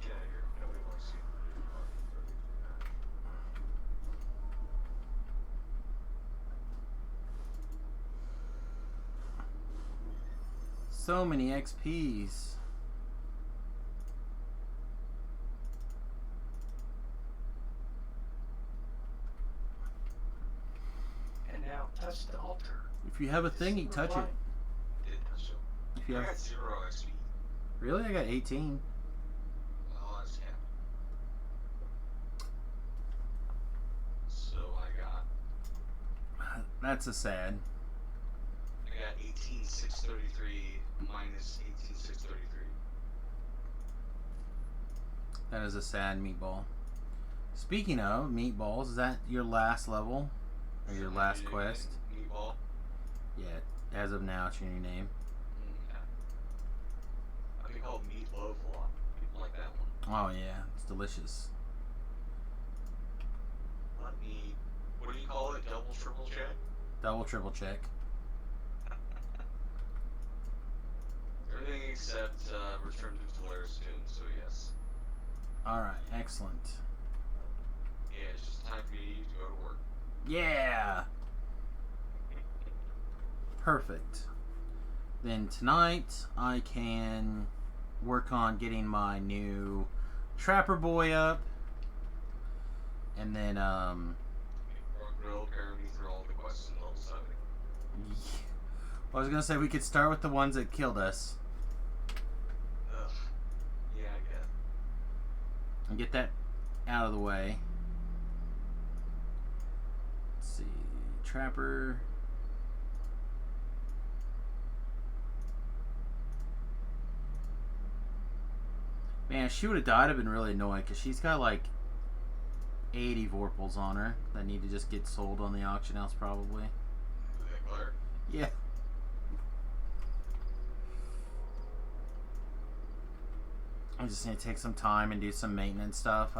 Speaker 2: Get out of here. Nobody wants to see
Speaker 1: So many XPs.
Speaker 4: And now touch the altar.
Speaker 1: If you have a thing, you touch it.
Speaker 2: Did touch it.
Speaker 1: If you
Speaker 2: I
Speaker 1: have,
Speaker 2: got 0 XP.
Speaker 1: really, I got 18.
Speaker 2: Well, that's cap. So I got
Speaker 1: That's a sad.
Speaker 2: 18,633 minus 18,633.
Speaker 1: That is a sad meatball. Speaking of meatballs, is that your last level? Or your last quest?
Speaker 2: Meatball.
Speaker 1: Yeah, as of now, it's your new name.
Speaker 2: Yeah. I think called meatloaf a lot. People like that one.
Speaker 1: Oh yeah, it's delicious.
Speaker 2: Let me. What do you call it? Double, triple check?
Speaker 1: Double, triple check.
Speaker 2: Everything except Return to Tolera's Tomb, so yes.
Speaker 1: Alright, excellent.
Speaker 2: Yeah, it's just time for me to go to work.
Speaker 1: Yeah! Perfect. Then tonight, I can work on getting my new Trapper Boy up. And then,
Speaker 2: Grill, carry me through all the quests in level 7.
Speaker 1: I was gonna say we could start with the ones that killed us.
Speaker 2: Ugh. Yeah, I guess.
Speaker 1: And get that out of the way. Let's see. Trapper. Man, if she would have died, I'd been really annoyed because she's got like 80 Vorpals on her that need to just get sold on the auction house, probably.
Speaker 2: Is that clear?
Speaker 1: Yeah. I just need to take some time and do some maintenance stuff.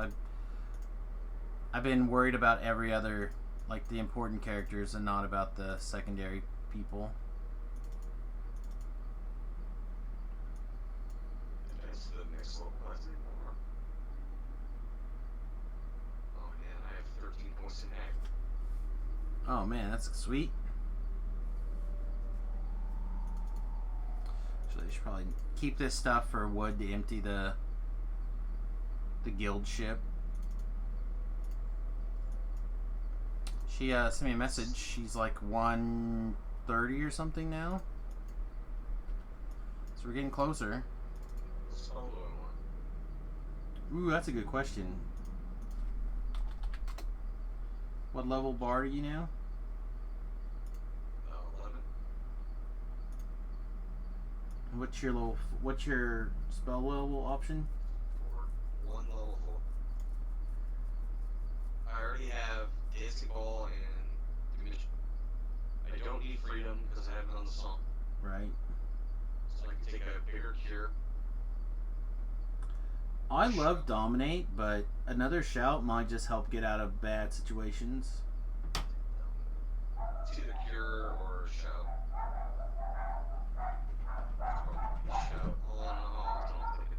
Speaker 1: I've been worried about every other, like the important characters, and not about the secondary people.
Speaker 2: That's the next level quest anymore. Oh man, I have 13 points in ag.
Speaker 1: Oh man, that's sweet. So they should probably keep this stuff for wood to empty the guild ship. She sent me a message. She's like 130 or something now. So we're getting closer.
Speaker 2: What spell do I want?
Speaker 1: Ooh, that's a good question. What level bard are you now?
Speaker 2: 11.
Speaker 1: What's your spell level option?
Speaker 2: Or 1 level 4. I already have Dancing Ball and Diminishing. I don't need Freedom because I have it on the song.
Speaker 1: Right.
Speaker 2: So I can take a bigger cure.
Speaker 1: I love Dominate, but another shout might just help get out of bad situations.
Speaker 2: It's either cure or shout. Shout. Don't take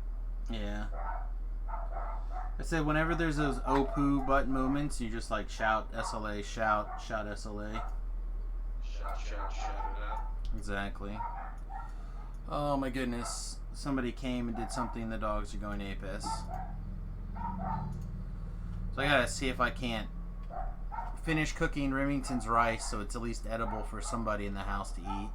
Speaker 2: it.
Speaker 1: Yeah. I said whenever there's those OPU button moments, you just like shout SLA, shout SLA.
Speaker 2: Shout it out.
Speaker 1: Exactly. Oh my goodness. Somebody came and did something, the dogs are going apis. So I gotta see if I can't finish cooking Remington's rice so it's at least edible for somebody in the house to eat.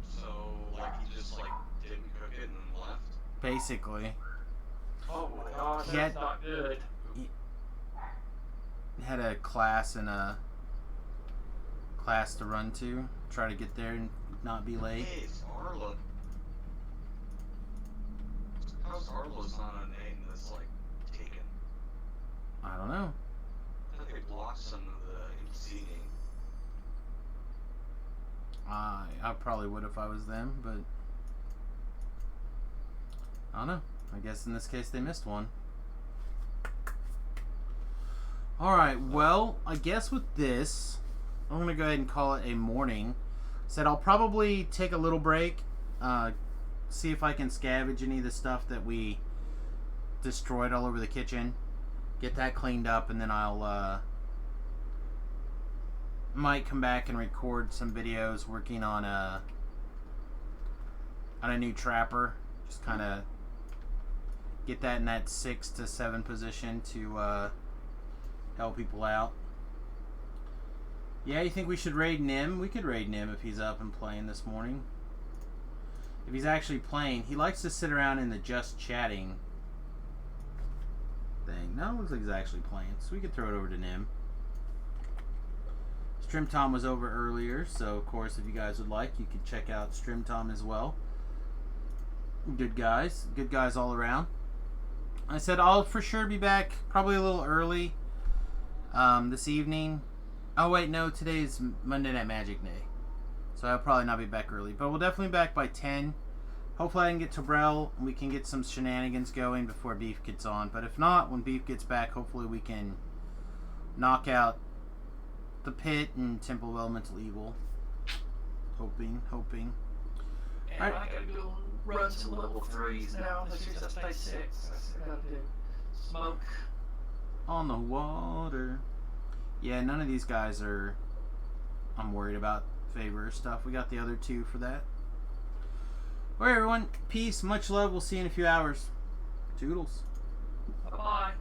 Speaker 2: So, like, he just, like, didn't cook it and then left?
Speaker 1: Basically.
Speaker 4: Oh my gosh,
Speaker 1: Yeah.
Speaker 4: that's not good.
Speaker 1: Had a class and a class to run to. Try to get there and not be late.
Speaker 2: Hey, it's Arlo. How's Arlo's not a name that's, like, taken?
Speaker 1: I don't know.
Speaker 2: I thought they blocked some of the NPC name.
Speaker 1: I probably would if I was them, but I don't know. I guess in this case they missed one. Alright, well, I guess with this, I'm going to go ahead and call it a morning. Said I'll probably take a little break, see if I can scavenge any of the stuff that we destroyed all over the kitchen, get that cleaned up, and then I'll might come back and record some videos working on a new trapper. Just kind of get that in that 6 to 7 position to help people out. Yeah, you think we should raid Nim? We could raid Nim if he's up and playing this morning. If he's actually playing, he likes to sit around in the just chatting thing. No, it looks like he's actually playing, so we could throw it over to Nim. Strim Tom was over earlier, so of course if you guys would like, you could check out Strim Tom as well. Good guys all around. I said I'll for sure be back probably a little early this evening. Oh wait, no, today is Monday Night Magic Day, so I'll probably not be back early, but we'll definitely be back by 10. Hopefully I can get to Brell and we can get some shenanigans going before Beef gets on, but if not, when Beef gets back, hopefully we can knock out the Pit and Temple of Elemental Evil. Hoping.
Speaker 4: And
Speaker 1: Alright.
Speaker 4: I gotta go run some level 3s now. This year's up by 6. I still gotta do smoke.
Speaker 1: On the water. Yeah, none of these guys are I'm worried about favor stuff. We got the other two for that. Alright everyone, peace, much love, we'll see you in a few hours. Toodles.
Speaker 4: Bye-bye.